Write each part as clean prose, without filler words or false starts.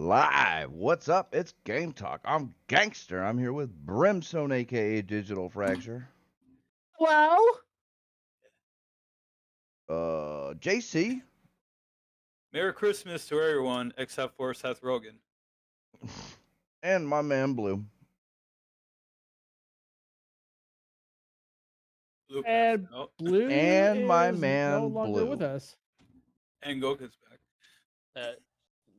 Live. What's up? It's Game Talk. I'm Gangster. I'm here with Brimstone, aka Digital Fracture. Hello? JC. Merry Christmas to everyone except for Seth Rogen. And my man Blue. Luke And passed out. Blue And my is man no longer Blue. with us. And Goku's back.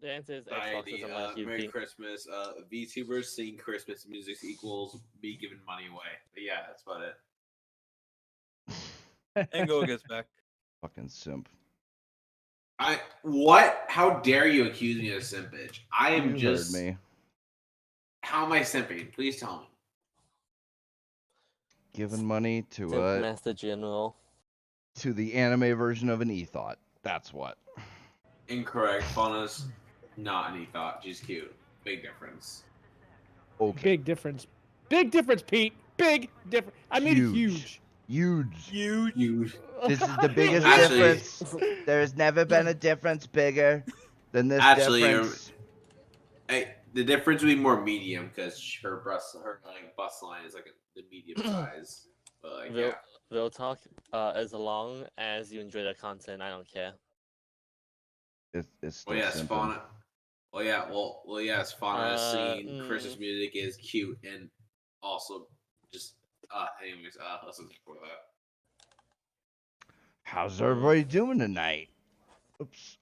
The answer is Xbox Society, unless you Merry think. Christmas. VTubers sing Christmas music equals me giving money away. But yeah, that's about it. And Goku's back. Fucking simp. What? How dare you accuse me of simpage? I am You just. heard me. How am I simping? Please tell me. Giving money to Master General. to the anime version of an e-thought. That's what. Incorrect. Fauna's not an e-thought. She's cute. Big difference. Okay. Big difference. Big difference, Pete. Big difference. I mean huge. Huge. Huge. This is the biggest Actually- difference. There's never been a difference bigger than this Actually, difference. Hey, the difference would be more medium because her bust line is like the medium size. But like, yeah. Real talk. As long as you enjoy the content, I don't care. It's still Well, yeah, simping. Fauna. Well, yeah, Fauna singing Christmas music is cute and also just. Anyways, let's just for that. How's everybody doing tonight? Oops.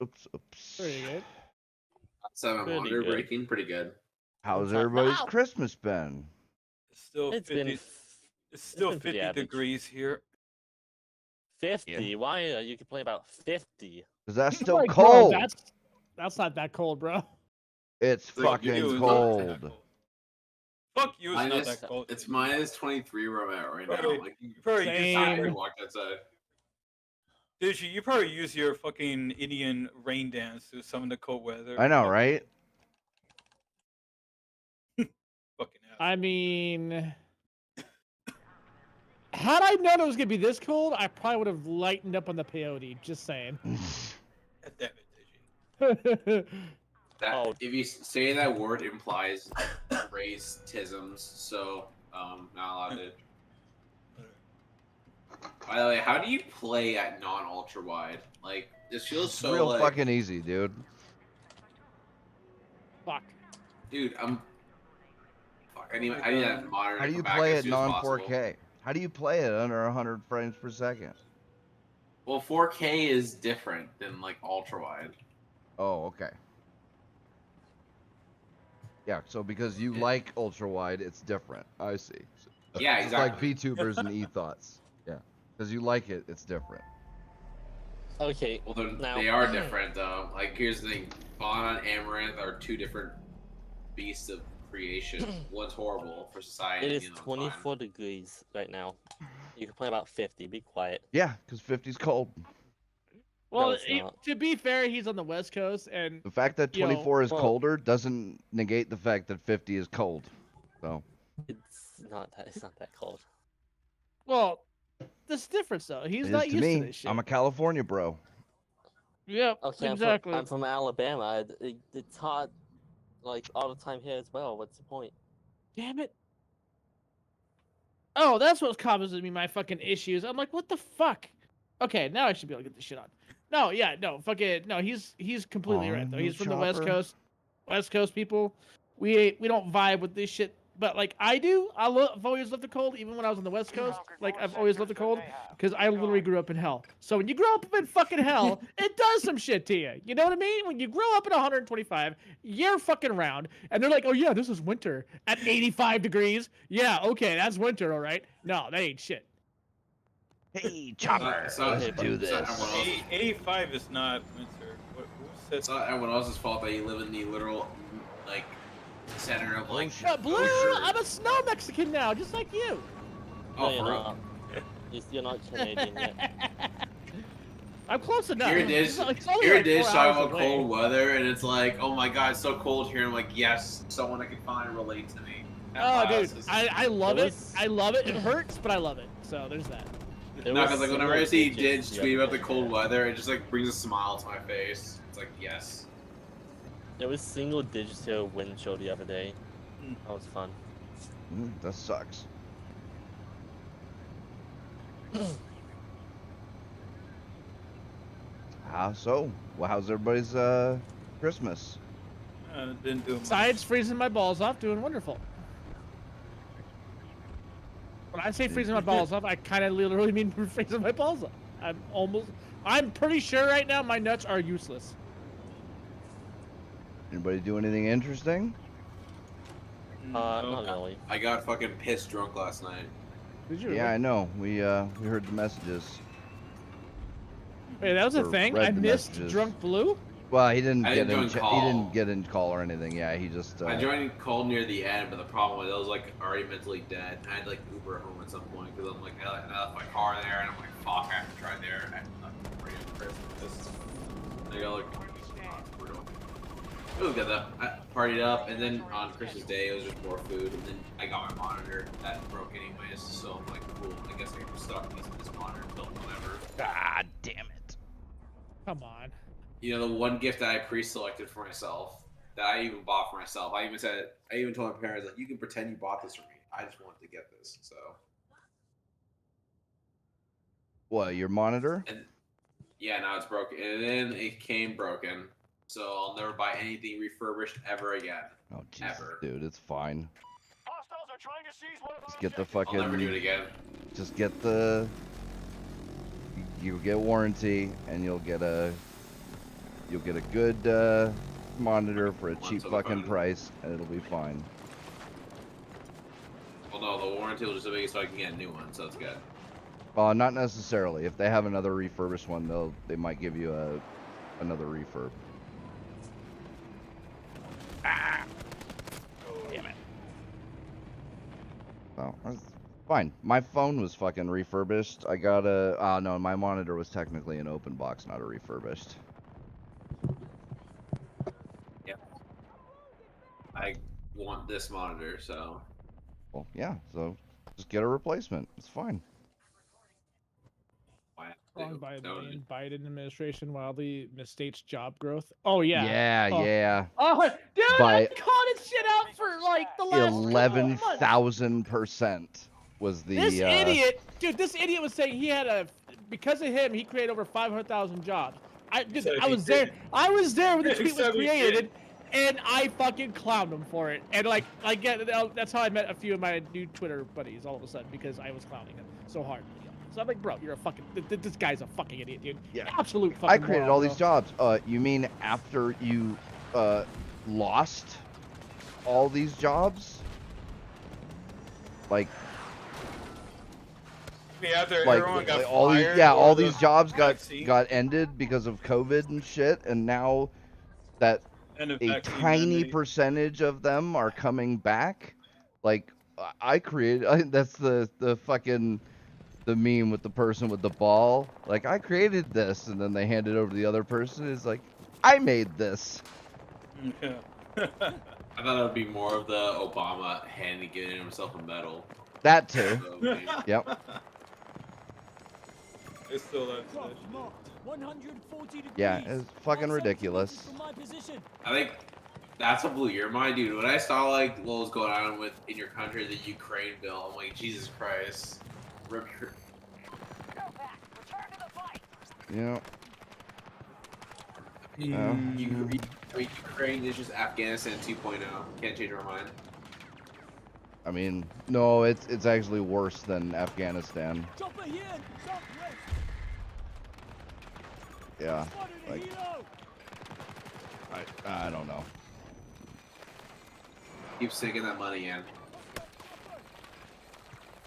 Pretty good. Seven Pretty Wonder good. Breaking, pretty good. How's Ow. everybody's Christmas been? It's still It's 50. been It's still been pretty 50 average. degrees here. 50. Yeah. Why are you complaining about 50? Cause that's still Like, bro, cold. that's not that cold, bro. It's Like, fucking you- cold. Fuck you, it's not Minus- that cold. It's minus 23 where I'm at right now. Probably- Like, You probably Same. I use can your, walk outside. you probably use your fucking Indian rain dance to summon the cold weather. I know, right? Fucking ass. I mean, had I known it was gonna be this cold, I probably would have lightened up on the peyote. Just saying. God damn it, Digi. That, Oh. If you say that word implies racisms, so not allowed to. By the way, how do you play at non-ultra wide? Like this feels It's so real like, fucking easy, dude. Fuck. dude. Fuck, I need that modern. How do to you come back play as it soon as possible. non-4K? How do you play it under 100 frames per second? Well, 4K is different than like ultra wide. Oh, okay. Yeah, so because you Yeah. like ultra wide, it's different. I see. Yeah, It's exactly. like VTubers and e-thoughts. Yeah, because you like it, it's different. Okay. Well, Now- they are different though. Like here's the thing: Fauna and Amaranth are two different beasts of creation. One's horrible for society. It is the other's 24 degrees right now. You can play about 50. Be quiet. Yeah, because 50's cold. Well, it's not. to be fair, he's on the West Coast, and The fact that Yo, 24 is well- colder doesn't negate the fact that 50 is cold. So, It's not that cold. well, this difference though. He's it not is to used me. to this shit. I'm a California bro. Yep, Okay, exactly. I'm from Alabama. It's hot, like all the time here as well. What's the point? Damn it. Oh, that's what's causing me my fucking issues. I'm like, what the fuck? Okay, now I should be able to get this shit on. No, yeah, no, fucking no. He's completely right though. On He's the from the West chopper. Coast. West Coast people, we don't vibe with this shit. But like I do, I've always loved the cold. Even when I was on the West Coast, like I've always loved the cold because I literally grew up in hell. So when you grow up in fucking hell, it does some shit to you. You know what I mean? When you grow up at 125, you're fucking round, and they're like, "Oh yeah, this is winter at 85 degrees." Yeah, okay, that's winter, all right. No, that ain't shit. Hey, chopper, So- let's so- do so this. everyone else- 85 is not winter. Who said It's not everyone else's fault that you live in the literal, like, center of like. Ocean. Blue, ocean. I'm a snow Mexican now, just like you. Oh, No, for you're real? not. You're not Canadian yet. I'm close enough. Here it is. It's like- it's only Here like it is 4 talking hours about away. cold weather, and it's like, oh my god, it's so cold here. I'm like, yes, someone I can finally relate to me. Oh, dude, I love It it. was- I love it. It hurts, but I love it. So there's that. It No, was because like whenever I single see digits Didge the tweet other about the day. cold weather, it just like brings a smile to my face. It's like, yes. It was single digits to wind chill the other day. Mm. That was fun. That sucks. Well, how's everybody's Christmas? Didn't do much. Besides freezing my balls off, doing wonderful. When I say freezing my balls off, I kind of literally mean freezing my balls off. I'm pretty sure right now my nuts are useless. Anybody do anything interesting? Not really. I got fucking pissed drunk last night. Did you? Yeah, I know. We heard the messages. Wait, that was a Or thing. read I the missed messages. Drunk Blue. Well, he didn't I get didn't in. join He call. didn't get in call or anything. Yeah, he just. I joined call near the end, but the problem was I was like already mentally dead. I had like Uber home at some point because I'm like I left my car there, and I'm like, fuck, I have to drive there. I have to bring up Christmas. They go like, it was good though. I partied up, and then on Christmas Day it was just more food, and then I got my monitor that broke anyways. So I'm like, cool. I guess I can stuck using this monitor until whenever. God damn it! Come on. You know, the one gift that I pre-selected for myself, that I even bought for myself. I even told my parents, like, you can pretend you bought this for me. I just wanted to get this. So. What, your monitor? And yeah, now it's broken. And then it came broken. So I'll never buy anything refurbished ever again. Oh Jesus, Ever. dude, it's fine. Hostiles are trying to seize one of Just our get the objectives. I'll never do it fucking. again. Just get the. You get warranty, and you'll get a. You'll get a good monitor for a Once cheap on the fucking phone. price, and it'll be fine. Well, no, the warranty will just make it so I can get a new one, so it's good. Not necessarily. If they have another refurbished one, they might give you another refurb. Damn it. Oh, that's fine. My phone was fucking refurbished. I got a. Oh no, my monitor was technically an open box, not a refurbished. I want this monitor, so. Well, yeah. So just get a replacement. It's fine. Why have to Wrong do- by no, the Biden administration wildly misstates job growth. Oh yeah. Yeah, Oh. yeah. Oh, dude, By I've called this shit out for like the last couple of months. 11,000% was the. This idiot, dude, this idiot was saying he had because of him, he created over 500,000 jobs. Dude, So I he was there. did. I was there when the tweet was So he created, did. and I fucking clowned him for it. And like, that's how I met a few of my new Twitter buddies all of a sudden because I was clowning him so hard. So I'm like, bro, you're a fucking. This guy's a fucking idiot, dude. Yeah. Absolute fucking. I created moron, all bro. these jobs. You mean after you lost all these jobs? Like After like everyone got all these fired or all the these jobs vaccine got ended because of COVID and shit, and now that and the a vaccine tiny mandate. percentage of them are coming back. Like I created that's the fucking the meme with the person with the ball. Like I created this, and then they hand it over to the other person. It's like I made this. Yeah. I thought it would be more of the Obama handing giving himself a medal. That too. So, maybe- Yep. It's still that Drop shit. marked. 140 degrees. Yeah, it's fucking Outside ridiculous. from my position. I think that's what blew your mind, dude. When I saw like what was going on with in your country, the Ukraine bill, I'm like, Jesus Christ. Rip your- Go back. Return to the fight. You know. Ukraine is just Afghanistan 2.0. Can't change our mind. I mean, no, it's actually worse than Afghanistan. Chopper here. Southwest. Yeah. Spotted a Like helo. I don't know. Keep sinking that money in.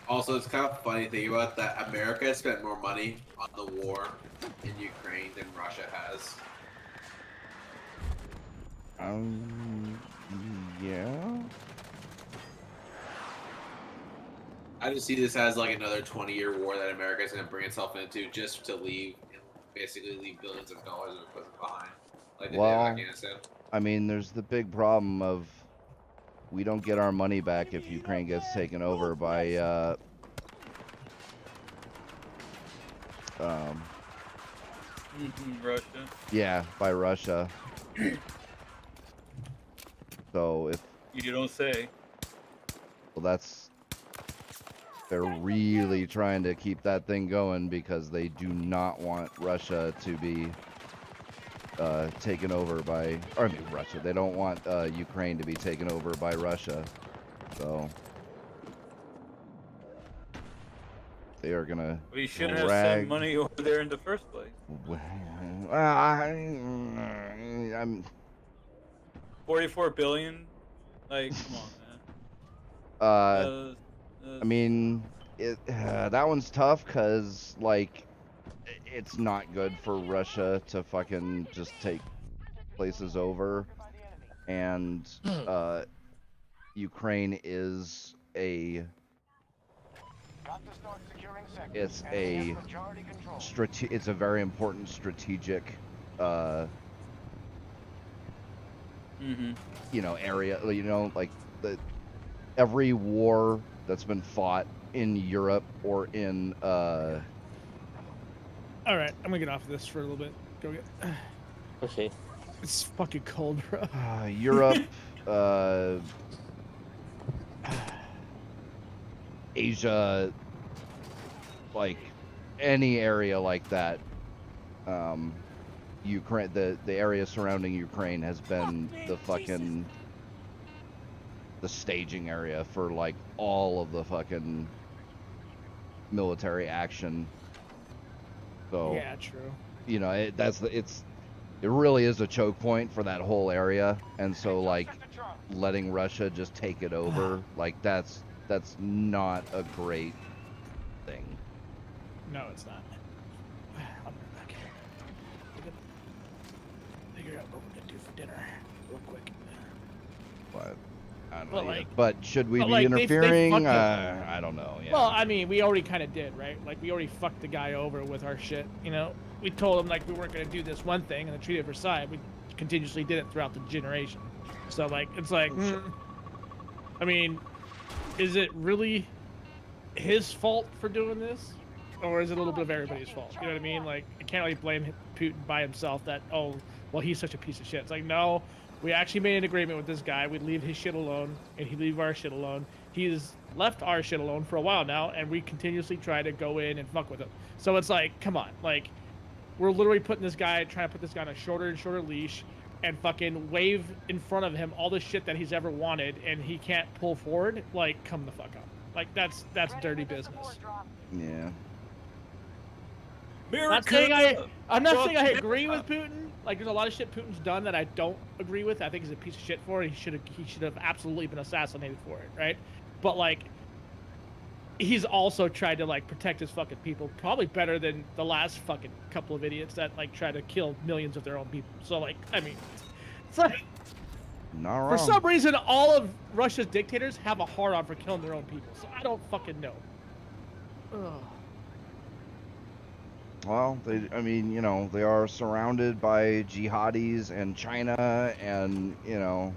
Also, it's kind of funny thinking about that. America has spent more money on the war in Ukraine than Russia has. Yeah. I just see this as like another 20-year war that America is going to bring itself into just to leave and basically leave billions of dollars of equipment behind, like they Well, did in Afghanistan. I mean, there's the big problem of we don't get our money back if Ukraine gets taken over by Russia. yeah, by Russia. So if You don't say. well, they're really trying to keep that thing going because they do not want Russia to be taken over by, or I mean Russia. They don't want Ukraine to be taken over by Russia. So they are gonna We shouldn't have drag. sent money over there in the first place. I'm 44 billion. Like, come on, man. I mean, that one's tough because like it's not good for Russia to fucking just take places over, and Ukraine is it's a it's a very important strategic you know, area, you know, like every war that's been fought in Europe or in All right, I'm gonna get off of this for a little bit. Go get. Okay. It's fucking cold, bro. Europe, Asia, like any area like that. Ukraine, the area surrounding Ukraine has been the fucking the staging area for like all of the fucking military action. So Yeah, true. you know, it really is a choke point for that whole area, and so like letting Russia just take it over, like that's not a great thing. No, it's not. I'll be right back. Figure out what we're gonna do for dinner, real quick. But I don't But, know. like- But should we but, be like, they interfering? fucked up. I don't know. Yeah. Well, I mean, we already kind of did, right? Like, we already fucked the guy over with our shit. You know, we told him like we weren't gonna do this one thing, and the Treaty of Versailles, we continuously did it throughout the generation. So like, it's like, I mean, is it really his fault for doing this, or is it a little bit of everybody's fault? You know what I mean? Like, I can't really blame Putin by himself that, oh, well, he's such a piece of shit. It's like, no, we actually made an agreement with this guy. We'd leave his shit alone, and he'd leave our shit alone. He's left our shit alone for a while now, and we continuously try to go in and fuck with him. So it's like, come on, like, we're literally trying to put this guy on a shorter and shorter leash, and fucking wave in front of him all the shit that he's ever wanted, and he can't pull forward. Like, come the fuck up. Like, that's dirty business. Yeah. I'm not saying I agree with Putin. Like, there's a lot of shit Putin's done that I don't agree with. I think he's a piece of shit for it. He should have absolutely been assassinated for it, right? But like, he's also tried to like protect his fucking people probably better than the last fucking couple of idiots that like try to kill millions of their own people. So like, I mean, it's like, Not wrong. for some reason, all of Russia's dictators have a hard-on for killing their own people. So I don't fucking know. Ugh. Well, I mean, you know, they are surrounded by jihadis and China, and you know,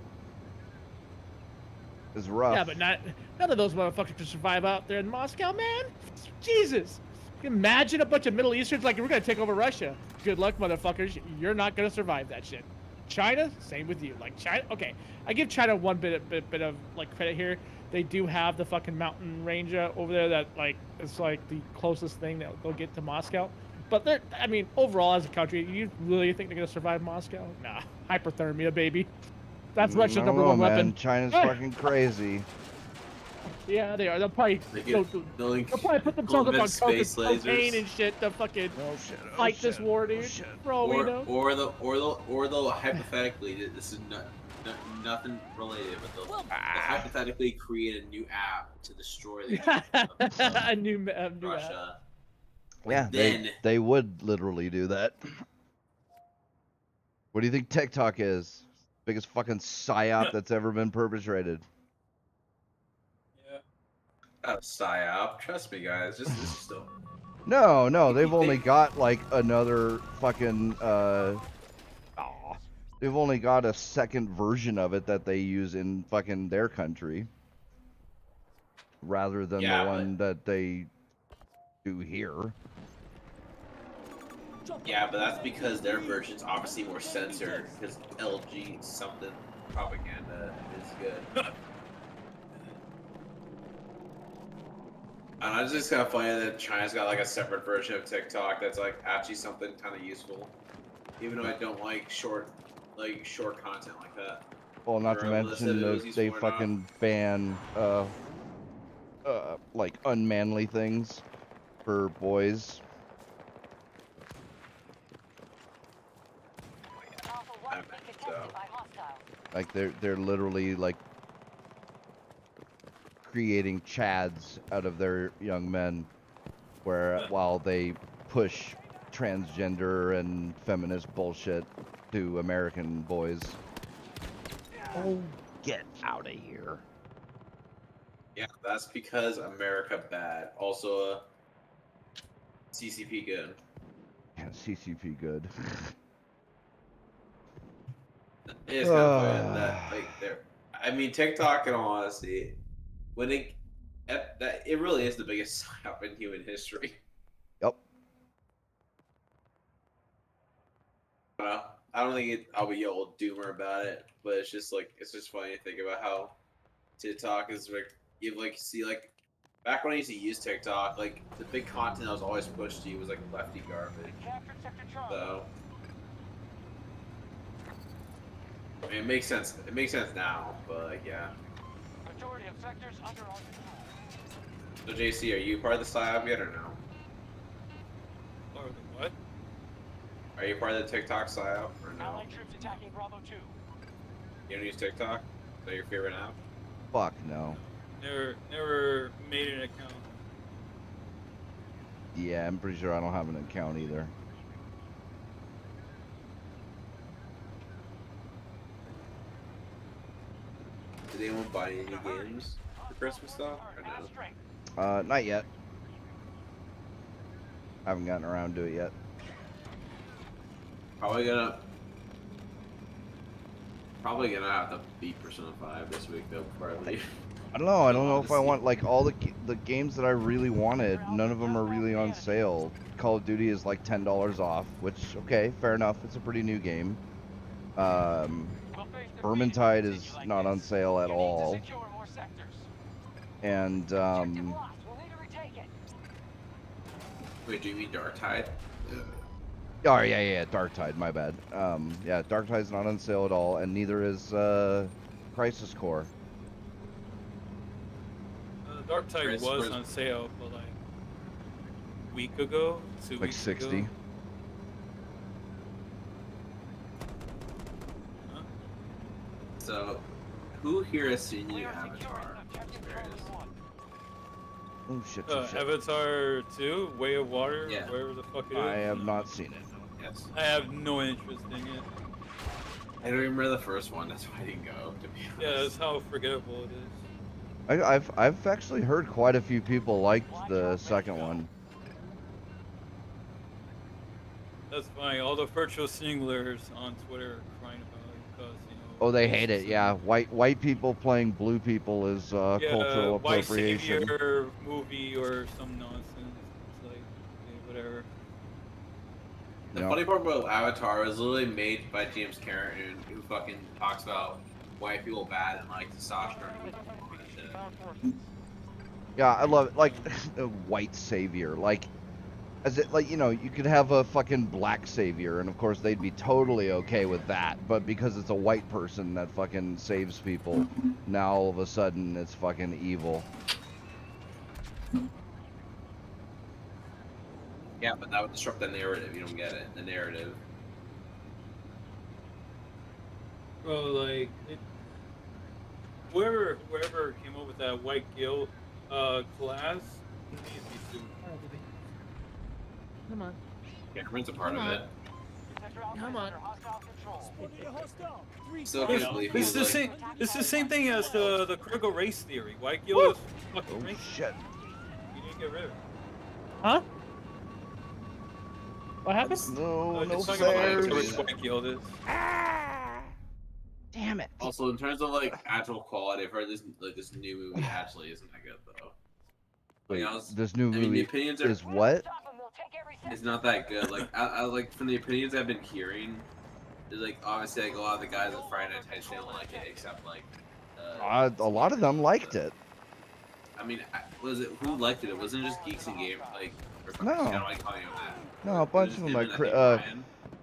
it's rough. Yeah, but none of those motherfuckers can survive out there in Moscow, man. Jesus. Can you imagine a bunch of Middle Easterns like, we're gonna take over Russia. Good luck, motherfuckers. You're not gonna survive that shit. China, same with you. Like, China, okay, I give China one bit of like credit here. They do have the fucking mountain range over there that like it's like the closest thing that they'll get to Moscow. But they're, I mean, overall as a country, you really think they're gonna survive Moscow? Nah, hyperthermia, baby. That's I Russia's don't number know, one man. weapon. China's fucking crazy. Yeah, they are. They'll probably they'll probably put themselves up on space cocaine lasers. and shit to fucking Oh shit! Oh, fight shit. this war, dude. Oh, shit. For all we know. Or they'll hypothetically, this is nothing related, but they'll hypothetically create a new app to destroy the a new app. Russia. Yeah, Then they would literally do that. What do you think TikTok is? Biggest fucking psyop that's ever been perpetrated. yeah, not a psyop. Trust me, guys. This is still. No, they've only got like another fucking they've only got a second version of it that they use in fucking their country. Rather than Yeah, the one that they do here. Yeah, but that's because their version's obviously more censored because LG something. propaganda is good. And it's just kind of funny that China's got like a separate version of TikTok that's like actually something kind of useful, even though I don't like short content like that. Well, not to Regardless if mention it was they useful or not. fucking ban like unmanly things for boys. So Like they're literally like creating chads out of their young men, where while they push transgender and feminist bullshit to American boys. Oh, get out of here! yeah, that's because America bad. Also, CCP good. Yeah, CCP good. It's kind of funny that like they're. I mean, TikTok, in all honesty, when it really is the biggest psyop in human history. Yep. I don't think I'll be old doomer about it, but it's just funny to think about how TikTok is like you like see like back when I used to use TikTok, like the big content that was always pushed to you was like lefty garbage. So I mean, it makes sense. It makes sense now, but like yeah. Majority of sectors under our control. So JC, are you part of the psyop yet or no? Or the what? Are you part of the TikTok psyop or no? Allied troops attacking Bravo 2. You don't use TikTok? Is that your favorite app? Fuck no. Never made an account. Yeah, I'm pretty sure I don't have an account either. Did anyone buy any games for Christmas stuff or no? Not yet. I haven't gotten around to it yet. Probably gonna have to beat Persona 5 this week though before I leave. I don't know. I don't know if I want like all the games that I really wanted. None of them are really on sale. Call of Duty is like $10 off, which okay, fair enough. It's a pretty new game. Vermintide is not on sale at all. And Wait, do you mean Dark Tide? oh yeah, Darktide. My bad. Yeah, Darktide's not on sale at all, and neither is Crisis Core. Dark Tide Chris, was where's- on sale, but like a week ago, 2 Like weeks 60. ago. Huh? So, who here has seen the Avatar experience? Oh shit! Shit. Avatar 2, Way of Water, Yeah. wherever the fuck it is. I have not seen it. Yes. I have no interest in it. I don't remember the first one. That's why I didn't go. To be honest. Yeah, that's how forgettable it is. I've actually heard quite a few people liked the second one. That's funny. All the virtual singlers on Twitter are crying about it because Oh, they hate it. Yeah, white people playing blue people is cultural White appropriation. Savior movie or some nonsense. It's like yeah, whatever. The Yeah. funny part about Avatar was literally made by James Cameron, who fucking talks about white people bad and like testosterone. And shit. Yeah, I love it. Like a white savior. Like, as it like you could have a fucking black savior, and of course they'd be totally okay with that. But because it's a white person that fucking saves people, now all of a sudden it's fucking evil. Yeah, but that would disrupt the narrative. You don't get it. The narrative. Well, like whoever came up with that white guild class needs to be sued. Come on. Cameron's a part of it. Come on. Spotted a hostile. Still can't believe This is the he's same. like, This is the same thing as the critical race theory. White guild is fucking Oh racist. shit! You need to get rid of it. Huh? What happened? No, no Just talking about how fairs. rich white guild is. Damn it! Also, in terms of like actual quality, I've heard this new movie actually isn't that good though. Wait, Like, I was- this new I mean, the movie opinions are is what? it's not that good. Like I like from the opinions I've been hearing, There's like obviously like a lot of the guys at Friday Night Lights didn't like it, except like. A lot of them liked it. I mean, was it who liked it? It wasn't just Geeks and Game, like. Or No. I don't like calling him that. No, a bunch of them. Like, Ryan.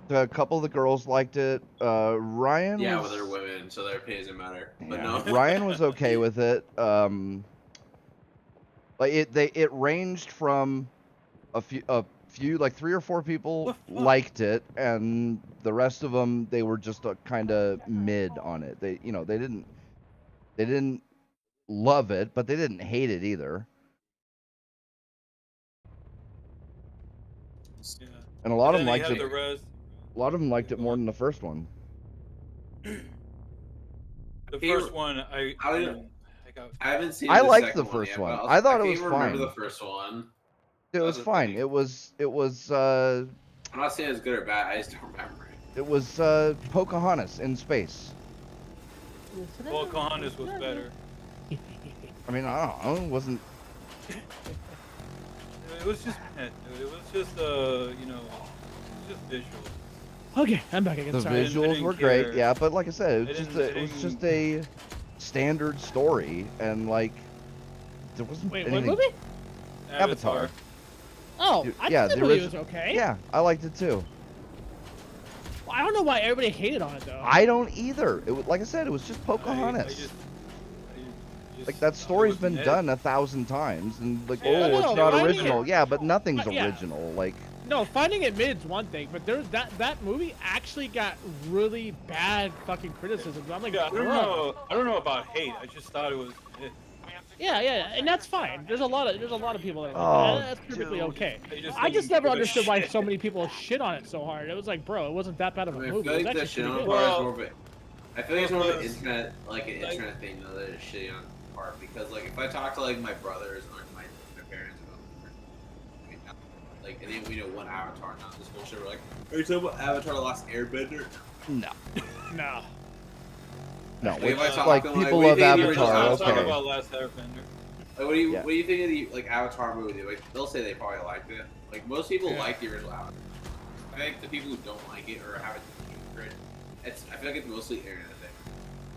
a couple of the girls liked it. Ryan Yeah, was. well, they're women, so their opinion doesn't matter. But Yeah, no. Ryan was okay with it. Like it ranged from a few like 3 or 4 people liked it, and the rest of them they were just kind of mid on it. They they didn't love it, but they didn't hate it either. Yeah. And a lot of then them they liked have it. the rest. A lot of them liked it more than the first one. The first one, I haven't seen. I the liked second the first yet, one. but I thought I it can't was even fine. remember the first one. It was the fine. thing. It was I'm not saying it's good or bad. I just don't remember it. it was Pocahontas in space. well, Pocahontas was better. I mean, I don't know. It wasn't. It was just dude. It was just you know, just visual. Okay, I'm back again. The Sorry. visuals were great, care. yeah, but like I said, it was I just didn't- a, I it was didn't- just a standard story, and like there wasn't Wait, what anything. movie? Avatar. Oh, I yeah, thought the the movie was origi- okay. Yeah, I liked it too. Well, I don't know why everybody hated on it though. I don't either. It was, like I said, it was just Pocahontas. Like that story's been done 1,000 times, and like, Yeah. oh, No, it's no, not I mean- original. Yeah, but nothing's Yeah. original. Like, No, finding it mid's one thing, but there's that movie actually got really bad fucking criticisms. I'm like, Yeah, "Bruh." I don't know about hate. I just thought it was. Yeah, and that's fine. There's a lot of people that are like, Oh, that's perfectly dude. okay. I I just didn't never give a understood why shit. so many people shit on it so hard. It was like, bro, it wasn't that bad of I a mean, I movie. feel It like was the shit actually on pretty part good. is more of a. I feel like it's more of an Because, internet, like an like- internet thing though. That is shitty on part because like if I talk to like my brothers or my parents about like and then we know one Avatar, not this bullshit. We're like, are you talking about Avatar: The Last Airbender? no, No. no. Like, Which, if I talk like to them, people what love do you think of the original Avatar. I was talking Okay. about Last Airbender. Like, what do you Yeah. what do you think of the like Avatar movie? Like they'll say they probably liked it. Like most people Yeah. like the original Avatar. I think the people who don't like it or haven't seen it, I feel like it's mostly internet thing.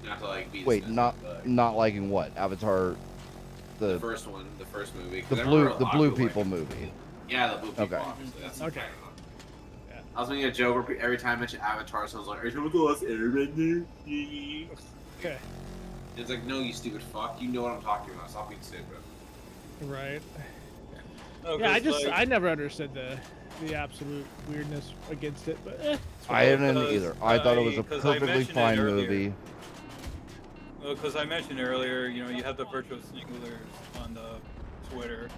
Not to like be Wait, dismissive, but not liking what Avatar, the the first one, the first movie. 'cause the I remember a blue lot of people like it. movie. Yeah, the blue people. Okay. Obviously, that's Okay. Yeah. I was making a joke where every time I mention Avatar, someone's like, "Are you talking about the Last Airbender?" Okay. It's like, no, you stupid fuck. You know what I'm talking about. Stop being stupid. Right. No, Yeah, I 'cause, like, I never understood the absolute weirdness against it, but it's I didn't Because either. I thought it was a 'cause I perfectly mentioned it fine earlier. movie. Well, because I mentioned earlier, you know, you have the virtual singlers on the Twitter.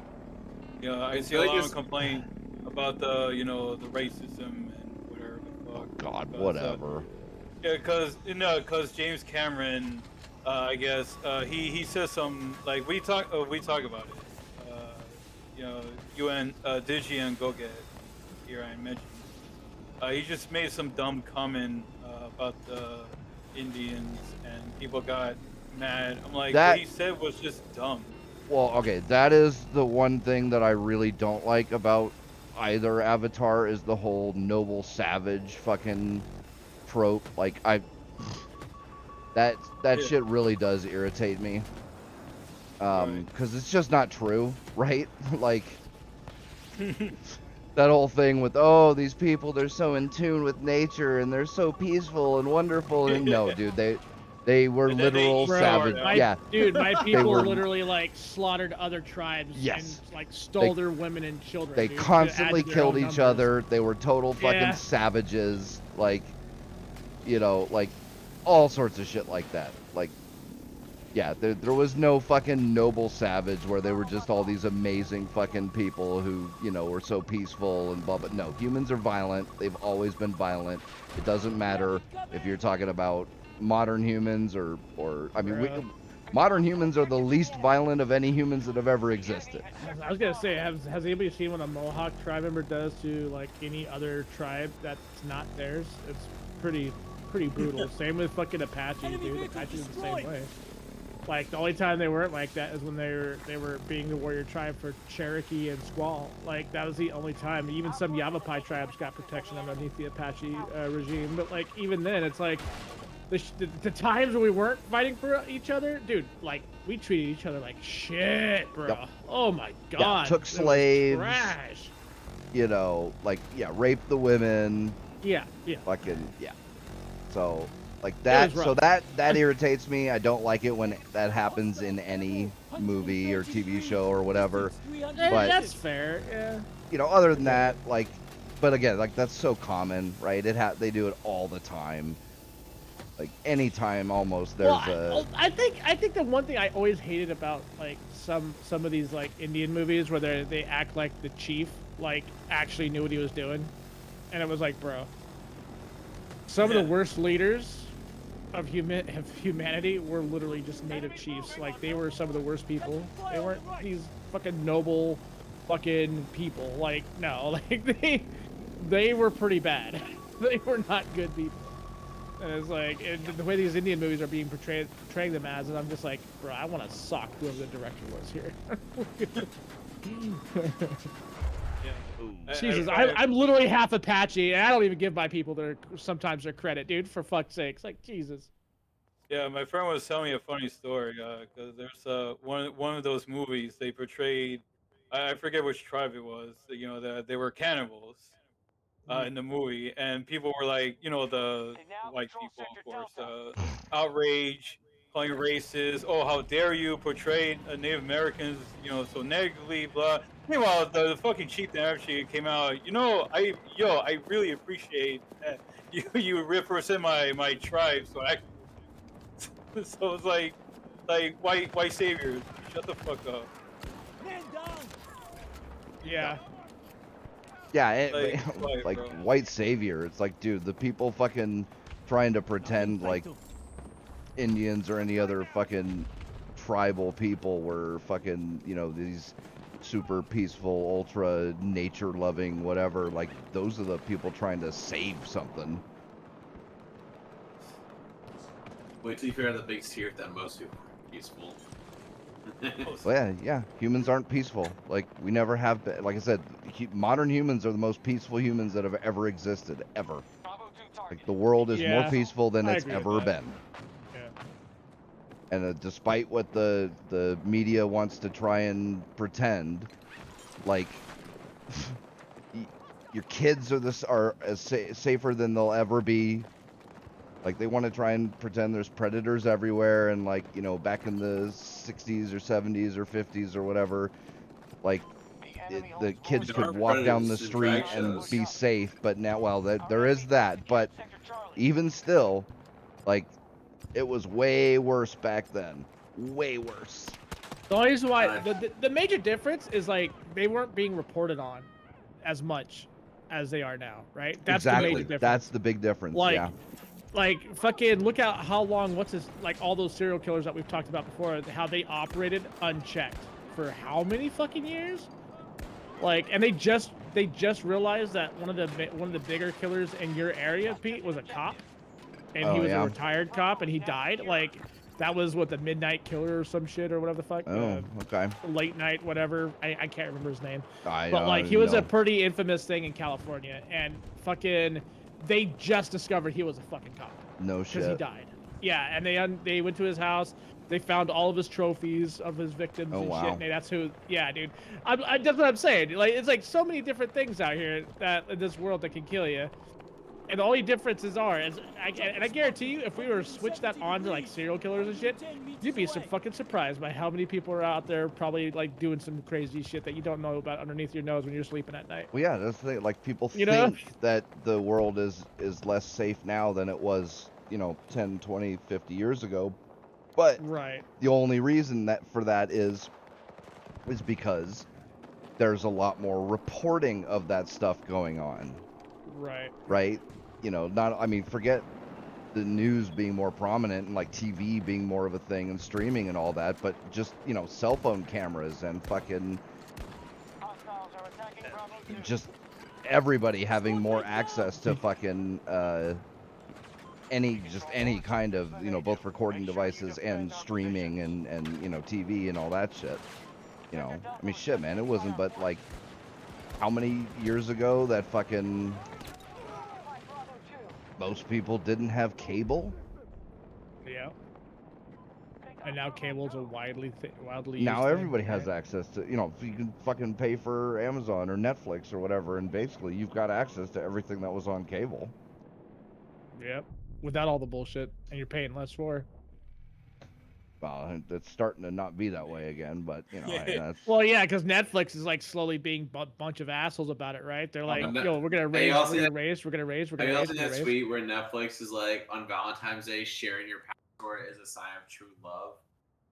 You know, I see feel a like lot of it's- complaint about the, you know, the racism and whatever the fuck. God, Because, whatever. yeah, because James Cameron, I guess, he says some like we talk about it. You know, Digi and Goget here I mentioned. He just made some dumb comment about the Indians, and people got mad. I'm like, That- what he said was just dumb. Well, okay, that is the one thing that I really don't like about either Avatar is the whole noble savage fucking trope. Like that Yeah. shit really does irritate me. Because it's just not true, right? Like that whole thing with these people, they're so in tune with nature and they're so peaceful and wonderful. And no, dude, they were And then they literal eat savage. our- my, Yeah, dude, my people were- literally like slaughtered other tribes Yes. and like stole their women and children. they dude, to add constantly to their killed own each numbers. other. They were total fucking Yeah. savages. Like, like all sorts of shit like that. Like, yeah, there was no fucking noble savage where they were just all these amazing fucking people who, were so peaceful and blah, blah. No, humans are violent. They've always been violent. It doesn't matter if you're talking about modern humans or I mean, Bruh. modern humans are the least violent of any humans that have ever existed. I was gonna say, has anybody seen what a Mohawk tribe member does to like any other tribe that's not theirs? It's pretty brutal. Same with fucking Apache, dude. Apache's the same way. Like the only time they weren't like that is when they were being the warrior tribe for Cherokee and Squaw. Like that was the only time. Even some Yavapai tribes got protection underneath the Apache regime. But like even then, it's like the times when we weren't fighting for each other, dude. Like we treated each other like shit, bro. Yep. Oh my Yeah, god. took It was slaves. Trash. You know, like raped the women. Yeah. Fucking So like that. So that irritates me. I don't like it when that happens in any movie or TV show or whatever. But That's fair. Yeah. you know, other than that, like, but again, like that's so common, right? They do it all the time. Like anytime almost there's I think the one thing I always hated about like some of these like Indian movies where they act like the chief like actually knew what he was doing, and it was like, bro, some of the worst leaders of humanity were literally just native chiefs. Like they were some of the worst people. They weren't these fucking noble fucking people. Like no, like they were pretty bad. They were not good people. And it's like the way these Indian movies are being portraying them as, and I'm just like, bro, I want to sock whoever the director was here. Jesus, I'm literally half Apache, and I don't even give my people sometimes their credit, dude. For fuck's sake, it's like Jesus. Yeah, my friend was telling me a funny story because there's one of those movies they portrayed. I forget which tribe it was. You know that they were cannibals. In the movie, and people were like, you know, the white people, of course, outrage, calling racist. Oh, how dare you portray Native Americans, you know, so negatively, blah. Meanwhile, the fucking chief that actually came out, you know, I really appreciate that you represent my tribe. So so it's like white saviors, shut the fuck up. Man down. Yeah. Yeah, like white savior. It's like, dude, the people fucking trying to pretend like Indians or any other fucking tribal people were fucking, you know, these super peaceful, ultra nature loving, whatever. Like, those are the people trying to save something. Wait till you figure out the big secret that most people are peaceful. Well, yeah, humans aren't peaceful. Like, we never have been. Like I said, modern humans are the most peaceful humans that have ever existed, ever. Like, the world is more peaceful than it's ever been. Yeah. And despite what the media wants to try and pretend, like, your kids are as safer than they'll ever be. Like, they want to try and pretend there's predators everywhere, and, like, you know, back in the 60s or 70s or 50s or whatever, like, the kids could walk down the street and be safe, but now, well, there is that, but even still, like, it was way worse back then. Way worse. The only reason why, the major difference is, like, they weren't being reported on as much as they are now, right? That's exactly. The major difference. That's the big difference, like, yeah. Like, fucking look at how long, like, all those serial killers that we've talked about before, how they operated unchecked for how many fucking years? Like, and they just realized that one of the bigger killers in your area, Pete, was a cop. And he was a retired cop, and he died. Like, that was, what, the Midnight Killer or some shit, or whatever the fuck? Oh, okay. Late Night, whatever. I can't remember his name. But, like, he was a pretty infamous thing in California, and fucking... They just discovered he was a fucking cop. No shit. Because he died. Yeah, and they went to his house. They found all of his trophies of his victims and shit. And that's who. Yeah, dude. That's what I'm saying. Like, it's like so many different things out here in this world that can kill you. And the only differences are, and I guarantee you, if we were to switch that on to like serial killers and shit, you'd be fucking surprised by how many people are out there probably like doing some crazy shit that you don't know about underneath your nose when you're sleeping at night. Well, yeah, that's the thing. Like, people think that the world is less safe now than it was, you know, 10, 20, 50 years ago. But the only reason for that is because there's a lot more reporting of that stuff going on. Right? You know, forget the news being more prominent and like TV being more of a thing and streaming and all that, but just, you know, cell phone cameras and fucking just everybody having more access to fucking any kind of, you know, both recording devices and streaming and you know, TV and all that shit. You know, I mean, shit, man, it wasn't but like how many years ago that fucking most people didn't have cable. Yeah. And now cables are widely used. Now thing, everybody has right? access to, you know, you can fucking pay for Amazon or Netflix or whatever, and basically you've got access to everything that was on cable. Yep. Without all the bullshit, and you're paying less for. Well, it's starting to not be that way again, but you know, that's Well, yeah, because Netflix is like slowly being a bunch of assholes about it, right? They're like, no- yo, we're gonna Hey, raise, y'all we're see gonna that- raise, we're gonna raise, we're Have gonna you all raise, seen we're gonna that raise. tweet where Netflix is like on Valentine's Day sharing your password is a sign of true love?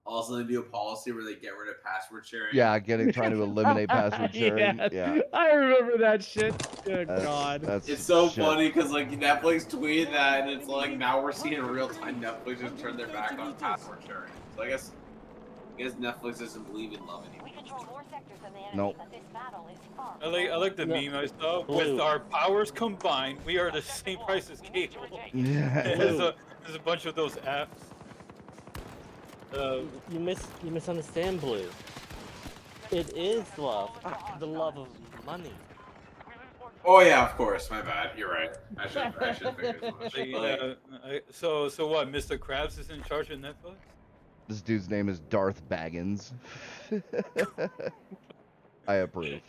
Also, they do a policy where they get rid of password sharing. yeah, trying to eliminate password sharing. Yeah, I remember that shit. Oh, that's, God. that's It's so shit. funny because like Netflix tweeted that, and it's like now we're seeing in real time Netflix just turn their back on password sharing. So I guess Netflix doesn't believe in love anymore. We control more sectors than the enemy, Nope. but this battle is far. I like the No. meme I saw. Blue. With our powers combined, we are the same price as cable. Yeah. There's a bunch of those apps. You misunderstand, Blue. It is love. The love of money. Oh yeah, of course. My bad. You're right. I should figure as much. Like, so what? Mr. Krabs is in charge of Netflix? This dude's name is Darth Baggins. I approve.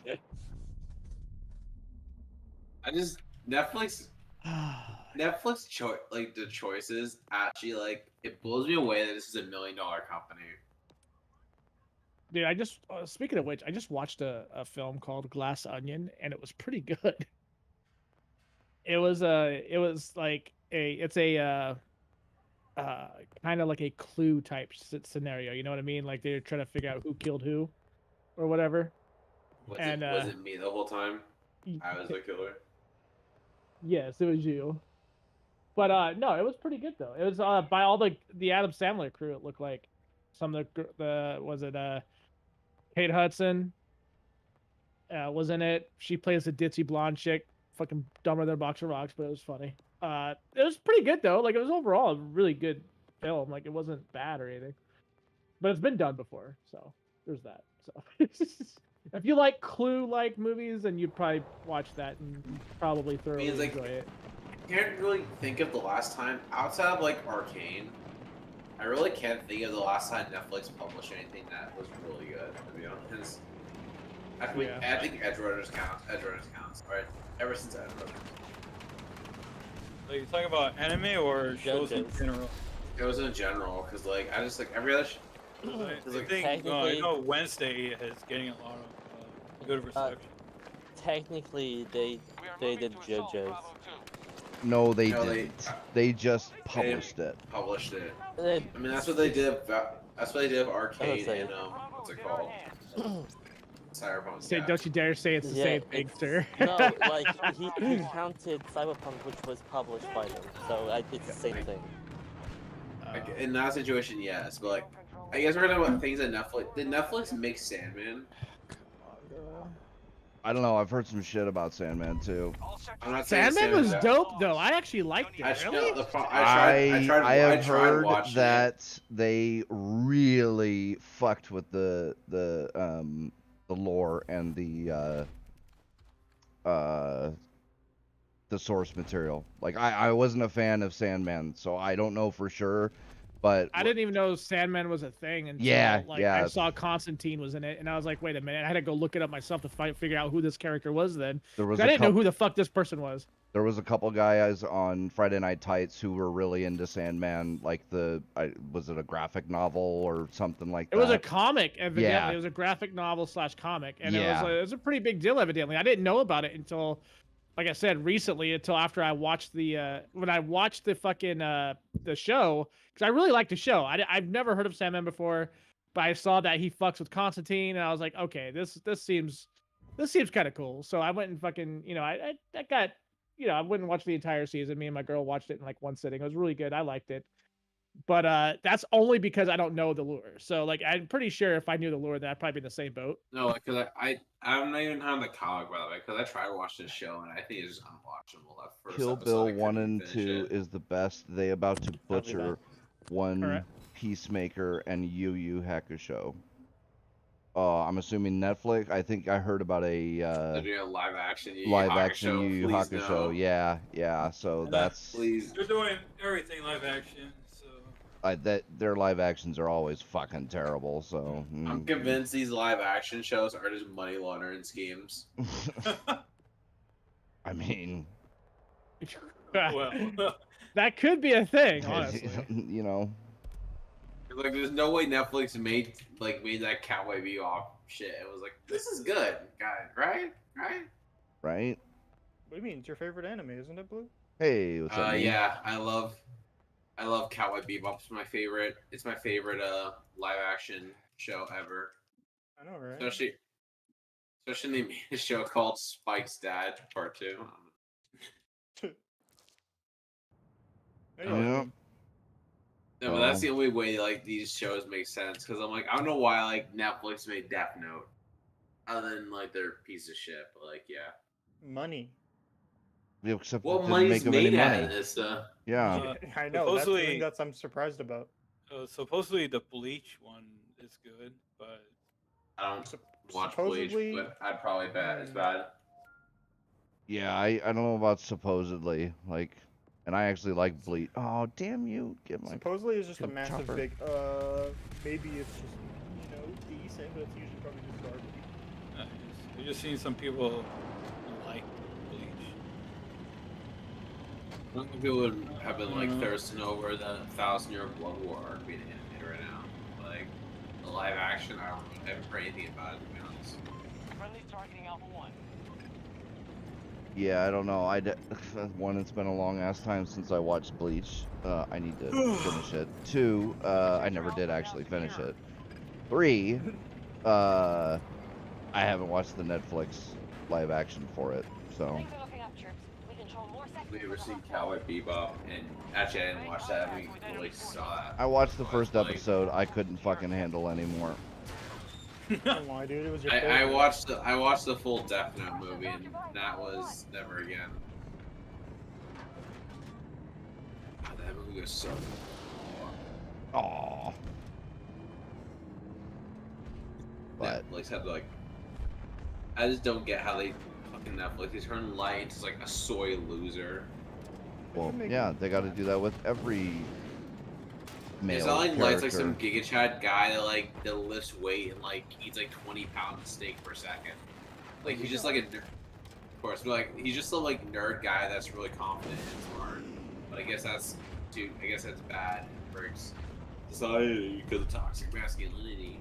I just Netflix like the choices actually like it blows me away that this is $1 million company. Dude, I just speaking of which, I just watched a film called Glass Onion, and it was pretty good. It was like it's a kind of like a Clue type scenario. You know what I mean? Like they're trying to figure out who killed who, or whatever. Was And, it me the whole time? I was the killer. Yes, it was you. But no, it was pretty good though. It was by all the Adam Sandler crew. It looked like some of the was it Kate Hudson was in it. She plays a ditzy blonde chick, fucking dumber than a box of rocks, but it was funny. It was pretty good though. Like it was overall a really good film. Like it wasn't bad or anything. But it's been done before, so there's that. So if you like Clue-like movies, then you'd probably watch that and probably thoroughly Means, like, enjoy it. I can't really think of the last time outside of like Arcane. I really can't think of the last time Netflix published anything that was really good. To be honest, I think Edge Runners counts. Edge Runners counts, right? Ever since Edge Runners. Like you talking about anime or shows in JoJo's. general? It was in general, cause like I just like every other. I like, think I technically- know Wednesday is getting a lot of good reception. Technically, they did JoJo's. No, they No, didn't. They just published it. Published it. They- I mean, that's what they did. That's what they did with Arcade Okay. and what's it called? Cyberpunk. Say, yeah. don't you dare say it's the Yeah, same thing, it's- sir. No, like he counted Cyberpunk, which was published by them, so it's the same thing. Like, in that situation, yes, but like, I guess we're talking about things that Netflix. Did Netflix make Sandman? I don't know. I've heard some shit about Sandman too. I'm not saying Sandman was Sandman's dope though. I actually liked it. I, Really? I have heard watching it. that they really fucked with the lore and the source material. Like I wasn't a fan of Sandman, so I don't know for sure. But I didn't even know Sandman was a thing until Yeah, like yeah. I saw Constantine was in it, and I was like, wait a minute, I had to go look it up myself to figure out who this character was. Then there was 'Cause I a didn't know couple, who the fuck this person was. there was a couple guys on Friday Night Tights who were really into Sandman. Like was it a graphic novel or something like It that? was a comic, evidently. Yeah. It was a graphic novel / comic, and Yeah. it was a pretty big deal, evidently. I didn't know about it until, like I said, recently, until after I watched when I watched the fucking the show, because I really liked the show. I've never heard of Sandman before, but I saw that he fucks with Constantine, and I was like, okay, this seems kind of cool. So I went and fucking, I got, I went and watched the entire season. Me and my girl watched it in like one sitting. It was really good. I liked it. But that's only because I don't know the lore. So like I'm pretty sure if I knew the lore, that I'd probably be in the same boat. No, because I'm not even on the comic, by the way, because I tried to watch this show and I think it's just unwatchable. That first Kill episode, Bill I 1 couldn't and finish 2 it. is the best. They about to Copy butcher one Alright. Peacemaker and Yu Yu Hakusho. I'm assuming Netflix. I think I heard about They're a doing a live action Yu Yu live action Hakusho, Yu Yu please Hakusho. no. Yeah. So that's Please. They're doing everything live action, so. that their live actions are always fucking terrible. So I'm convinced these live action shows are just money laundering schemes. I mean, Well, That could be a thing, honestly. you know, Like, there's no way Netflix made that Cowboy Bebop shit. It was like, this is good, guys, right? right? What do you mean? It's your favorite anime, isn't it, Blue? Hey, what's up? man? Yeah, I love Cowboy Bebop. It's my favorite. It's my favorite live action show ever. I know, right? Especially they made a show called Spike's Dad Part 2. Anyway, Yeah. No, but that's the only way like these shows make sense. Because I'm like, I don't know why like Netflix made Death Note, other than like they're a piece of shit. But like, yeah. money. Yeah, except What it didn't money's make them any made out money. of this? Yeah. I know. That's the supposedly- thing that I'm surprised about. supposedly the Bleach one is good, but I don't Sup- watch supposedly- Bleach, but I'd probably bet it's bad. Yeah, I don't know about supposedly, like, and I actually like Bleach. Oh, damn you! Get my Supposedly it's just a fucking massive chopper. big. Maybe it's just decent, but it's usually probably just garbage. I've just seen some people like Bleach. I don't think people would have been like thirsting over the 1,000-year Blood War arc being animated right now. Like the live action, I haven't heard anything about it to be honest. Friendly's targeting Alpha 1. Yeah, I don't know. One, it's been a long ass time since I watched Bleach. I need to finish it. Two, I never did actually finish it. Three, I haven't watched the Netflix live action for it. So Things are looking up, troops. We control more sectors. Have you ever of the seen hospital. Cowboy Bebop? And actually, I didn't watch that. We really saw that. I watched the first Like, episode. I couldn't fucking handle anymore. Come on, dude. It was your I favorite. watched the full Death Note movie, and that was never again. God, that movie was so. Aww. But Netflix had like. I just don't get how they fucking Netflix. They turn Light into like a soy loser. well, yeah, they got to do that with every male It's not like Light's like character. some Giga Chad guy that lifts weight and like eats like 20 pounds of steak per second. Like he's just like a nerd. Of course, but like he's just some like nerd guy that's really confident and smart. But I guess that's bad for society because of toxic masculinity.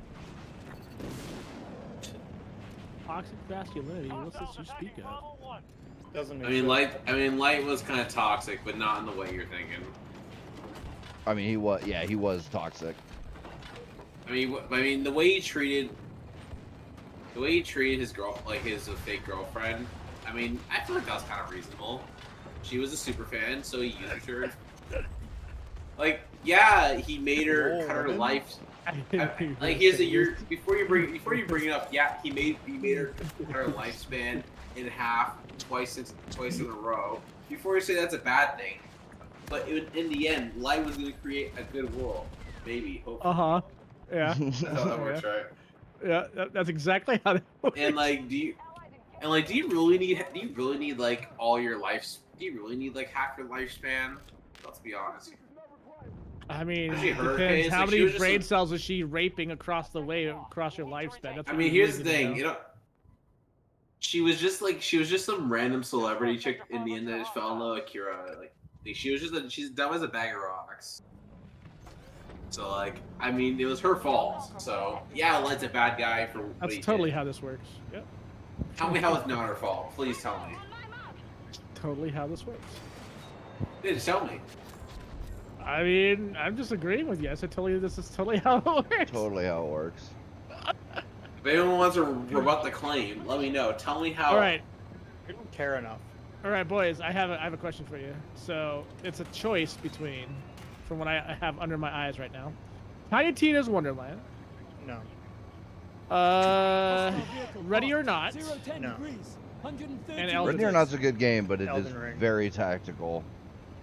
Toxic masculinity. What's this you speak of? Bravo 1. Doesn't make I mean, sense. Light was kind of toxic, but not in the way you're thinking. I mean, he was toxic. I mean, the way he treated his girl, like his fake girlfriend. I mean, I feel like that was kind of reasonable. She was a super fan, so he used her. Like, yeah, he made her cut her life. Like, here's a year before you bring it up. Yeah, he made her cut her lifespan in half twice in a row. Before you say that's a bad thing, but in the end, Light was going to create a good world. Maybe, hopefully. Yeah. That's how that works, right? Yeah. That's exactly how. That works. And like, do you really need like all your life? Do you really need like half your lifespan? Let's be honest. I mean, Especially depends. hurricanes, How like, she many was just brain a- cells is she raping across the way across your lifespan? That's I what mean, we here's the need to thing, know. you know. She was just some random celebrity chick in the end that just fell in love with Kira. Like she's dumb as a bag of rocks. So like, I mean, it was her fault. So yeah, Light's a bad guy for what That's he totally did. how this works. Yep. Tell me how it's not her fault. Please tell me. Totally how this works. Yeah, just tell me. I mean, I'm just agreeing with you. I said totally. This is totally how it works. Totally how it works. If anyone wants to rebut the claim, let me know. Tell me how. All right. I don't care enough. All right, boys. I have a question for you. So it's a choice between from what I have under my eyes right now. Tiny Tina's Wonderland. No. Ready or Not. No. And Elden Ready or Ring. Not's a good game, but it is Elden Ring. very tactical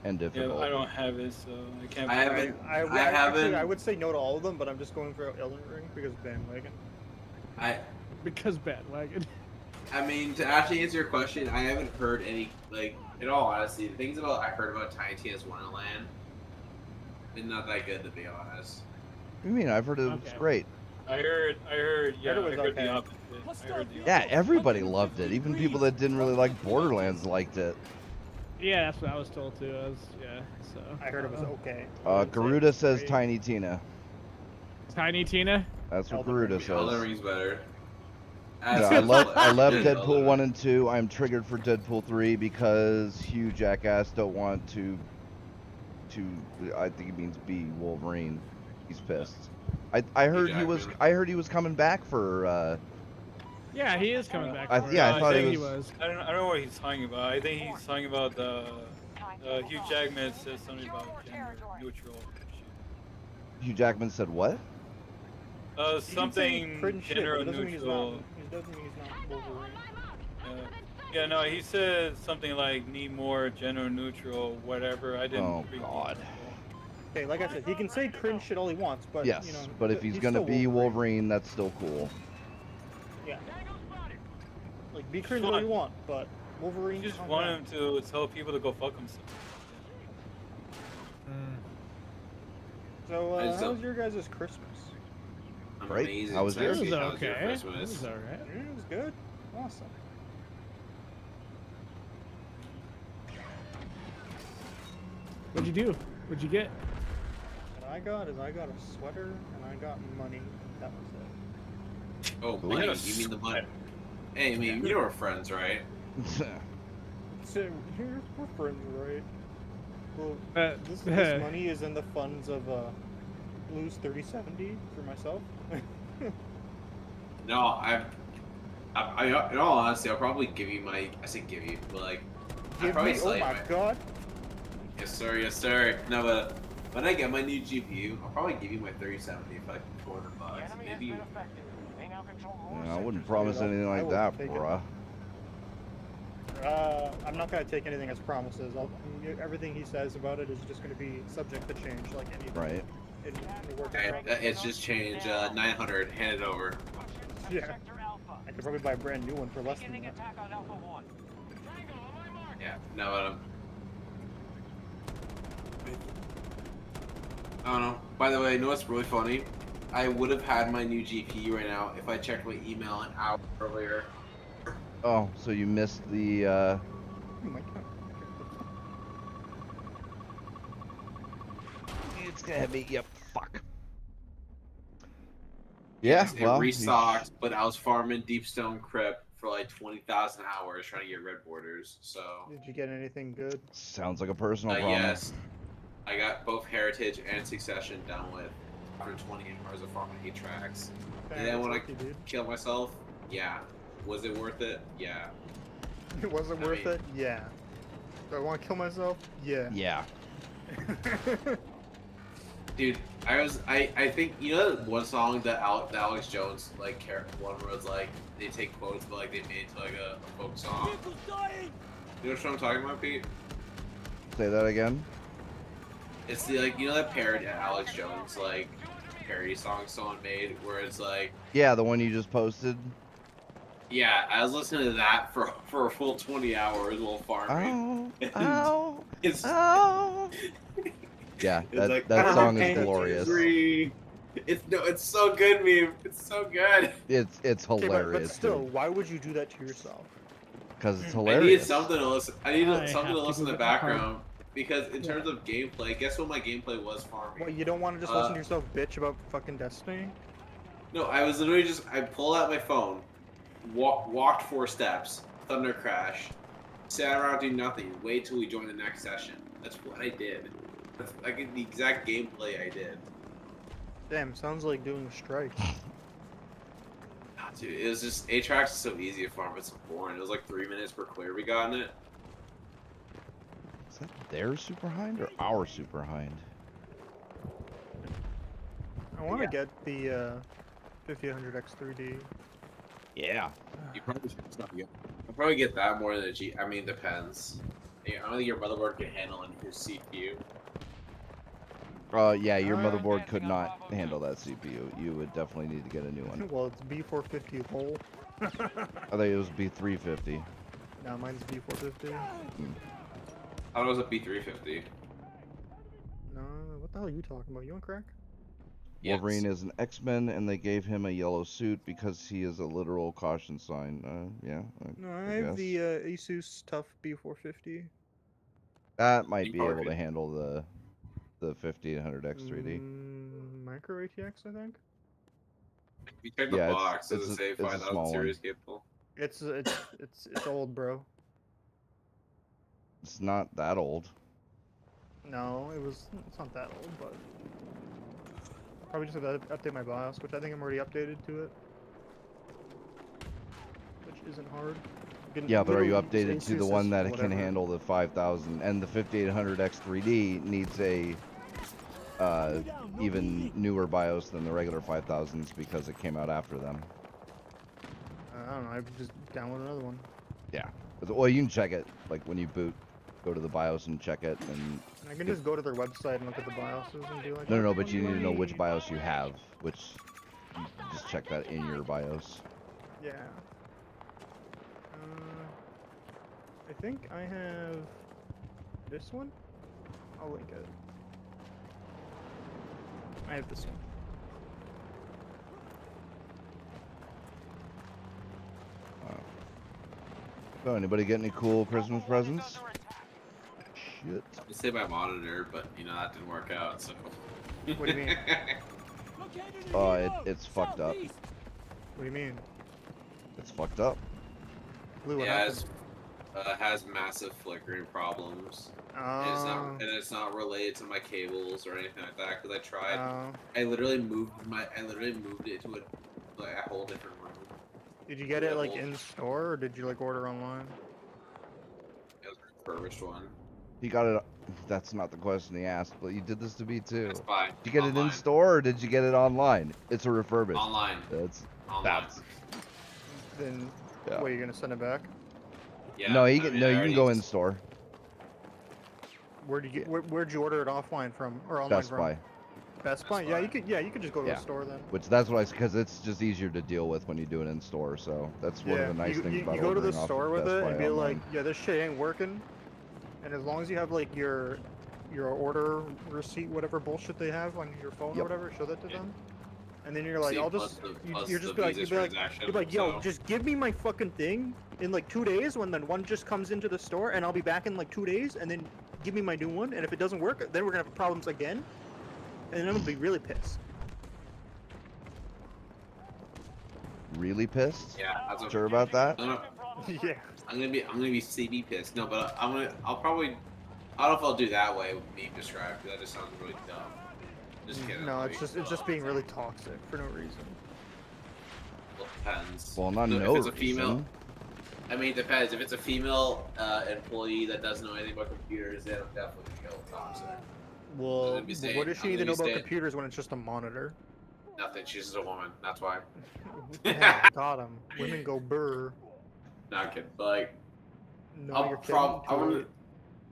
and Yeah, difficult. I don't have it, so I can't. I haven't. Actually, haven't. I would say no to all of them, but I'm just going for Elden Ring because bandwagon. Because bandwagon. I mean, to actually answer your question, I haven't heard any, like, in all honesty, the things I heard about Tiny Tina's Wonderland, is not that good, to be honest. What do you mean? I've heard it was Okay. great. I heard, yeah, Heard it was I heard okay. the opposite. I heard the Yeah, everybody loved it. Even people that didn't really like Borderlands liked it. Yeah, that's what I was told too. So. I heard it was okay. Garuda says great. Tiny Tina. Tiny Tina. That's what Elden Ring. Garuda Elden says. Ring's better. Yeah, I love Deadpool 1 and 2. I'm triggered for Deadpool 3 because Hugh Jackass don't want to I think it means be Wolverine. He's pissed. I heard he was coming back for Yeah, he is coming back. I for it. yeah, I thought think he he was was. I don't know what he's talking about. I think he's talking about the Hugh Jackman said something about gender neutral. Hugh Jackman said what? He can say Something cringe shit, gender but it doesn't mean he's neutral. not. It doesn't mean he's not Wolverine. Yeah, no, he said something like need more gender neutral, whatever. I didn't. Oh, read the God. article. Okay, like I said, he can say cringe shit all he wants, but Yes, you know, but if he's gonna still be Wolverine, that's still cool. Yeah. Like be cringe all you want, but Wolverine. You just calm want down. him to tell people to go fuck themselves. So, I how still- was your guys' Christmas? I'm Right? amazing. How was Sorry, It yours? was how was your okay. It Christmas? was alright. Yeah, it was good. Awesome. What'd you do? What'd you get? What I got is I got a sweater and I got money. That was it. Oh, Ooh. money. You mean the money? Hey, I mean, you know we're friends, right? So we're friends, right? Well, Uh, this money is in the funds of Blues 3070 for myself. No, I, in all honesty, I'll probably give you my. I say give you, but like, I'd Give probably me, oh sell you my god. Yes, sir. Yes, sir. No, but when I get my new GPU, I'll probably give you my 3070 for like $400. Maybe. I wouldn't promise anything I like will that, take it. bruh. I'm not gonna take anything as promises. Everything he says about it is just gonna be subject to change, like anything. Right. In the work Okay, it's just changed. 900. Hand it over. Yeah. I could probably buy a brand new one for less than that. Yeah. No, but I don't know. By the way, you know what's really funny? I would have had my new GPU right now if I checked my email an hour earlier. Oh, so you missed the Oh my god. It's gonna hit me. Yep. Fuck. Yeah, It well, restocked, but I was farming Deepstone Crypt for like 20,000 hours trying to get red borders. So Did you get anything good? sounds like a personal problem. yes, I got both Heritage and Succession done with after 20 hours of farming 8 tracks. And then when I Lucky, dude. killed myself, yeah. Was it worth it? Yeah. It wasn't I worth mean- it? Yeah. Do I want to kill myself? Yeah. Yeah. Dude, I think, you know that one song that Alex Jones, like, one where it's like, they take quotes, but like they made it to like a folk song. You know what I'm talking about, Pete? Say that again. It's the, like, you know that parody Alex Jones, like, parody song someone made where it's like, Yeah, the one you just posted. yeah, I was listening to that for a full 20 hours while farming. Oh, It's, oh. Yeah, it's like, that song is "I'm glorious. angry." It's so good, meme. It's so good. It's Okay, hilarious. but still, why would you do that to yourself? because it's I need hilarious. something to listen. I need I something have to to listen go in the get my car. background because in terms of gameplay, guess what my gameplay was farming. What, you don't want to just listen to yourself bitch about fucking Destiny? No, I was literally just I pulled out my phone, walked 4 steps, thunder crash, sat around doing nothing, wait till we join the next session. That's what I did. That's like the exact gameplay I did. Damn, sounds like doing strike. Ah, dude, it was just Atrax is so easy to farm. It's so boring. It was like 3 minutes per clear we got in it. Is that their super hind or our super hind? want to get the 5800X3D. Yeah. You probably should stop again. I'll probably get that more than a G. I mean, depends. I don't think your motherboard can handle your CPU. Yeah, your Uh, motherboard could not handle that CPU. You would definitely need to get a new one. Well, it's B450 whole. I thought it was B350. No, mine's B450. I thought it was a B350. No, what the hell are you talking about? You on crack? Wolverine is an X-Men, and they gave him a yellow suit because he is a literal caution sign. Yeah. No, I have the Asus Tough B450. That might be able to handle the 5800X3D. Micro ATX, I think. If you check the box, does it say 5000 series capable? It's old, bro. It's not that old. No, it's not that old, but probably just have to update my BIOS, which I think I'm already updated to it, which isn't hard. Yeah, but are you updated to the one that can handle the 5000 and the 5800X3D needs a even newer BIOS than the regular 5000s because it came out after them. I don't know. I just download another one. Yeah. Well, you can check it like when you boot. Go to the BIOS and check it, and I can just go to their website and look at the BIOSes and be like, no, but you need to know which BIOS you have, which you just check that in your BIOS. Yeah. I think I have this one. I'll link it. I have this one. So, anybody get any cool Christmas presents? Shit. I say my monitor, but you know that didn't work out. So. What do you mean? It's fucked up. What do you mean? It's fucked up. Blue, what Yeah, happened? it has massive flickering problems. And it's not related to my cables or anything like that. Because I tried. I literally moved it to a whole different room. Did you get it like in store or did you like order online? It was a refurbished one. You got it. That's not the question he asked, but you did this to me too. That's fine. Did you get it in store or did you get it online? It's a refurbished. Online. Online. Then, Yeah. what, are you gonna send it back? Yeah. No, you can go in store. Where'd you order it offline from or online Best from? Buy. Best Buy. Yeah, you could just go to a store then. That's why, because it's just easier to deal with when you do it in store. So that's one of the nice things about you go to the ordering off store of with Best it Buy and be online. like, yeah, this shit ain't working. And as long as you have like your order receipt, whatever bullshit they have on your phone or whatever, show that to them. And then you're like, I'll just, you're just be like, yo, just give me my fucking thing in like 2 days when then one just comes into the store and I'll be back in like 2 days and then give me my new one. And if it doesn't work, then we're gonna have problems again. And then I'm gonna be really pissed. Really pissed? Yeah, that's Sure about that? Yeah. I'm gonna be CD pissed. No, but I'll probably. I don't know if I'll do that way with me described. That just sounds really dumb. Just kidding. No, it's just being really toxic for no reason. Well, it depends. Well, not If no it's a female. reason. I mean, it depends. If it's a female employee that doesn't know anything about computers, then I'm definitely gonna go toxic. Well, gonna be saying- what does she I'm need to gonna know be about saying- computers when it's just a monitor? Nothing. She's just a woman. That's why. Yeah, got him. Women go burr. Not kidding. But like, No, you're kidding.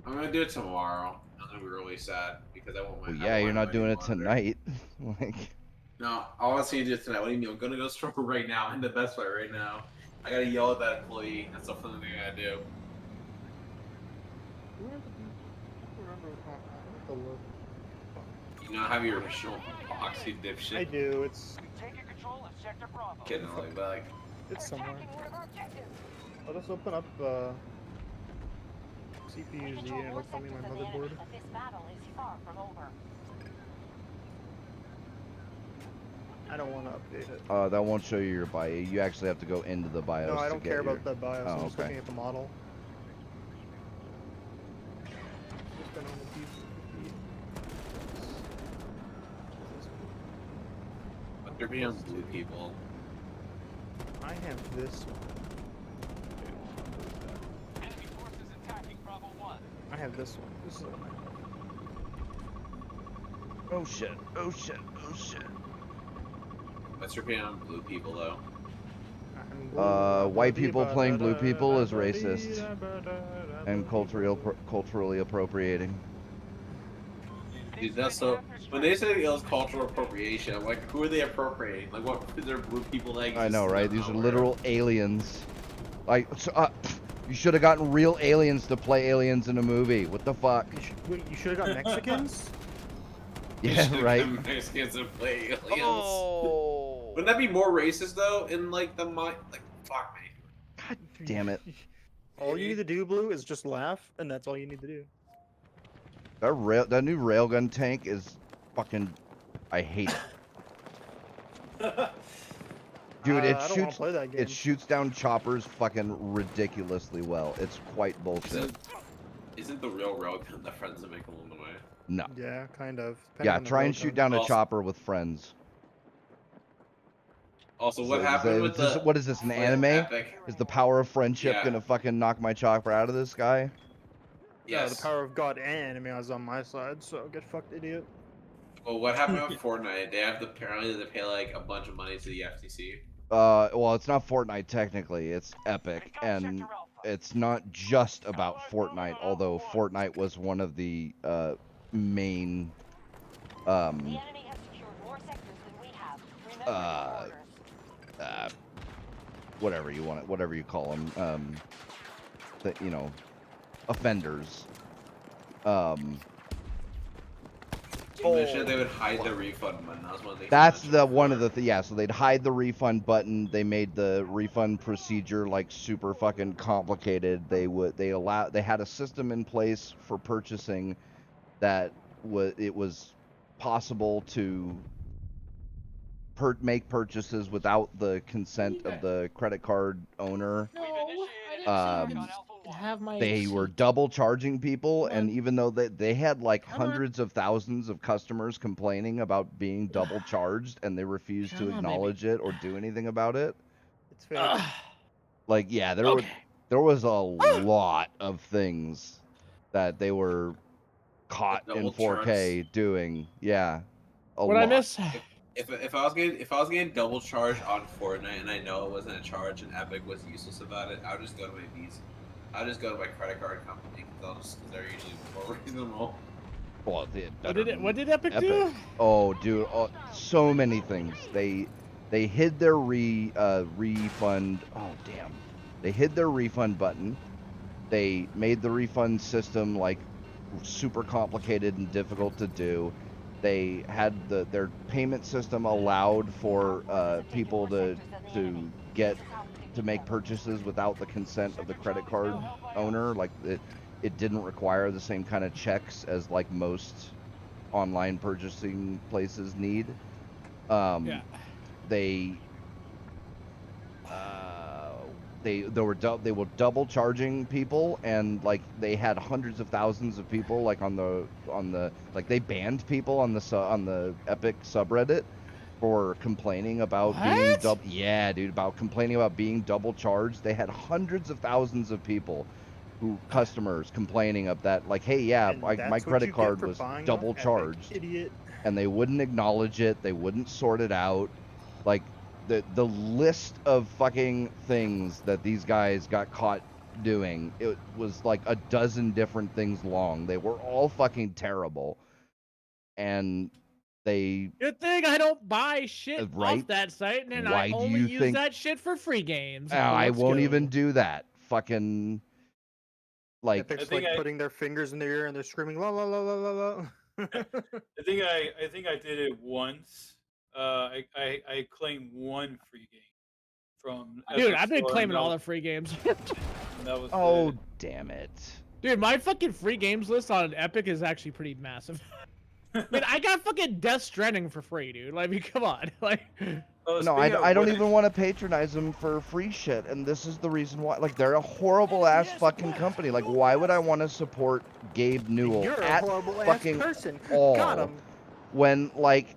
I'm gonna do it tomorrow. I'm gonna be really sad because I won't. Well, yeah, you're not doing it tonight. Like. No, I want to see you do it tonight. What do you mean? I'm gonna go store right now in the Best Buy right now. I gotta yell at that employee. That's the first thing I gotta do. You not have your original box, you dipshit. I do. It's Taking control of Sector Bravo. Kidding, like, but like, it's somewhere. Attacking one of our objectives. I'll just open up CPU Z and it'll tell me my motherboard. But this battle is far from over. I don't want to update it. That won't show you your BIOS. You actually have to go into the BIOS. No, I to don't get care your... about the BIOS. Oh, I'm just okay. looking at the model. Just been on the PC. but they're being blue people. I have this one. Enemy forces attacking Bravo 1. I have this one. This is Oh shit! Oh shit! Oh shit! What's your opinion on blue people though? White people playing blue people is racist and culturally appropriating. Dude, that's so. When they say it was cultural appropriation, I'm like, who are they appropriating? Like, what? Is there blue people that exist? I know, right? in These are nowhere? literal aliens. Like, you should have gotten real aliens to play aliens in a movie. What the fuck? You should have got Mexicans. Yeah, right. Mexicans that play aliens. Oh. Wouldn't that be more racist though? In like the mind, like fuck me. God damn it. All you need to do, Blue, is just laugh, and that's all you need to do. That new railgun tank is fucking. I hate it. Dude, I don't wanna play that game. it shoots down choppers fucking ridiculously well. It's quite bullshit. Isn't the real railgun that friends that make along the way? No. Yeah, kind of. Depending Yeah, on the try and railgun. shoot down a Also- chopper with friends. Also, what happened with the? What is this, an with anime? Epic? Is the power of friendship Yeah. gonna fucking knock my chopper out of this guy? Yeah, Yes. the power of God and anime is on my side, so get fucked, idiot. Well, what happened with Fortnite? They have to apparently they pay like a bunch of money to the FTC. Well, it's not Fortnite technically, it's Epic, and it's not just about Fortnite, although Fortnite was one of the main The enemy has secured more sectors than we have. Remember your orders. whatever you want it, whatever you call them, that, you know, offenders. You mentioned they would hide the refund button. That was one of the things. That's the one of the yeah. So they'd hide the refund button. They made the refund procedure like super fucking complicated. They had a system in place for purchasing that was possible to make purchases without the consent of the credit card owner. No, I didn't have my. They were double charging people, and even though they had like Come on. hundreds of thousands of customers complaining about being double charged, and they refused to Come on, acknowledge it or do anything about it. It's fake. Like, yeah, there Okay. was a lot of things that they were caught in Double 4K doing. Yeah, a What lot. I miss? If I was getting double charged on Fortnite and I know it wasn't a charge and Epic was useless about it, I would just go to my Visa. I'll just go to my credit card company because they're usually more reasonable. Well, What did Epic do? Oh, dude, so many things. They hid their refund. Oh, damn. They hid their refund button. They made the refund system like super complicated and difficult to do. They had their payment system allowed for people to make purchases without the consent of the credit card owner. Like it didn't require the same kind of checks as like most online purchasing places need. Yeah. They were double charging people, and like they had hundreds of thousands of people like on the like they banned people on the Epic subreddit for complaining about being What? double. Yeah, dude, about complaining about being double charged. They had hundreds of thousands of people customers complaining of that, like, hey, yeah, And my that's what credit you get card for was buying on double Epic, charged, idiot. and they wouldn't acknowledge it. They wouldn't sort it out. Like the list of fucking things that these guys got caught doing, it was like a dozen different things long. They were all fucking terrible, and they Good thing I don't buy shit Right? off that site, and Why I do only you use think- that shit for free games. I Let's won't go. even do that. Fucking like Epic's think like I- putting their fingers in their ear and they're screaming la la la la la la. I think I did it once. I claimed one free game from. Dude, Epic I've been Store, claiming and all that the free games. was- and that was oh it. damn it. Dude, my fucking free games list on Epic is actually pretty massive. I mean, I got fucking Death Stranding for free, dude. Like, I mean, come on. Like, Oh, No, speaking of I don't which- even want to patronize them for free shit, and this is the reason why. Like, they're a horrible ass fucking company. Like, why would I want to support Gabe Newell You're a at horrible ass fucking person. all Got him. when like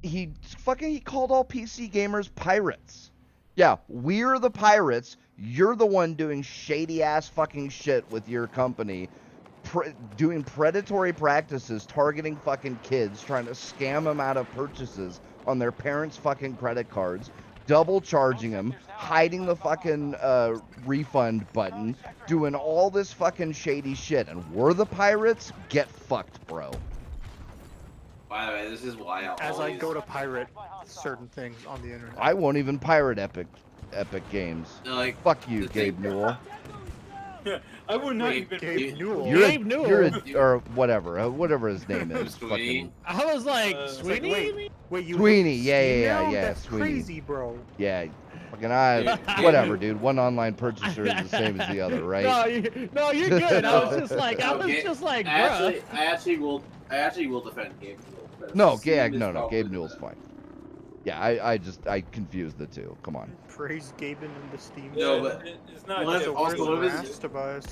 he called all PC gamers pirates? Yeah, we're the pirates. You're the one doing shady ass fucking shit with your company, doing predatory practices, targeting fucking kids, trying to scam them out of purchases on their parents' fucking credit cards, double charging them, hiding the fucking refund button, doing all this fucking shady shit, and we're the pirates? Get fucked, bro. By the way, this is why I As I always... go to pirate certain things on the internet. I won't even pirate Epic games. Like, Fuck you, the thing- Gabe Newell. I would not Wait, even. Gabe Newell. Gabe Newell. Or whatever his name is. Sweeney? Fucking I was like, It's It's like, Sweeney? wait, you Sweeney, hate yeah, Steam yeah, now? yeah, That's Sweeney. crazy, bro. yeah, fucking Dude, whatever, dude. One online purchaser is the same as the other, right? No, you're good. I was just like, I bruh. actually will defend Gabe Newell. because No, Steam is no, probably Gabe the Newell's best. fine. Yeah, I confused the two. Come on. Praise Gaben in the Steam. No, Yeah, but it's not. Well, that's just- also Also, what is asked to buy us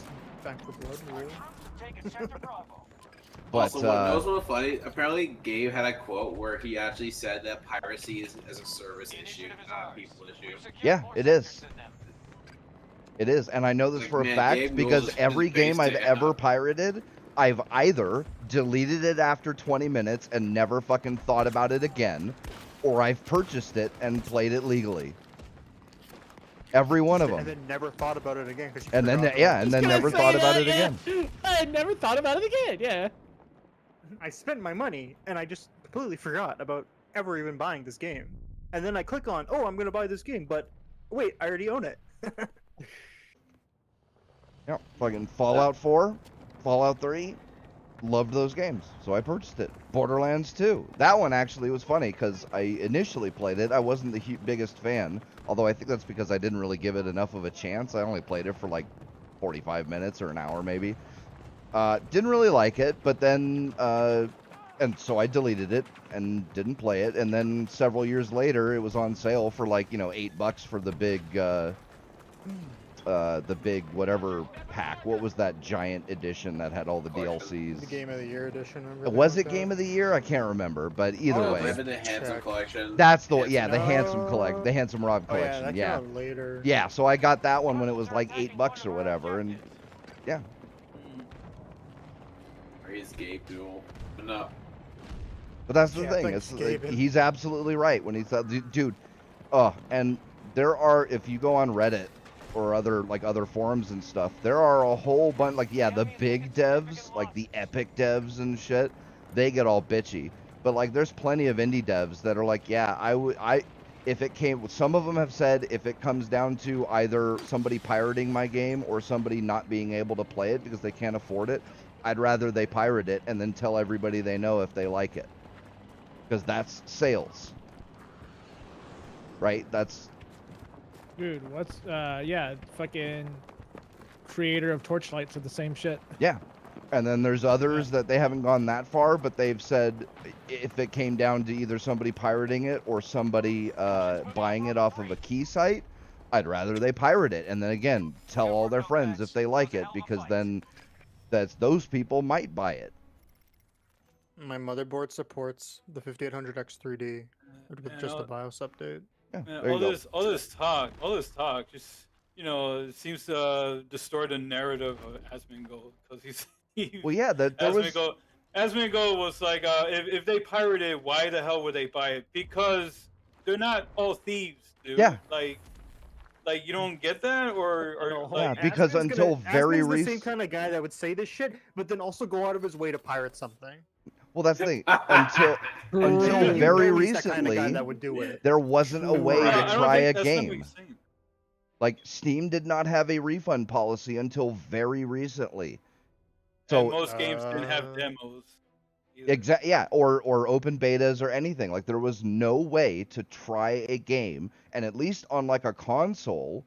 Back for Blood, really? But also, what knows what's funny? Apparently, Gabe had a quote where he actually said that piracy is a service issue, not a people issue. yeah, it is. It is, and I know this Like, for a man, fact Gabe Newell's because is every game I've basic ever enough. pirated, I've either deleted it after 20 minutes and never fucking thought about it again, or I've purchased it and played it legally. Every one of And them. then never thought about it again. Cause you And then, forgot about yeah, it. and then Just gonna never say thought about that, it yeah. again. I never thought about it again. Yeah. I spent my money, and I just completely forgot about ever even buying this game. And then I click on, oh, I'm gonna buy this game, but wait, I already own it. Yeah, fucking Fallout 4, Fallout 3, loved those games, so I purchased it. Borderlands 2, that one actually was funny because I initially played it. I wasn't the biggest fan, although I think that's because I didn't really give it enough of a chance. I only played it for like 45 minutes or an hour maybe. Didn't really like it, but then, and so I deleted it and didn't play it. And then several years later, it was on sale for like, $8 for the big whatever pack. What was that giant edition that had all the DLCs? The Game of the Year edition. or everything Was like it that. Game of the Year? I can't remember, but either Oh, way, Maybe the Handsome Check. Collection. that's the Handsome- yeah, the Handsome collect, the Handsome Rob Oh yeah, collection. that came Yeah, out later. yeah. So I got that one when it was like $8 or whatever, and yeah. Praise Gabe Newell. But no. But that's the Yeah, thing. thanks, It's like, Gaben. he's absolutely right when he said, dude. Oh, and there are, if you go on Reddit or other forums and stuff, there are a whole bunch. Like, yeah, the big devs, like the Epic devs and shit, they get all bitchy. But like, there's plenty of indie devs that are like, yeah, if it came, some of them have said if it comes down to either somebody pirating my game or somebody not being able to play it because they can't afford it, I'd rather they pirate it and then tell everybody they know if they like it. Because that's sales. Right? That's... Dude, what's fucking creator of Torchlight said the same shit. Yeah. And then there's others that they haven't gone that far, but they've said if it came down to either somebody pirating it or somebody buying it off of a key site, I'd rather they pirate it. And then again, tell all their friends if they like it, because then those people might buy it. My motherboard supports the 5800X 3D with just a BIOS update. Yeah, Man, there you go. all this talk, just it seems to distort the narrative of Asmongold because Well, yeah, there was... Asmongold was like, if they pirated, why the hell would they buy it? Because they're not all thieves, dude. Yeah. Like you don't get that, or Yeah, like, because Asmon's until very Asmon's the same recent... kind of guy that would say this shit, but then also go out of his way to pirate something. Well, that's the thing. Until You very know he's that kind of guy recently, that would do it. there wasn't a way I to don't try a think that's not what game. he's saying. Like, Steam did not have a refund policy until very recently. And So, most games didn't have demos. yeah, or open betas or anything. Like, there was no way to try a game, and at least on like a console,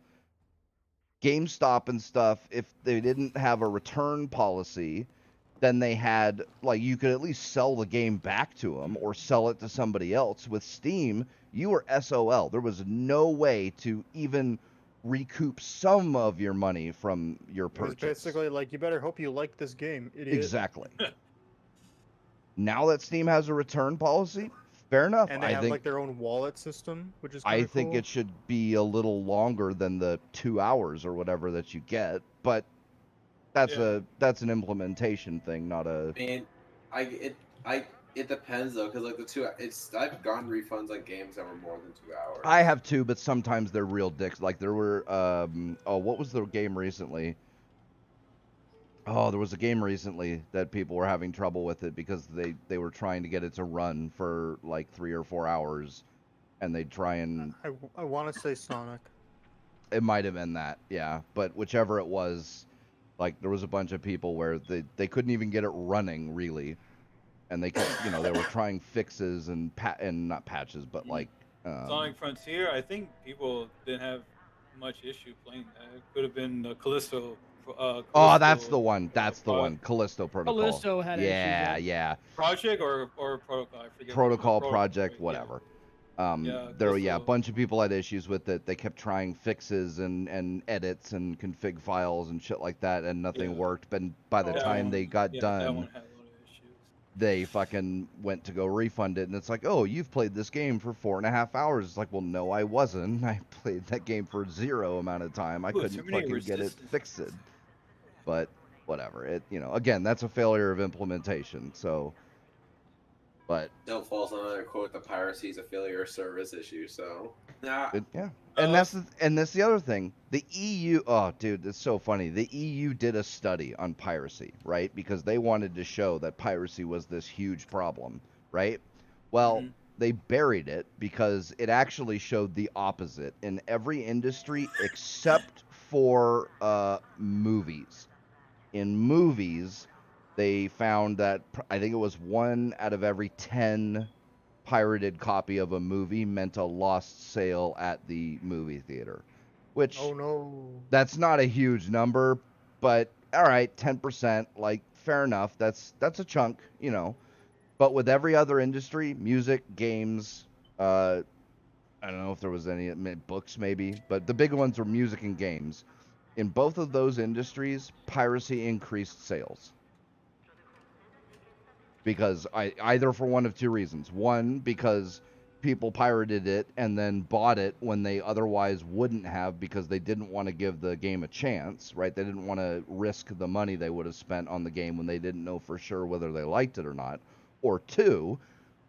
GameStop and stuff, if they didn't have a return policy, then they had, like, you could at least sell the game back to them or sell it to somebody else. With Steam, you were SOL. There was no way to even recoup some of your money from your It was purchase. basically like, you better hope you like this game, idiot. Exactly. Now that Steam has a return policy, fair enough. And they I have think like their own wallet system, which is I kinda think cool. it should be a little longer than the 2 hours or whatever that you get, but that's Yeah. that's an implementation thing, not a... I mean, It depends though, because like I've gotten refunds on games that were more than 2 hours. I have too, but sometimes they're real dicks. Like there were, what was the game recently? Oh, there was a game recently that people were having trouble with it because they were trying to get it to run for like 3 or 4 hours, and they'd try and I want to say Sonic. it might have been that, yeah. But whichever it was, like there was a bunch of people where they couldn't even get it running really, and they kept, they were trying fixes and not patches, but like Sonic Frontier, I think people didn't have much issue playing that. It could have been Callisto. Oh, that's the one. That's the one. Callisto Protocol. Callisto had yeah, issues. yeah. Project or Protocol, I forget. Protocol, Project, right, whatever. Yeah, there, Callisto. a bunch of people had issues with it. They kept trying fixes and edits and config files and shit like that, and nothing worked. But by the time they got that done, one had a lot of issues. they fucking went to go refund it, and it's like, oh, you've played this game for 4.5 hours. It's like, well, no, I wasn't. I played that game for 0 amount of time. I couldn't fucking get it fixed. But whatever. It, again, that's a failure of implementation. So, but Don't falls on another quote. The piracy is a failure of service issue. So, yeah. And that's the other thing. The EU. Oh, dude, it's so funny. The EU did a study on piracy, right? Because they wanted to show that piracy was this huge problem, right? Well, they buried it because it actually showed the opposite in every industry except for movies. In movies, they found that I think it was 1 out of every 10 pirated copy of a movie meant a lost sale at the movie theater, which that's not a huge number, but all right, 10%, like fair enough. That's a chunk, But with every other industry, music, games, I don't know if there was any books maybe, but the big ones were music and games. In both of those industries, piracy increased sales. Because either for one of two reasons. One, because people pirated it and then bought it when they otherwise wouldn't have because they didn't want to give the game a chance, right? They didn't want to risk the money they would have spent on the game when they didn't know for sure whether they liked it or not. Or two,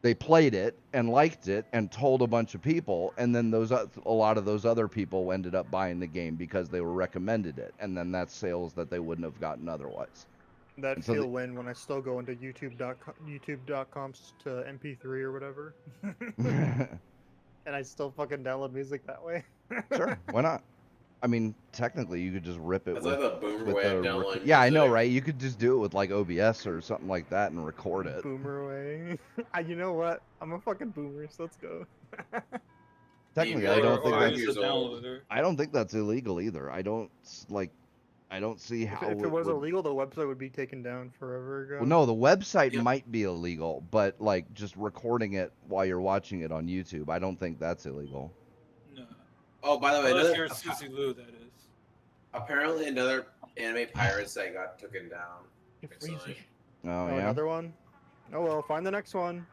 they played it and liked it and told a bunch of people, and then a lot of those other people ended up buying the game because they were recommended it, and then that's sales that they wouldn't have gotten otherwise. That feel when I still go into YouTube.com to MP3 or whatever, and I still fucking download music that way. Sure, why not? I mean, technically, you could just rip it That's with, like the boomer way of downloading yeah, I know, music. right? You could just do it with like OBS or something like that and record it. Boomer way. You know what? I'm a fucking boomer, so let's go. Technically, I don't think that's illegal either. I don't see how. If it was illegal, the website would be taken down forever ago. Well, no, the website might be illegal, but like just recording it while you're watching it on YouTube, I don't think that's illegal. No. Oh, by the way, unless you're Susie Lou, that is. Apparently, another anime pirate site got taken down. Oh yeah. Another one. Oh well, find the next one.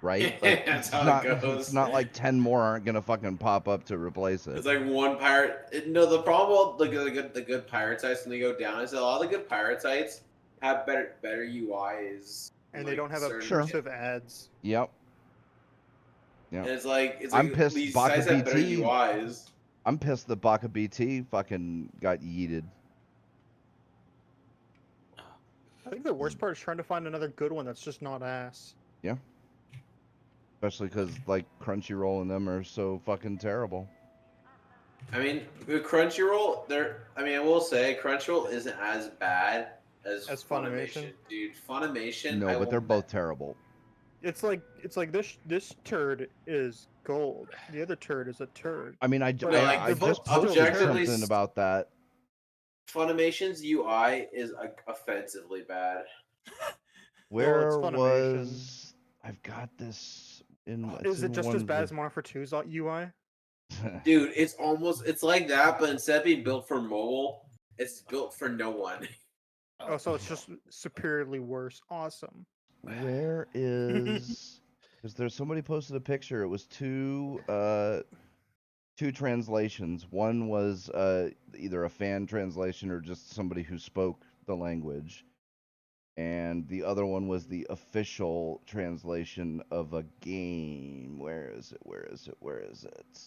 Right? Like, that's how it goes. It's not like 10 more aren't gonna fucking pop up to replace it. It's like one pirate. No, the problem with the good pirate sites when they go down is that a lot of the good pirate sites have better UIs. And they don't have obtrusive ads. Yep. And it's like I'm pissed. These Baka sites have better BT. UIs. I'm pissed that Baka BT fucking got yeeted. I think the worst part is trying to find another good one that's just not ass. Yeah. Especially because like Crunchyroll and them are so fucking terrible. I mean, with Crunchyroll, I will say Crunchyroll isn't as bad as Funimation, dude. Funimation. No, but they're both terrible. It's like this turd is gold. The other turd is a turd. I mean, I just posted something about that. Funimation's UI is offensively bad. Where was I've got this in? Is it just as bad as Modern Warfare 2's UI? Dude, it's like that, but instead of being built for mobile, it's built for no one. Oh, so it's just superiorly worse. Awesome. Where is? Because there's somebody posted a picture. It was two translations. One was either a fan translation or just somebody who spoke the language. And the other one was the official translation of a game. Where is it? Where is it? Where is it?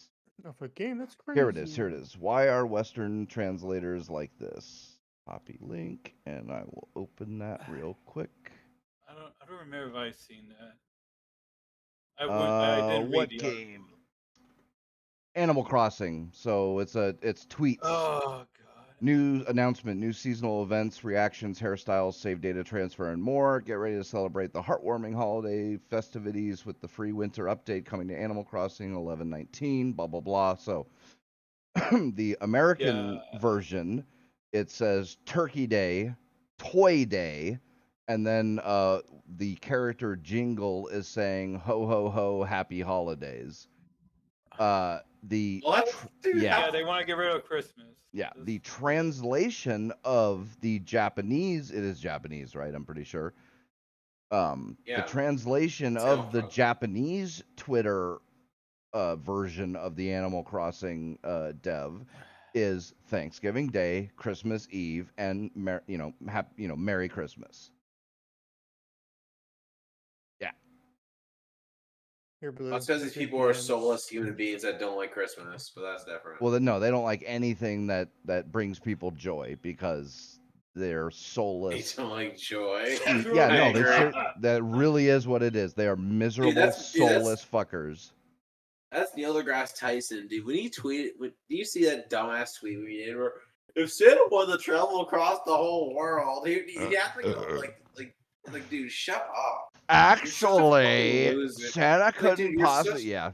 Of a game, that's crazy. Here it is. Here it is. Why are Western translators like this? Copy link, and I will open that real quick. I don't remember if I've seen that. I didn't read What the article. game? Animal Crossing. So it's tweets. Oh god. New announcement, new seasonal events, reactions, hairstyles, save data transfer, and more. Get ready to celebrate the heartwarming holiday festivities with the free winter update coming to Animal Crossing 11/19, blah, blah, blah. So the American version, it says Turkey Day, Toy Day, and then the character jingle is saying ho, ho, ho, happy holidays. What? Dude, Yeah, they want to get rid of Christmas. Yeah, the translation of the Japanese, it is Japanese, right? I'm pretty sure. The Yeah. translation It's of Animal the Crossing. Japanese Twitter version of the Animal Crossing dev is Thanksgiving Day, Christmas Eve, and Merry Christmas. Yeah. Here, Blue. That's because these check your people are DMs. soulless human beings that don't like Christmas, but that's different. Well, no, they don't like anything that brings people joy because they're They soulless. don't like joy. Yeah, I no, agree. that really is what it is. They are miserable, soulless fuckers. That's Neil deGrasse Tyson, dude. When he tweeted, do you see that dumbass tweet we did where if Santa wanted to travel across the whole world, he had to go like, dude, shut up. Actually, Santa Like, couldn't dude, possibly. Yeah.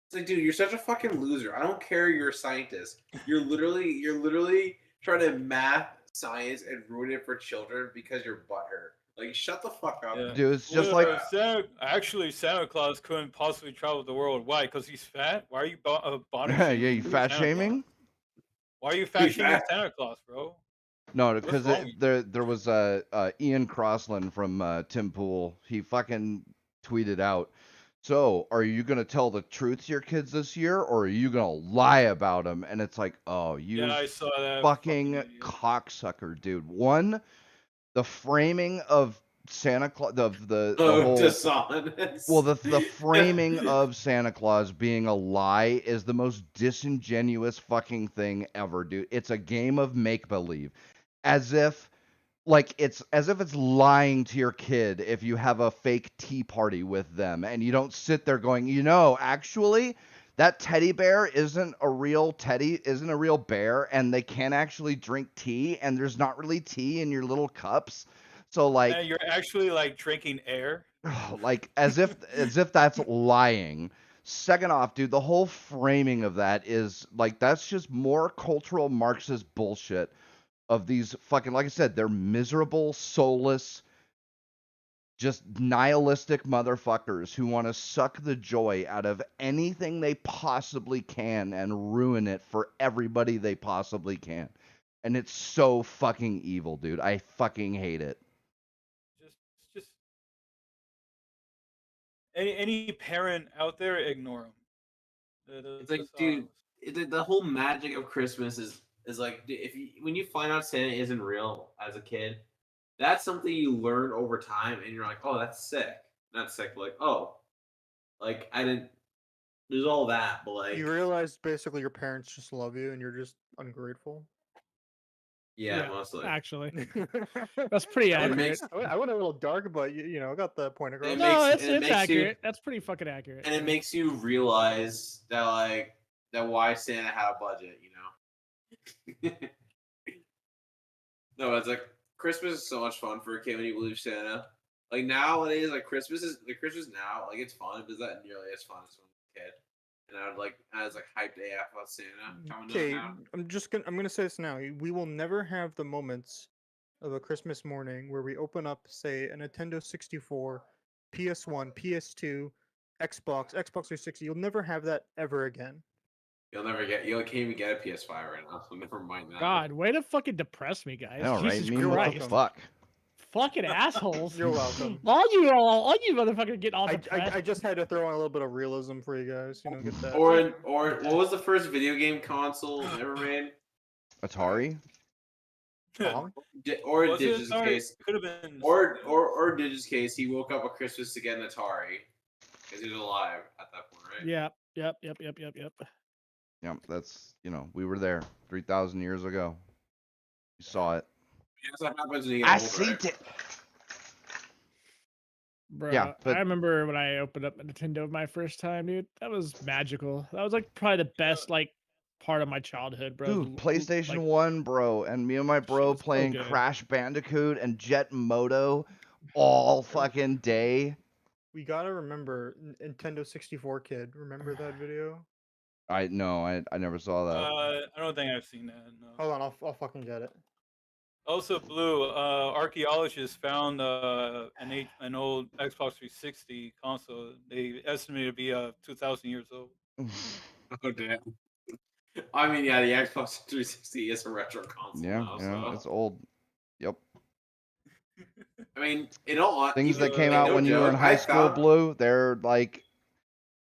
It's like, dude, you're such a fucking loser. I don't care you're a scientist. You're literally trying to math science and ruin it for children because you're butthurt. Like, shut the fuck up. Yeah. Dude, it's just like Santa Claus couldn't possibly travel the world. Why? Because he's fat? Why are you body yeah, shaming you fat Santa shaming? Claus? Why are you fat shaming Santa Claus, bro? No, because wrong with there was Ian Crossland from Tim Pool. He fucking tweeted out, so are you gonna tell the truth to your kids this year, or are you gonna lie about them? And it's like, oh, you Yeah, I saw that. fucking idiot. cocksucker, dude. One, the framing of Santa Claus, the Oh, whole dishonest. well, the framing of Santa Claus being a lie is the most disingenuous fucking thing ever, dude. It's a game of make believe, as if it's lying to your kid if you have a fake tea party with them and you don't sit there going, actually that teddy bear isn't a real bear, and they can't actually drink tea, and there's not really tea in your little cups. So like, Man, you're actually like drinking air. like as if that's lying. Second off, dude, the whole framing of that is like, that's just more cultural Marxist bullshit of these fucking, like I said, they're miserable, soulless, just nihilistic motherfuckers who want to suck the joy out of anything they possibly can and ruin it for everybody they possibly can. And it's so fucking evil, dude. I fucking hate it. Just any parent out there, ignore them. It's like, dude, the whole magic of Christmas is like, when you find out Santa isn't real as a kid, that's something you learn over time, and you're like, oh, that's sick. Not sick, but like, oh, like I didn't. There's all that, but like, You realize basically your parents just love you and you're just ungrateful. yeah, mostly. Actually, that's pretty accurate. I went a little dark, but I got the point across. No, it's accurate. That's pretty fucking accurate. And it makes you realize that why Santa had a budget, No, it's like Christmas is so much fun for a kid when you believe Santa. Like nowadays, like Christmas now, like it's fun, but it's not nearly as fun as when I was a kid. And I was like hyped AF about Santa coming to town. I'm gonna say this now. We will never have the moments of a Christmas morning where we open up, say, a Nintendo 64, PS1, PS2, Xbox 360. You'll never have that ever again. You can't even get a PS5 right now, so never mind that. God, way to fucking depress me, guys. I know, right? Jesus Me, what the fuck? Fucking assholes. You're welcome. All you motherfuckers get all depressed. I just had to throw in a little bit of realism for you guys. Get that. Or what was the first video game console ever made? Atari? Tom? Or in Was it? Digi's Sorry, case, could have been. or Digi's case, he woke up at Christmas to get an Atari because he was alive at that point, right? Yep. Yeah, that's we were there 3,000 years ago. You saw it. Yes, that happens when you get I older, seen right? it. Bro, Yeah, but- I remember when I opened up a Nintendo my first time, dude. That was magical. That was like probably the best like part of my childhood, bro. Dude, PlayStation like, 1, bro, and me and my bro was so playing good. Crash Bandicoot and Jet Moto all fucking day. We gotta remember Nintendo 64 kid. Remember that video? I never saw that. I don't think I've seen that. No. Hold on, I'll fucking get it. Also, Blue, archaeologists found an old Xbox 360 console. They estimate it to be 2,000 years old. Oh damn. I mean, yeah, the Xbox 360 is a retro console Yeah, now, yeah, so it's old. Yep. I mean, in all Things that even- came like, out no when you were in joke, high I school, found- Blue,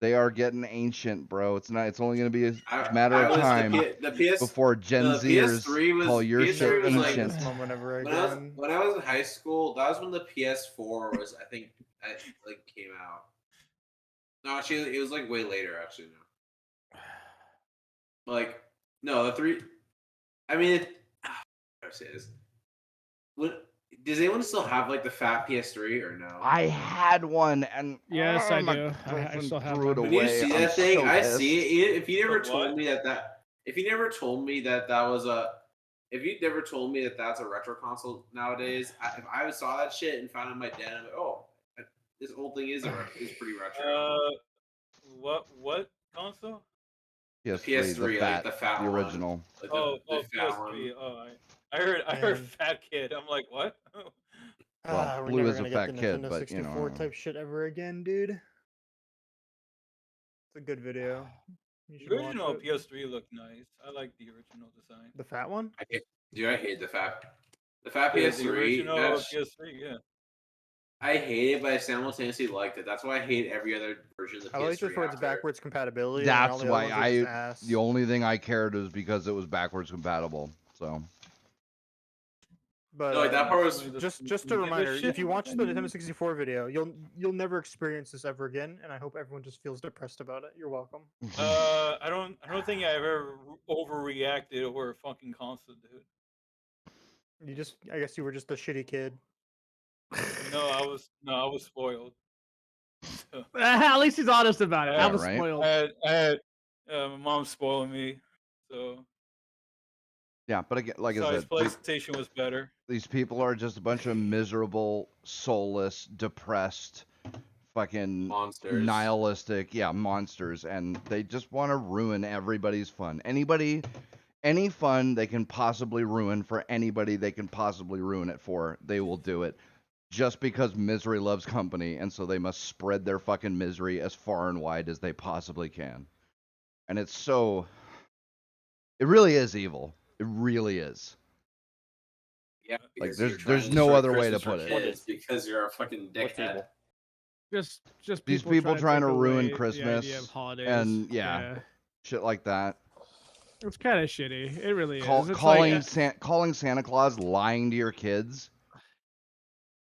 they are getting ancient, bro. It's only gonna be a matter I of was time the PS before Gen the Zers PS3 was call your PS3 shit was like- ancient. This moment ever when I was again. when I was in high school. That was when the PS4 was, I think, like came out. No, actually, it was like way later. Actually, no. Like, no, the three. I mean, how do I say this? Does anyone still have like the fat PS3 or no? I had one, and Yes, I my do. I girlfriend still have threw it one. When you away. see I'm that thing, so I pissed. see it. If you never The told what? me if you never told me that was a, if you never told me that that's a retro console nowadays, if I saw that shit and found it in my den, I'm like, oh, this old thing is pretty retro. What console? PS3, the PS3, fat, like the fat the one. original. Like Oh, fat PS3. one. Oh, I heard Man. fat kid. I'm like, what? Well, We're Blue never is a gonna get fat the kid, Nintendo but, 64 type shit ever again, dude. It's a good video. You should The watch original it. PS3 looked nice. I like the original design. The fat one? Dude, I hate the fat The PS3. original that's- PS3, yeah. I hate it, but I simultaneously liked it. That's why I hate every other version of the PS3. I like it for its after. backwards compatibility. and all That's the other why ones are just ass. the only thing I cared was because it was backwards compatible. So But No, like, that part was just a reminder. If you watch the Nintendo 64 video, you'll never experience this ever again, and I hope everyone just feels depressed about it. You're welcome. I don't think I've ever overreacted over a fucking console, dude. I guess you were just a shitty kid. I was spoiled. So, At least he's honest about it. I Yeah, was right? spoiled. I had my mom spoiling me, so yeah, but again, like I besides said, PlayStation was better. these people are just a bunch of miserable, soulless, depressed, fucking Monsters. nihilistic, monsters, and they just want to ruin everybody's fun. Any fun they can possibly ruin for anybody they can possibly ruin it for, they will do it. Just because misery loves company, and so they must spread their fucking misery as far and wide as they possibly can. And it really is evil. It really is. Yeah, Like, because you're there's trying to no destroy other way to Christmas for put it. kids because you're a fucking What's dickhead. evil? Just These people trying to take ruin away the Christmas idea of holidays. and, shit like that. It's kind of shitty. It really is. It's Calling like, calling Santa Claus lying to your kids.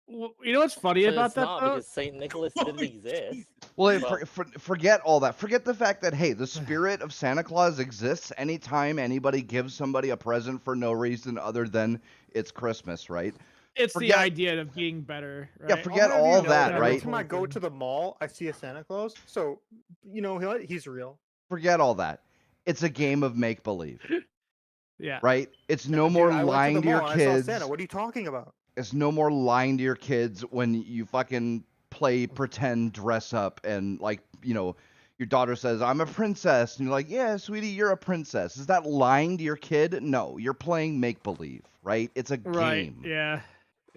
well, you know what's funny But about it's that not though? because Saint Nicholas didn't exist. Well, Well- forget all that. Forget the fact that, hey, the spirit of Santa Claus exists anytime anybody gives somebody a present for no reason other than it's Christmas, right? It's forget- the idea of being better, right? Yeah, forget I'll have you all know that, Every right? time I go to the mall, I see a Santa Claus. So, he's real. Forget all that. It's a game of make believe, Yeah. right? It's no Dude, more I went lying to to the your mall and I saw kids. Santa. What are you talking about? It's no more lying to your kids when you fucking play pretend, dress up, and your daughter says, "I'm a princess," and you're like, "Yeah, sweetie, you're a princess." Is that lying to your kid? No, you're playing make believe, right? It's a Right. game. Yeah.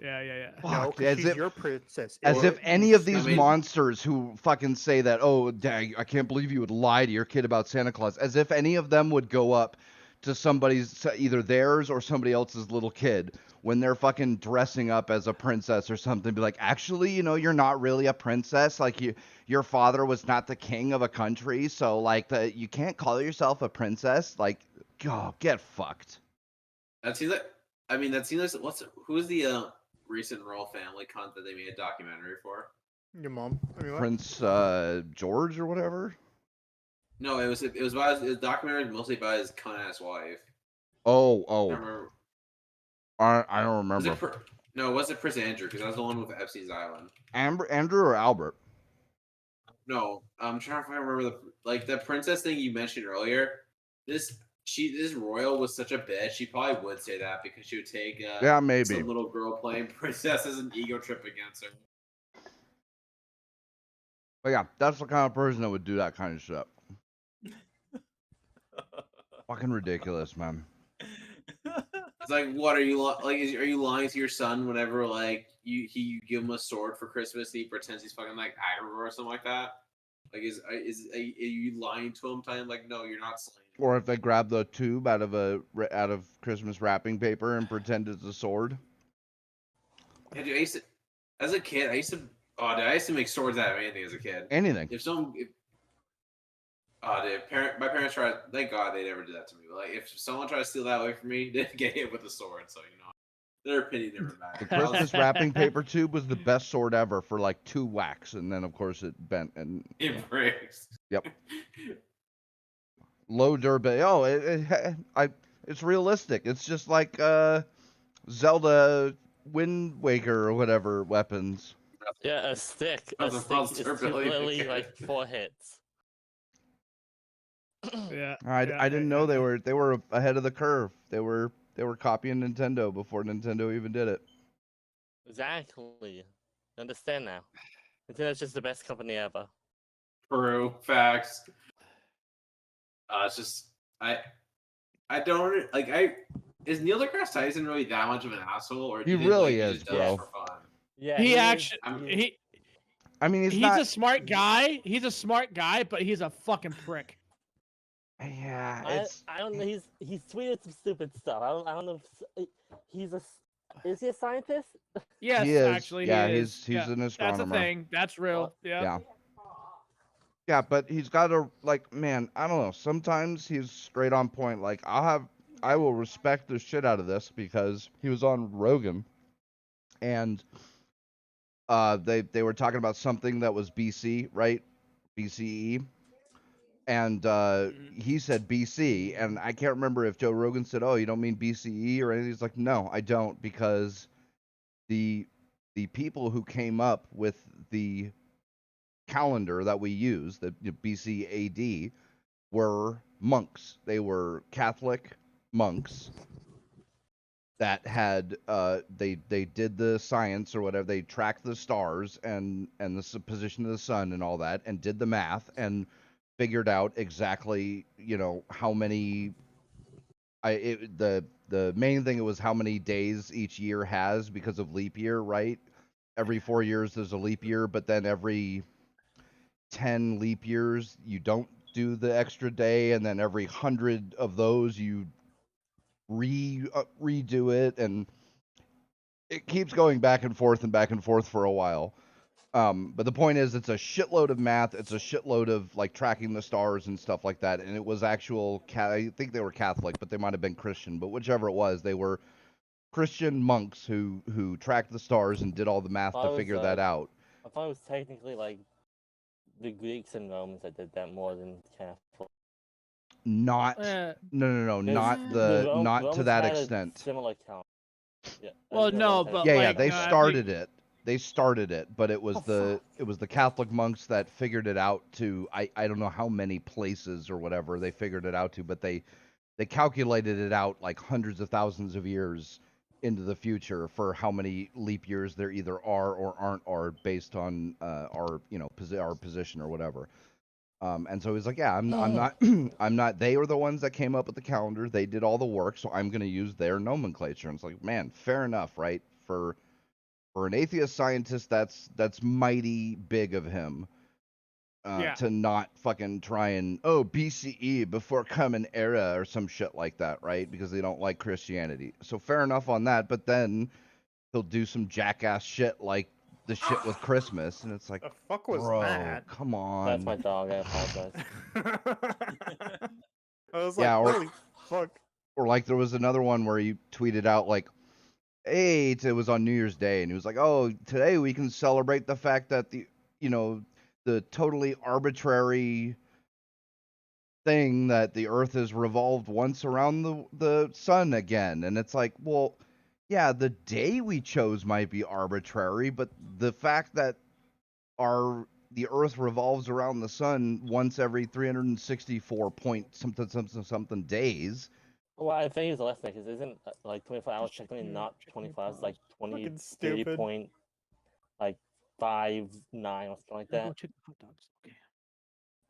No, Fuck, 'cause she's your princess. as Or if any of you these monsters who fucking say that, "Oh, dang, I can't believe you would lie to your kid about Santa Claus," as if any of them would go up to somebody's, either theirs or somebody else's little kid when they're fucking dressing up as a princess or something, be like, "Actually, you're not really a princess. Like, your father was not the king of a country, so you can't call yourself a princess." Like, oh, get fucked. That seems like I mean, that seems like who's the recent royal family cunt that they made a documentary for? Your mom. I mean, what? Prince George or whatever. No, it was about his documentary mostly about his cunt ass wife. I Oh, remember. I don't Was remember. it no, it wasn't Prince Andrew because that was the one with Epstein's Island. Andrew or Albert? No, I'm trying to remember the princess thing you mentioned earlier. This royal was such a bitch. She probably would say that because she would take Yeah, maybe. some little girl playing princess as an ego trip against her. But yeah, that's the kind of person that would do that kind of shit. Fucking ridiculous, man. It's like, what are you like? Are you lying to your son whenever like you give him a sword for Christmas and he pretends he's fucking like aggro or something like that? Like, are you lying to him? Telling him like, no, you're not slaying. Or if they grab the tube out of Christmas wrapping paper and pretend it's a sword. Yeah, dude, as a kid, I used to make swords out of anything as a kid. Anything. My parents tried. Thank God they never did that to me. But like, if someone tried to steal that away from me, they'd get hit with a sword. So their opinion never The mattered. Christmas wrapping paper tube was the best sword ever for like 2 whacks, and then of course it bent and It breaks. Yep. Low durability. Oh, it's realistic. It's just like Zelda Wind Waker or whatever weapons. Yeah, a stick. A Nothing stick about is durability typically because- like 4 hits. Yeah. I didn't know they were ahead of the curve. They were copying Nintendo before Nintendo even did it. Exactly. Understand now. Nintendo's just the best company ever. True facts. It's just I don't like is Neil deGrasse Tyson really that much of an asshole, or do He you think, really like, is, he just does bro. it for fun? Yeah, He is- actually I mean, he's not. a smart guy. He's a smart guy, but he's a fucking prick. Yeah, I don't know. He's tweeted some stupid stuff. I don't know. If is he a scientist? Yes, He is. actually, Yeah, he is. he's an astronomer. That's a thing. That's real. Yeah. Yeah. Yeah, but he's got a man, I don't know. Sometimes he's straight on point. Like I will respect the shit out of this because he was on Rogan, and they were talking about something that was BC, right? BCE, and he said BC, and I can't remember if Joe Rogan said, "Oh, you don't mean BCE or anything." He's like, "No, I don't," because the people who came up with the calendar that we use, the BC AD, were monks. They were Catholic monks that had they did the science or whatever. They tracked the stars and the position of the sun and all that, and did the math and figured out exactly how many. The main thing was how many days each year has because of leap year, right? Every 4 years there's a leap year, but then every 10 leap years you don't do the extra day, and then every 100 of those you redo it, and it keeps going back and forth for a while. But the point is, it's a shitload of math. It's a shitload of like tracking the stars and stuff like that. And it was I think they were Catholic, but they might have been Christian. But whichever it was, they were Christian monks who tracked the stars and did all the math to figure that out. I thought it was technically like the Greeks and Romans that did that more than Catholic. Not no, not to that extent. Similar count. Yeah. Well, no, but Yeah, like, they no, I started think- it. They started it, but it was the Catholic monks that figured it out to I don't know how many places or whatever they figured it out to, but they calculated it out like hundreds of thousands of years into the future for how many leap years there either are or aren't based on our our position or whatever. And so he's like, yeah, I'm not I'm not. They were the ones that came up with the calendar. They did all the work, so I'm going to use their nomenclature. And it's like, man, fair enough, right? For an atheist scientist, that's mighty big of him to not fucking try and BCE, before Common Era or some shit like that, right? Because they don't like Christianity. So fair enough on that, but then he'll do some jackass shit like the shit with Christmas, and it's like, The fuck was bro, that? come on. That's my dog. I apologize. I was like, Yeah, or- holy fuck. Or like there was another one where he tweeted out like 8, it was on New Year's Day, and he was like, "Oh, today we can celebrate the fact that the totally arbitrary thing that the Earth has revolved once around the sun again." And it's like, well, yeah, the day we chose might be arbitrary, but the fact that the Earth revolves around the sun once every 364 point something days. Well, I think it's less because isn't like 24 hours technically not 24 hours, like 20, Fucking 30 stupid. point, like 5-9 or something like Go that. check the hot dogs. Okay.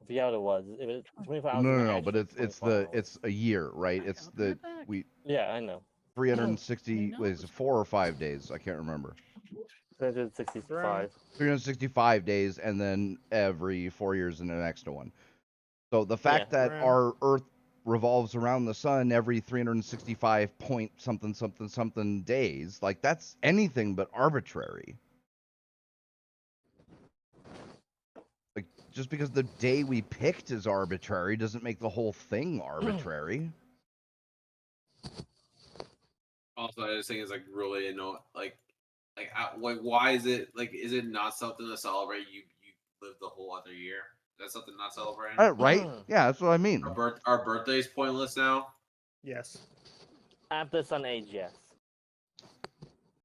I forget what it was. It was 24 hours. No, isn't no, but actually 24 hours. it's a year, right? Back, It's I'll be the right back. we Yeah, I know. 360 know was it's 4 or 5 days. I can't remember. 365. 365 days, and then every 4 years in the next one. So the fact Yeah. that Right. our Earth revolves around the sun every 365 point something days, like that's anything but arbitrary. Like, just because the day we picked is arbitrary doesn't make the whole thing arbitrary. Also, I just think it's like really why is it is it not something to celebrate? You lived the whole other year. That's something not celebrating. Right? Yeah, that's what I mean. Our birthday's pointless now. Yes. After sun age, yes.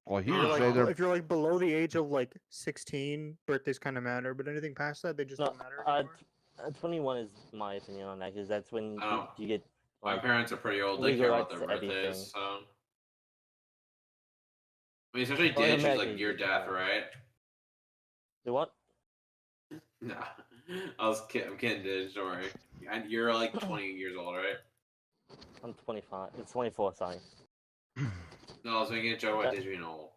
Well, he You're would like, say they're if you're like below the age of like 16, birthdays kind of matter, but anything past that, they just No, don't matter anymore. 21 is my opinion on that because that's when you get My like parents are pretty old. They legal care about rights their to everything. birthdays. So. I mean, especially Well, in Didge, who's America, like near you death, can. right? Do what? Nah, I'm kidding, Didge. Don't worry. And you're like 20 years old, right? I'm 25. It's 24. Sorry. No, I was making a joke about Didge being old.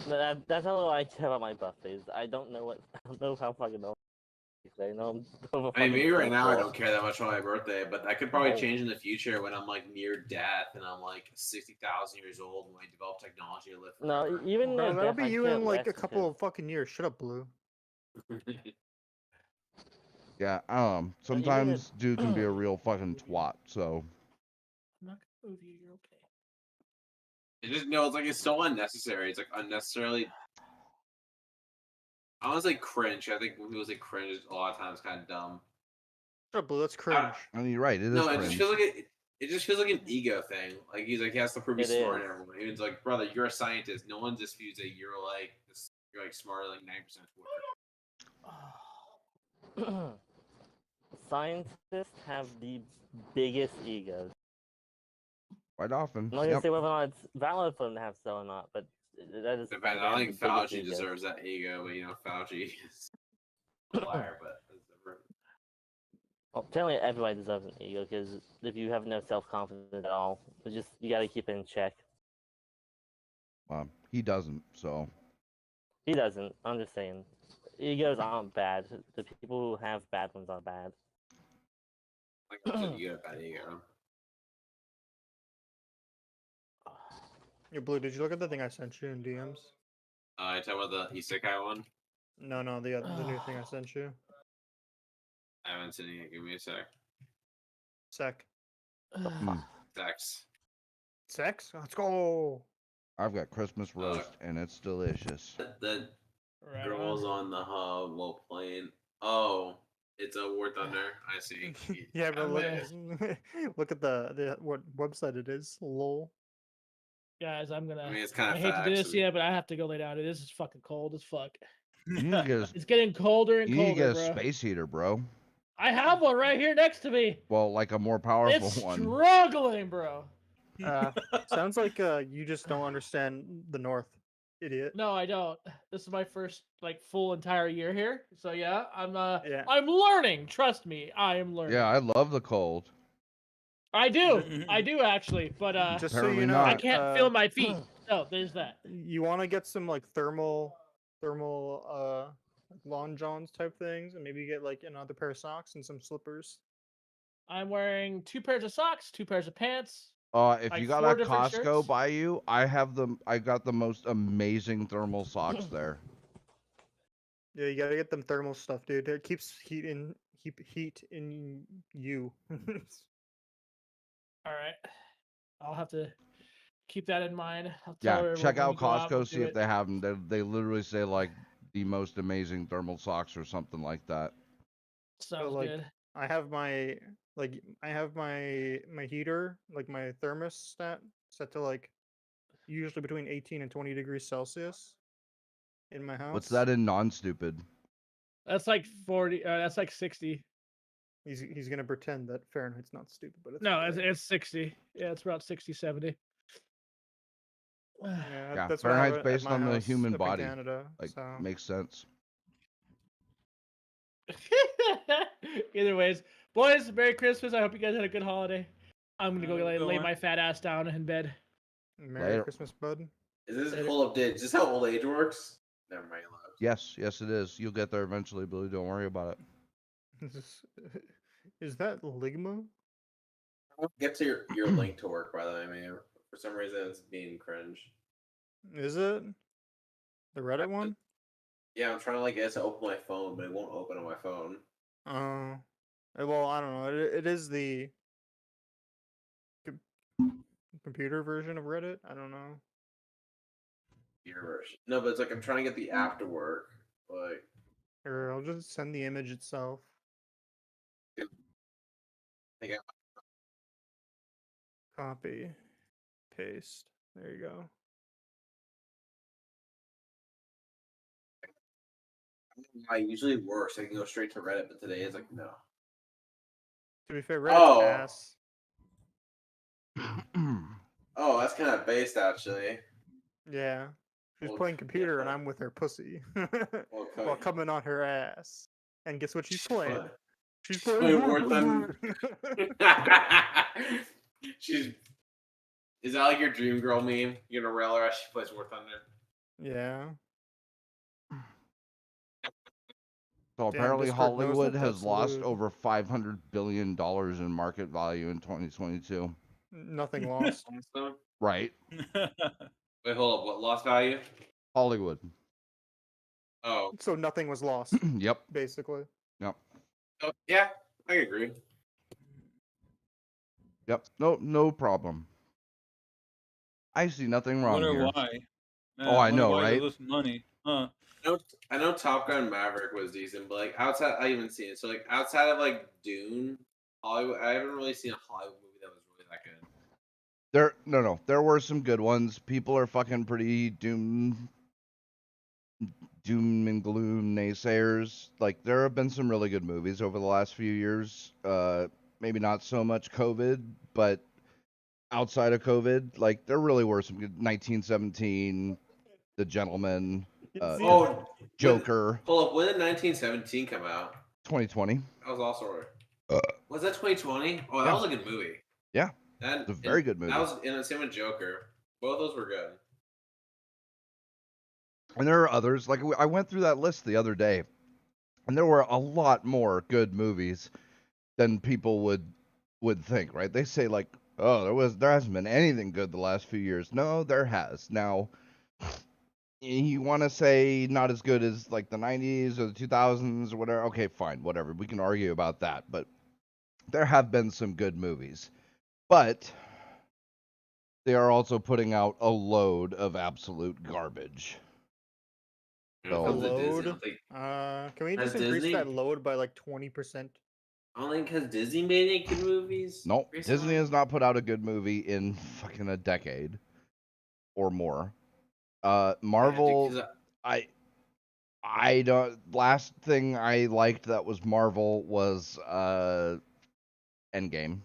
That's how I care about my birthdays. I don't know how fucking old. I know I'm over I mean, maybe right now I 24. don't care that much about my birthday, but that could probably change in the future when I'm like near death and I'm like 60,000 years old and I develop technology to live No, forever. even Bro, though that'll death, be I you care in like less a couple because of fucking years. Shut up, Blue. yeah. even Sometimes dude can be a real fucking twat. So I'm not gonna move you. You're okay. It's like it's so unnecessary. It's like unnecessarily. I want to say cringe. I think when people say cringe, a lot of times kind of dumb. Shut up, Blue. That's cringe. I mean, you're right. It is No, it cringe. just feels like it just feels like an ego thing. Like he's like he has to prove he's It smarter is. than everyone. He's like, brother, you're a scientist. No one disputes that you're like smarter like 90% Twitter. scientists have the biggest egos. Quite often. I'm not gonna Yep. say whether or not it's valid for them to have so or not, but that is. Depends. they I have think the biggest Fauci egos. deserves that ego, but Fauci is a liar. But that's different. Well, apparently everybody deserves an ego because if you have no self-confidence at all, you gotta keep it in check. He doesn't. So He doesn't. I'm just saying, egos aren't bad. The people who have bad ones are bad. Like I said, you got a bad ego. Yo, Blue, did you look at the thing I sent you in DMs? I talk about the isekai one. No, the new thing I sent you. I haven't seen it. Give me a sec. Sec. Sex. Sex? Let's go. I've got Christmas roast, and it's delicious. The Right girls on the hub while playing. Oh, it's a War Thunder. I see. Yeah, but look, Okay. look at the what website it is. Lol. Guys, I'm gonna. I mean, it's kind I of hate to do this, facts. yeah, but I have to go lay down. This is fucking cold as fuck. You need to get a, It's getting colder and you need to colder, get a bro. space heater, bro. I have one right here next to me. Well, like a more powerful It's one. struggling, bro. Sounds like you just don't understand the North, idiot. No, I don't. This is my first like full entire year here. So yeah, Yeah. I'm learning. Trust me, I am learning. Yeah, I love the cold. I do. I do actually, but Just so Apparently you know, not. I can't feel my feet. So there's that. You want to get some like thermal lawn johns type things, and maybe get like another pair of socks and some slippers. I'm wearing 2 pairs of socks, 2 pairs of pants. If Like you got 4 a different Costco shirts. by you, I got the most amazing thermal socks there. Yeah, you gotta get them thermal stuff, dude. It keeps heat in you. All right, I'll have to keep that in mind. I'll tell Yeah, everyone check when out we go out, we'll Costco, see do if it. they have them. They literally say like the most amazing thermal socks or something like that. So Sounds like, good. I have my my heater, like my thermostat, set to like usually between 18 and 20 degrees Celsius in my house. What's that in non-stupid? That's like 40. That's like 60. He's gonna pretend that Fahrenheit's not stupid, but it's No, okay. it's 60. Yeah, it's about 60, 70. Yeah, Yeah, that's what I have Fahrenheit's at based my on the house human up body. in Canada. Like, So makes sense. Either ways, boys, Merry Christmas. I hope you guys had a good holiday. I'm gonna go Have a good lay one. my fat ass down in bed. Merry Later. Christmas, bud. Is this Later. pull up date? Is this how old age works? Never mind. Left. Yes, yes, it is. You'll get there eventually, Billy. Don't worry about it. Is that Ligma? Get to your link to work, by the way, man. For some reason, it's being cringe. Is it the Reddit one? Yeah, I'm trying to like get it to open my phone, but it won't open on my phone. Well, I don't know. It is the computer version of Reddit. I don't know. Your version. No, but it's like I'm trying to get the app to work. Like, Here, I'll just send the image itself. I think Copy, paste. There you go. I usually works. I can go straight to Reddit, but today is like no. To be fair, Reddit's Oh. ass. Oh, that's kind of based actually. Yeah. She's Well, playing computer and yeah. I'm with her pussy. Well, While coming on her ass. And guess what she's playing? What? She's Playing playing War War Thunder. She's. Is that like your dream girl meme? You're gonna rail her as she plays War Thunder. Yeah. So Damn, apparently Discord knows Hollywood that has that's lost lewd. over $500 billion in market value in 2022. Nothing lost. So, Right. wait, hold up. What lost value? Hollywood. Oh, So nothing was lost, Yep. basically. Yep. oh yeah, I agree. Yep. No problem. I see nothing I wrong wonder here. why. Man, Oh, I wonder know, why right? they lose money. Huh. I know Top Gun Maverick was decent, but like outside, I haven't seen it. So like outside of like Dune, Hollywood, I haven't really seen a Hollywood movie that was really that good. There were some good ones. People are fucking pretty doom and gloom naysayers. Like there have been some really good movies over the last few years. Maybe not so much COVID, but outside of COVID, like there really were some good 1917, The Gentleman, Oh, Joker, hold up. When did 1917 come out? 2020. That was also. Was that 2020? Oh, that Yeah. was a good movie. Yeah. That, It's a very good movie. That was in the same with Joker. Both those were good. And there are others. Like I went through that list the other day, and there were a lot more good movies than people would think. Right? They say like, oh, there hasn't been anything good the last few years. No, there has. Now, you want to say not as good as like the 90s or the 2000s or whatever. Okay, fine, whatever. We can argue about that, but there have been some good movies. But they are also putting out a load of absolute garbage. So, A load? Can we just increase that load by like 20%? I don't think because Disney made any good movies. nope, recently. Disney has not put out a good movie in fucking a decade or more. Marvel, I don't. Last thing I liked that was Marvel was Endgame.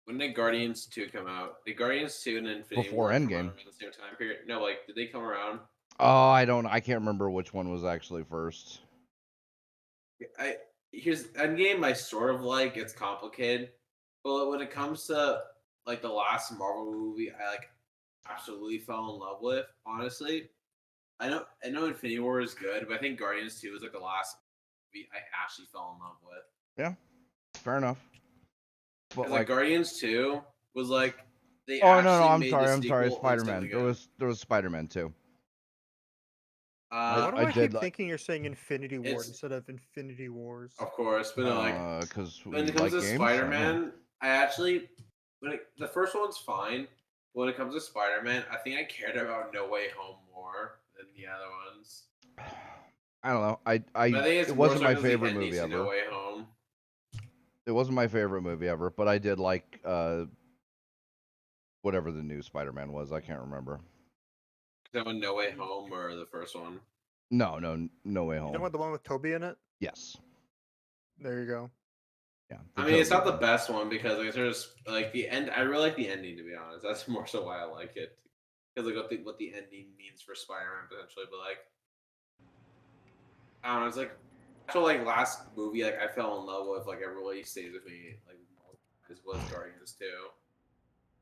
When did Guardians 2 come out? Did Guardians 2 and Infinity Before War come Endgame. out around the same time period? No, like did they come around? Oh, I can't remember which one was actually first. Here's Endgame. I sort of like. It's complicated, but when it comes to like the last Marvel movie, I like absolutely fell in love with. Honestly, I know Infinity War is good, but I think Guardians 2 is like the last movie I actually fell in love with. Yeah, fair enough. But like Guardians 2 was like they. Oh actually no, I'm made sorry. the I'm sorry. sequel Spider-Man. instantly There was Spider-Man too. Why do I I did keep like- thinking you're saying Infinity War It's- instead of Infinity Wars? Of course, but no, like because when it comes to Spider-Man, I actually the first one's fine, when it comes to Spider-Man, I think I cared about No Way Home more than the other ones. I don't know. But I think it's It more wasn't so my 'cause the favorite endings movie to No ever. Way Home. It wasn't my favorite movie ever, but I did like whatever the new Spider-Man was. I can't remember. Is that one No Way Home or the first one? No Way You know Home. what, the one with Toby in it? Yes. There you go. Yeah. I mean, it's not Toby the one. best one because like there's like the end. I really like the ending, to be honest. That's more so why I like it, because like what the ending means for Spider-Man potentially. But like, I don't know. It's like so like last movie, like I fell in love with, like it really stays with me. Like was Guardians 2,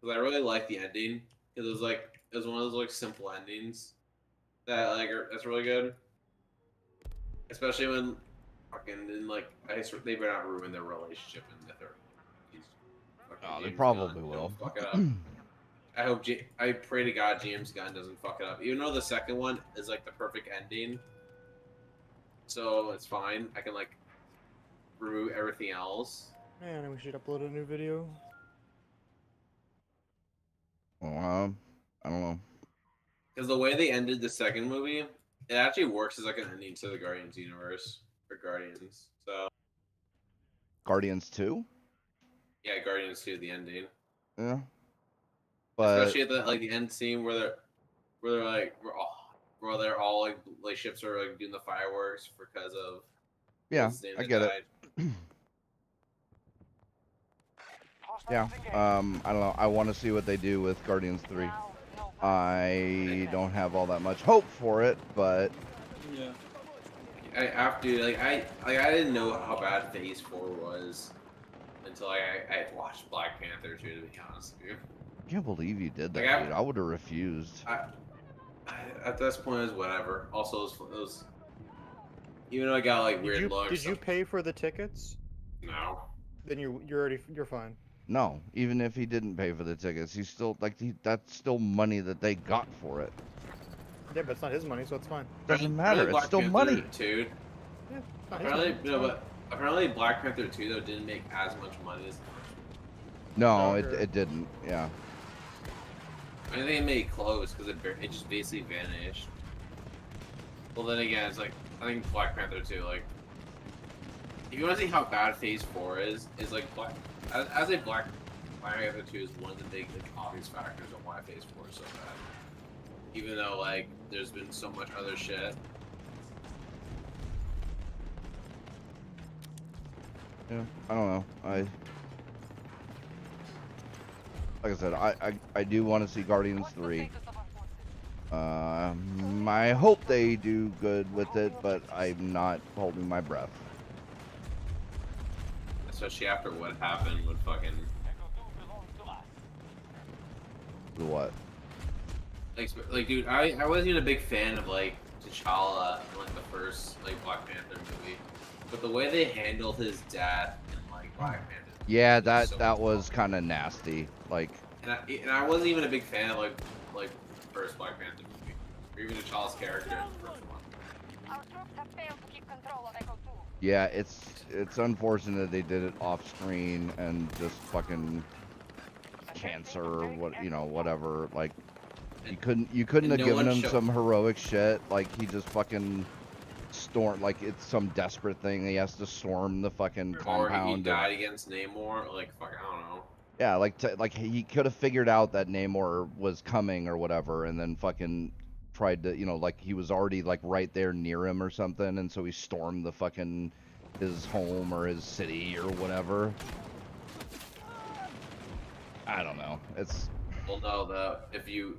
because I really like the ending because it was one of those like simple endings that like that's really good, especially when fucking and like they better not ruin their relationship in the third. Oh, they James probably Gunn, will. don't fuck it up. I pray to God James Gunn doesn't fuck it up. Even though the second one is like the perfect ending, so it's fine. I can like remove everything else. Man, we should upload a new video. I don't know. Because the way they ended the second movie, it actually works as like an ending to the Guardians universe or Guardians. So Guardians 2? yeah, Guardians 2, the ending. Yeah. But Especially at the like the end scene where they're like where they're all like ships are like doing the fireworks because of yeah, I get it. Yeah. I don't know. I want to see what they do with Guardians 3. I don't have all that much hope for it, but Yeah. I didn't know how bad Phase 4 was until I watched Black Panther 2, to be honest with you. I can't believe you did that, Like, dude. I would have refused. At this point, it was whatever. Also, it was even though I got like weird looks. Did you pay for the tickets? No. Then you're fine. No, even if he didn't pay for the tickets, he's still that's still money that they got for it. Yeah, but it's not his money, so it's fine. Doesn't matter. It's Black still Panther money. 2. Yeah, it's not his Apparently, money, it's no, fine. but apparently Black Panther 2 though didn't make as much money as. No, Sure. it didn't. Yeah. I think it made close because it just basically vanished. Well, then again, it's like I think Black Panther 2, like if you want to see how bad Phase 4 is like as a Black Panther 2 is one of the big like obvious factors on why Phase 4 is so bad. Even though like there's been so much other shit. Yeah. I don't know. Like I said, I do want to see Guardians 3. I hope they do good with it, but I'm not holding my breath. Especially after what happened with fucking What? like dude, I wasn't even a big fan of like T'Challa in like the first like Black Panther movie, but the way they handled his death in like Black Panther. Yeah, was so that was kind of nasty. Like, and I wasn't even a big fan of like the first Black Panther movie, or even T'Challa's character in the first one. Our troops have failed to keep control of Echo 2. yeah, it's unfortunate they did it off screen and just fucking cancer or whatever. Like, you couldn't and have no given one him showed- some heroic shit. Like, he just fucking storm, like it's some desperate thing. He has to storm the fucking Or he compound. died against Namor, like fuck, I don't know. Yeah, like he could have figured out that Namor was coming or whatever, and then fucking tried to, like he was already like right there near him or something, and so he stormed the fucking his home or his city or whatever. I don't know. It's Well, no, if you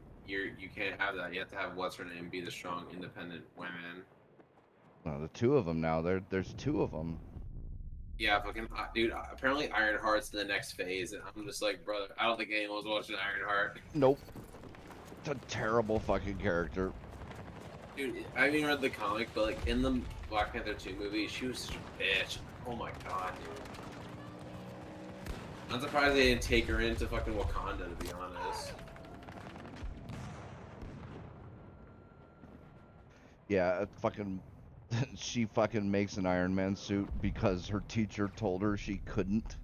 can't have that. You have to have what's her name be the strong, independent women. the two of them now. There's two of them. Yeah, fucking dude. Apparently, Ironheart's the next phase, and I'm just like, brother, I don't think anyone's watching Ironheart. Nope. It's a terrible fucking character. Dude, I haven't even read the comic, but like in the Black Panther 2 movie, she was such a bitch. Oh my god, dude. I'm surprised they didn't take her into fucking Wakanda, to be honest. Yeah, she fucking makes an Iron Man suit because her teacher told her she couldn't.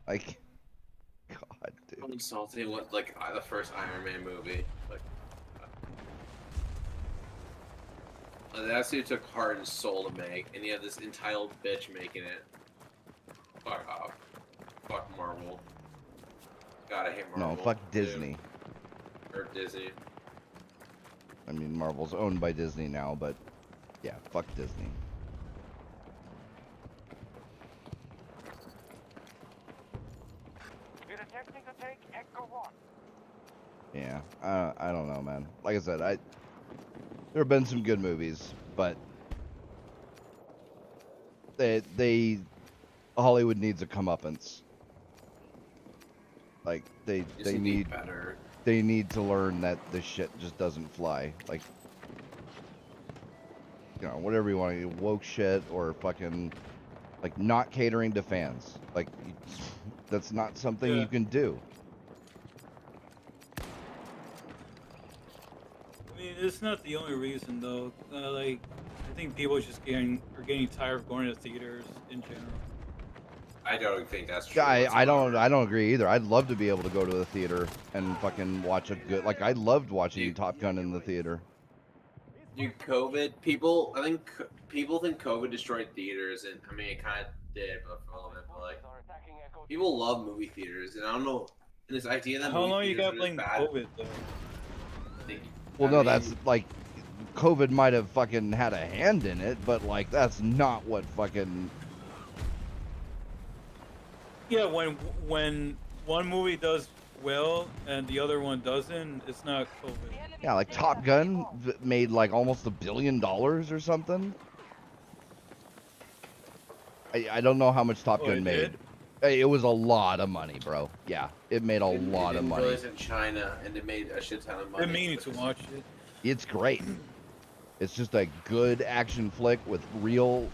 Like, God. dude. I'm salty. What like the first Iron Man movie? Like that suit took heart and soul to make, and you have this entitled bitch making it. Fuck off. Fuck Marvel. God, I hate Marvel. No, fuck dude. Disney. Or Disney. I mean, Marvel's owned by Disney now, but yeah, fuck Disney. We're attempting to take Echo 1. Yeah, I don't know, man. Like I said, there have been some good movies, but Hollywood needs a comeuppance. Like they need better. They need to learn that this shit just doesn't fly. Like, you know, whatever you want to do, woke shit or fucking like not catering to fans. Like that's not something you can do. I mean, it's not the only reason though. Like, I think people are just getting tired of going to theaters in general. I don't think that's true. Yeah, I don't agree either. I'd love to be able to go to a theater and fucking watch a good, like I loved watching Top Gun in the theater. Dude, COVID, I think people think COVID destroyed theaters, and I mean it kind of did, but for a little bit. But like, people love movie theaters, and I don't know. And this idea that How movie long you theaters got are playing bad. COVID though? Well, no, that's like COVID might have fucking had a hand in it, but like that's not what fucking. Yeah, when one movie does well and the other one doesn't, it's not COVID. Yeah, like Top Gun made like almost $1 billion or something. I don't know how much Top Gun made. It was a lot of money, bro. Yeah, it made a lot of money. It was in China, and it made a shit ton of money. I'm meaning to watch it. It's great. It's just a good action flick with real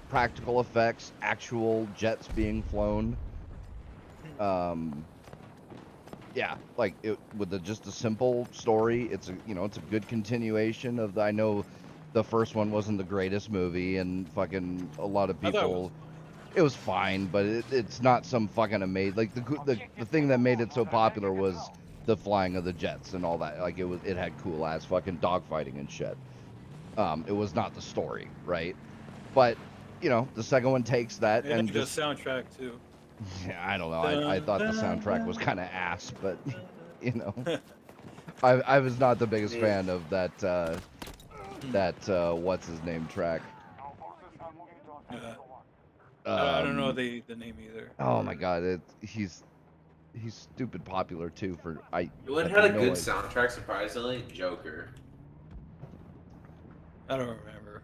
practical effects, actual jets being flown. Yeah, like with just a simple story. It's a good continuation of I know the first one wasn't the greatest movie, and fucking a lot of people. It was fine, but it's not some fucking amazing. Like the thing that made it so popular was the flying of the jets and all that. Like it had cool ass fucking dogfighting and shit. It was not the story, right? But the second one takes that and just the soundtrack too. Yeah, I don't know. I thought the soundtrack was kind of ass, but I was not the biggest fan of that what's his name track. I don't know the name either. Oh my god, he's stupid popular too. You had a good soundtrack, surprisingly. Joker. I don't remember.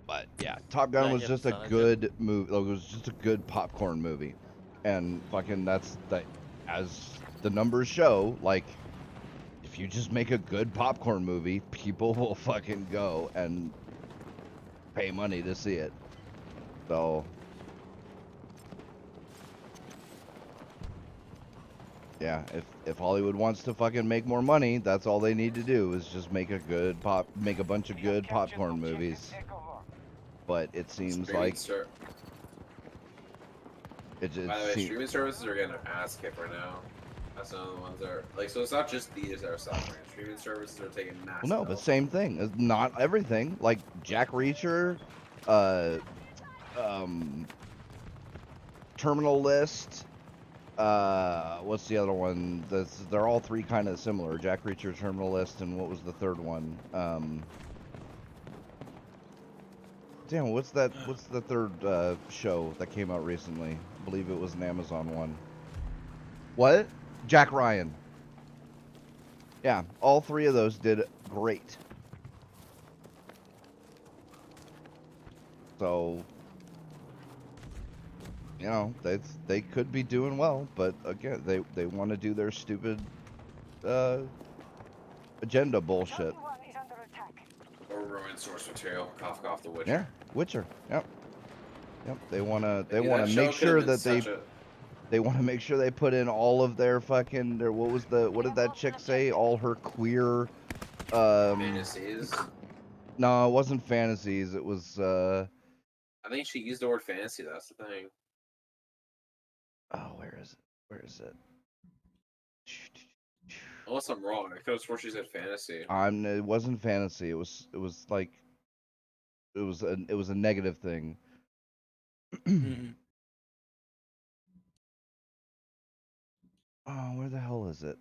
But yeah, Top Gun was just a good movie. It was just a good popcorn movie, and fucking that's as the numbers show. Like, if you just make a good popcorn movie, people will fucking go and pay money to see it. So yeah, if Hollywood wants to fucking make more money, that's all they need to do is just make a bunch of good popcorn movies. But it seems like it just. By the way, streaming services are getting an ass kick right now. That's one of the ones that are like. So it's not just these that are suffering. Streaming services are taking massive. Well, no, but same thing. It's not everything. Like Jack Reacher, Terminal List. What's the other one? They're all three kind of similar. Jack Reacher, Terminal List, and what was the third one? Damn, what's the third show that came out recently? I believe it was an Amazon one. What? Jack Ryan. Yeah, all three of those did great. So, they could be doing well, but again, they want to do their stupid agenda bullshit. Or ruin source material. Cough off the Witcher. Yeah, Witcher. Yep. They want to make sure that they want to make sure they put in all of their fucking what did that chick say? All her queer fantasies. No, it wasn't fantasies. It was I think she used the word fantasy. That's the thing. Oh, where is it? Where is it? Unless I'm wrong, I could have sworn she said fantasy. It wasn't fantasy. It was like it was a negative thing. Mhm. Oh, where the hell is it?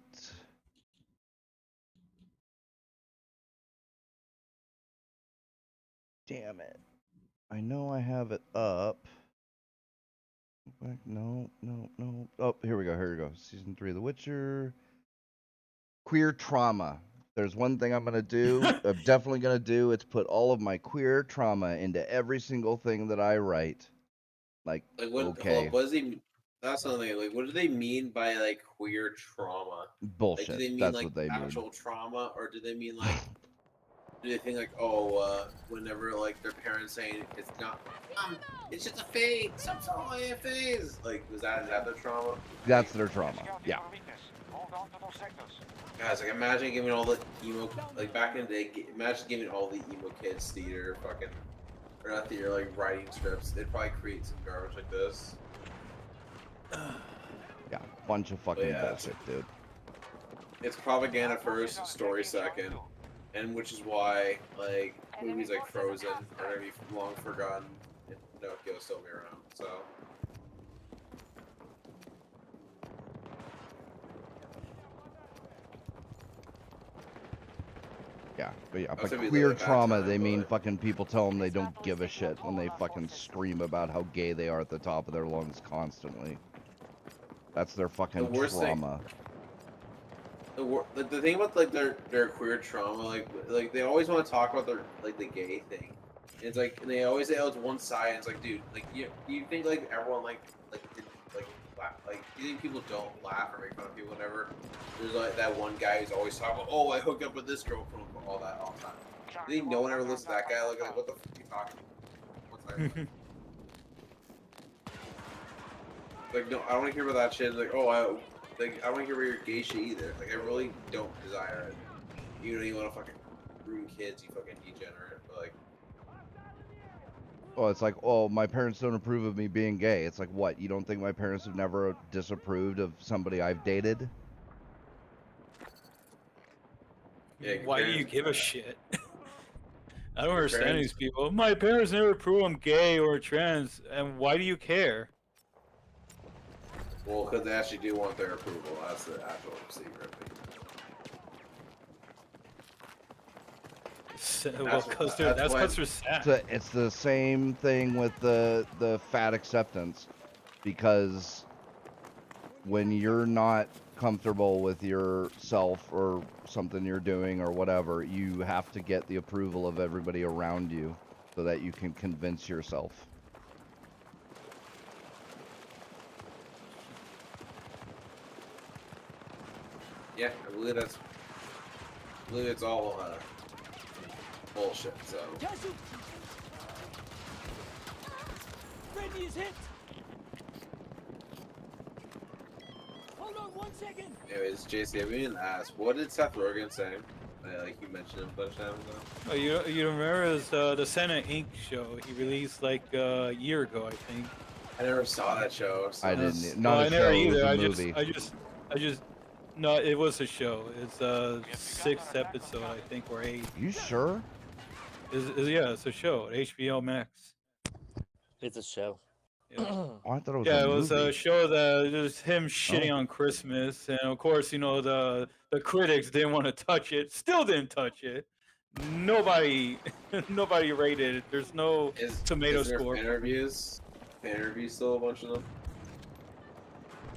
Damn it. I know I have it up. Back. No. Oh, here we go. Season 3 of The Witcher. Queer trauma. There's one thing I'm going to do. I'm definitely going to do. It's put all of my queer trauma into every single thing that I write. Like what? okay. Hold up, what does he? That's something. Like, what do they mean by like queer trauma? Bullshit. Like, do they mean That's like what they actual mean. trauma, or do they mean like? Do they think like, oh, whenever like their parents saying it's not, it's just a phase, some only a phase. Like, is that their trauma? That's their trauma. Yeah. Guys, like imagine giving all the emo, like back in the day, imagine giving all the emo kids theater fucking, or not theater, like writing strips. They'd probably create some garbage like this. Yeah, bunch of fucking Yeah, bullshit, dude. It's propaganda first, story second, and which is why like movies like Frozen are gonna be long forgotten, and Pinocchio still be around. So. Yeah, but yeah, That's but gonna be queer like a bad trauma, time, they mean but- fucking people tell them they don't give a shit when they fucking scream about how gay they are at the top of their lungs constantly. That's their fucking worst thing- trauma. The thing about like their queer trauma, like they always want to talk about their like the gay thing. And it's like and they always say, "Oh, it's one side." And it's like, dude, like you think like everyone like laugh, like you think people don't laugh or make fun of people whenever there's like that one guy who's always talking about, "Oh, I hooked up with this girl," quote unquote, all that all the time. You think no one ever listens to that guy? Like what the fuck are you talking about? What's that? Like no, I don't want to hear about that shit. Like I don't want to hear about your gay shit either. Like I really don't desire it. You know you want to fucking ruin kids, you fucking degenerate. But like, Oh, it's like, oh, my parents don't approve of me being gay. It's like, what? You don't think my parents have never disapproved of somebody I've dated? yeah, Why do you parents- give a shit? I don't understand parents- these people. My parents never prove I'm gay or trans, and why do you care? Well, because they actually do want their approval. That's the actual secret. Well, because that's why- they're sad. It's the same thing with the fat acceptance, because when you're not comfortable with yourself or something you're doing or whatever, you have to get the approval of everybody around you so that you can convince yourself. Yeah, I believe it's all bullshit. So. Freddy is hit. Hold on 1 second. Anyways, JC, I mean, ask, what did Seth Rogen say? Like you mentioned him a bunch of times ago. Oh, you remember the Senate Inc. show he released like a year ago, I think. I never saw that show. So I didn't. No, Not I a never show. It was either. a movie. I just. No, it was a show. It's a 6th episode, I think, or 8. You sure? Yeah, it's a show. HBO Max. It's a show. Yeah. Oh, I thought it was Yeah, a it was movie. a show that was him shitting Oh. on Christmas, and of course, the critics didn't want to touch it. Still didn't touch it. Nobody rated it. There's no tomato is there score. Fan reviews? Fan reviews still a bunch of them.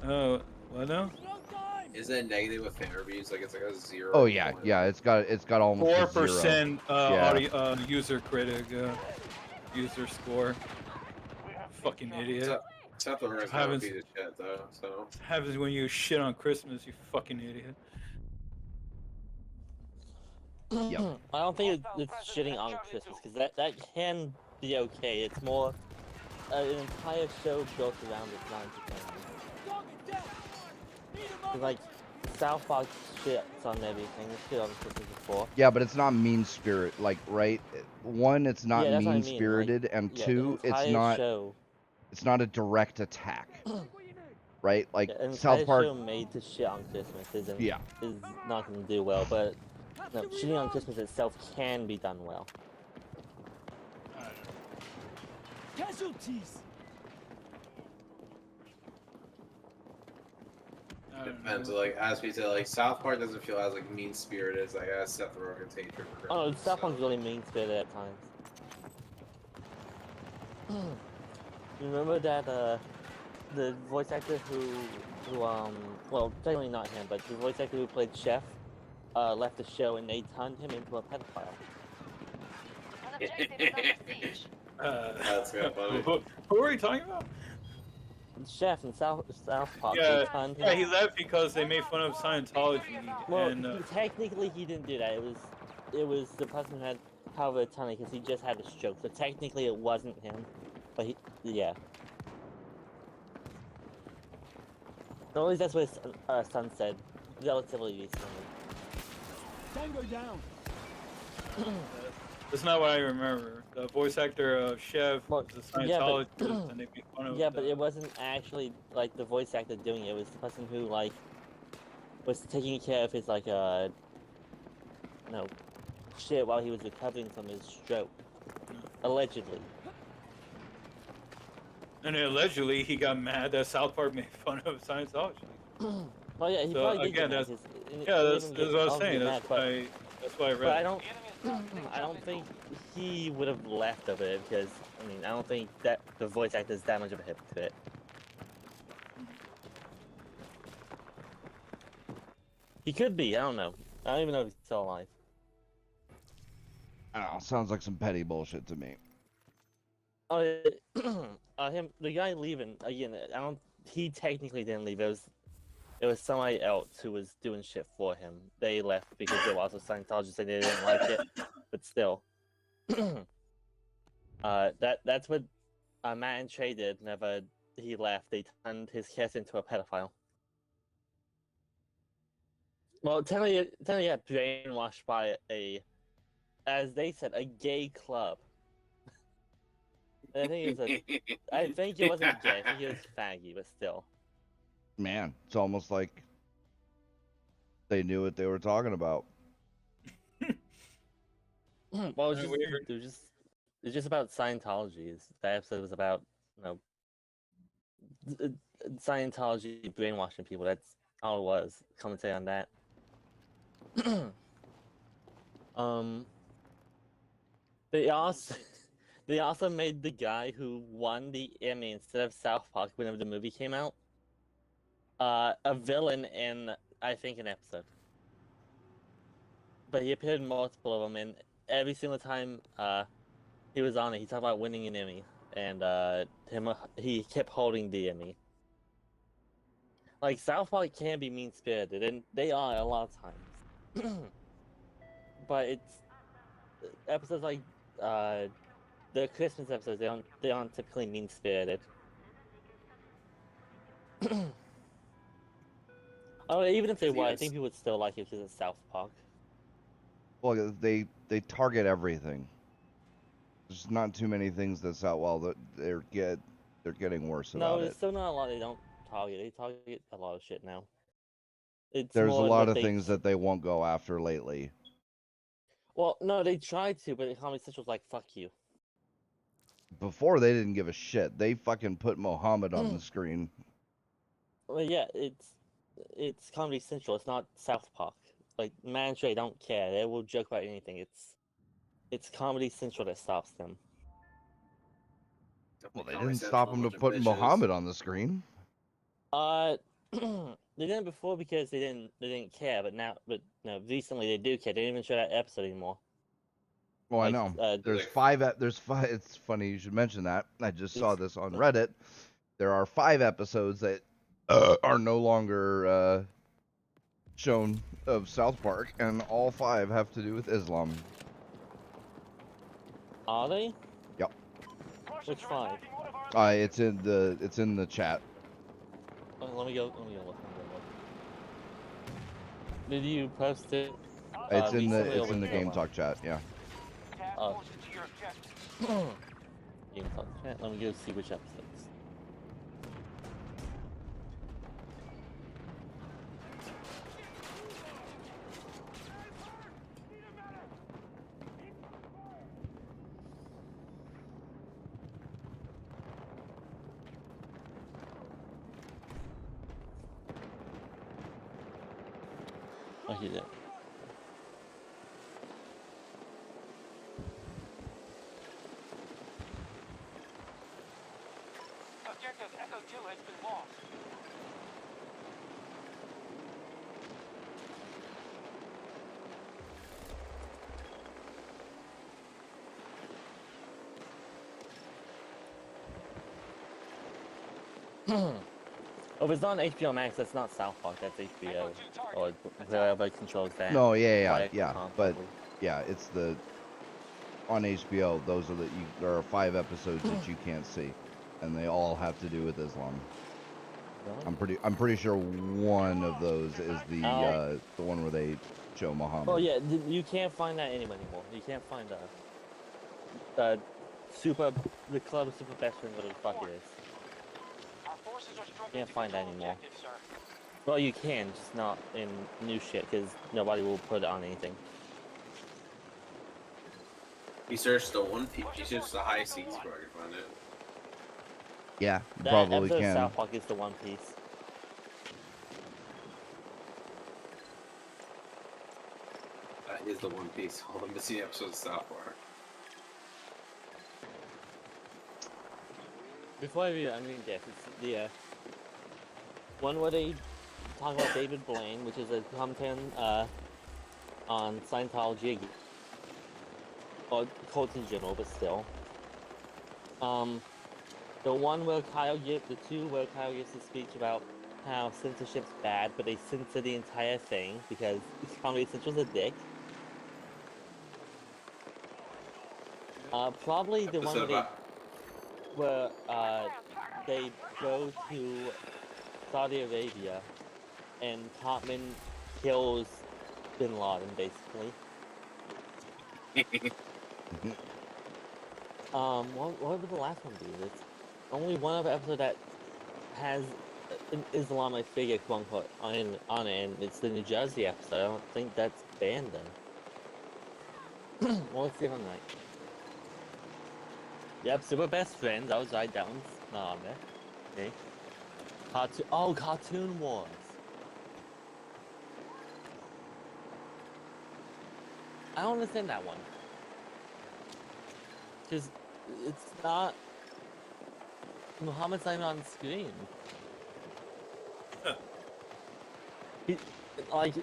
Oh, what now? Isn't it negative with fan reviews? Like it's like a 0. Oh yeah, yeah. It's got almost a 4% Yeah. user critic user score. Fucking idiot. Seth Rogen's not a piece of shit though. So Happens when you shit on Christmas, you fucking idiot. Yep. I don't think it's shitting on Christmas, because that can be okay. It's more an entire show built around this 90 Cause like South Park shits on everything. This shit on Christmas before. Yeah, but it's not mean spirit. Like, right? One, it's not Yeah, that's what I mean mean, spirited, like, and yeah, two, the it's entire not. show. It's not a direct attack. right? Like An South entire Park. show made to shit on Christmas is Yeah. not going to do well, but no, shitting on Christmas itself can be done well. Casualties. Depends. Like as we said, like South Park doesn't feel as like mean spirited as like as Seth Rogen's hatred for Oh, Christmas. South Park's really mean-spirited at times. You remember that the voice actor who well, technically not him, but the voice actor who played Chef left the show and they turned him into a pedophile. An objective is under siege. That's kind of funny. Who are we talking about? Chef in South Park. Yeah, they turned him. yeah, he left because they made fun of Scientology. Well, And technically he didn't do that. It was the person who had power of attorney because he just had a stroke. So technically it wasn't him, but yeah. So at least that's what his son said, relatively recently. Tango down. that's not what I remember. The voice actor of Chef Well, was a yeah, Scientologist, but- and they made fun of. Yeah, but it wasn't actually like the voice actor doing it. It was the person who like was taking care of his like shit while he was recovering from his stroke, allegedly. And allegedly, he got mad that South Park made fun of Scientology. Well, yeah, he So, probably did. again, get mad, that's- 'cause he Yeah, that's didn't what I get was obviously saying. mad, That's why I read. but I don't think he would have left of it because I mean I don't think that the voice actor is that much of a hypocrite. He could be. I don't know. I don't even know if he's still alive. I don't know. Sounds like some petty bullshit to me. Oh, the guy leaving again. I don't. He technically didn't leave. It was somebody else who was doing shit for him. They left because they were also Scientologists and they didn't like it. But still, that's what Matt and Trey did. Whenever he left, they turned his character into a pedophile. Well, technically got brainwashed by as they said, a gay club. I think it wasn't gay. I think it was faggy, but still. Man, it's almost like they knew what they were talking about. Well, it's just about Scientology. That episode was about Scientology brainwashing people. That's all it was. Commentary on that. They also made the guy who won the Emmy instead of South Park whenever the movie came out a villain in I think an episode. But he appeared in multiple of them, and every single time he was on it, he talked about winning an Emmy, and he kept holding the Emmy. Like South Park can be mean-spirited, and they are a lot of times. But it's episodes like the Christmas episodes. They aren't typically mean-spirited. Oh, even if they were, I think people would still like it because it's South Park. Well, they target everything. There's not too many things that's out. Well, they're getting worse about No, it. it's still not a lot they don't target. They target a lot of shit now. There's a lot of things that they won't go after lately. Well, no, they tried to, but Comedy Central was like, "Fuck you." Before they didn't give a shit. They fucking put Mohammed on the screen. Well, yeah, it's Comedy Central. It's not South Park. Like Man Trey don't care. They will joke about anything. It's Comedy Central that stops them. Well, they didn't stop them to putting Mohammed on the screen. They didn't before because they didn't care, but no, recently they do care. They don't even show that episode anymore. Well, Like, I know. There's five. It's funny you should mention that. I just saw this on Reddit. There are 5 episodes that are no longer shown of South Park, and all 5 have to do with Islam. Are they? Yep. Which 5? It's in the chat. Oh, let me go look. Did you post it? It's in recently the or was it Game a Talk chat. Yeah. Oh. Game Talk chat. Let me go see which episodes. Oh, he did. Objective Echo 2 has been lost. Oh, if it's not on HBO Max, that's not South Park, that's HBO. Or whoever controls that. No, yeah, Quiet yeah, Con, but probably. yeah, it's the on HBO. Those are there are 5 episodes that you can't see, and they all have to do with Islam. Really? I'm pretty sure one of those is the one where they show Muhammad. Oh yeah, you can't find that anywhere anymore. You can't find the club of super best friends, whatever the fuck it is. Our forces are struggling Can't to find that control anymore. objectives, sir. Well, you can, just not in new shit, because nobody will put it on anything. He searched the One Piece. He searched the high seas before I could find it. Yeah, you That probably episode of can. South Park is the One Piece. That is the One Piece. All the missing episodes of South Park. Before I read it, I'm gonna guess. It's the one where they talk about David Blaine, which is a content on Scientology, or cults in general, but still. The one where the two where Kyle gives a speech about how censorship's bad, but they censor the entire thing because Comedy Central's a dick. Probably the one Episode where they go to Saudi Arabia and Topman kills Bin Laden, basically. What would the last one be? There's only one other episode that has an Islamic figure, quote unquote, on it, and it's the New Jersey episode. I don't think that's banned then. Well, let's see if I'm right. Yep, Super Best Friends. I was right. That one's not on there. Okay. Cartoon Wars. I don't understand that one. Because it's not... Muhammad's not even on screen.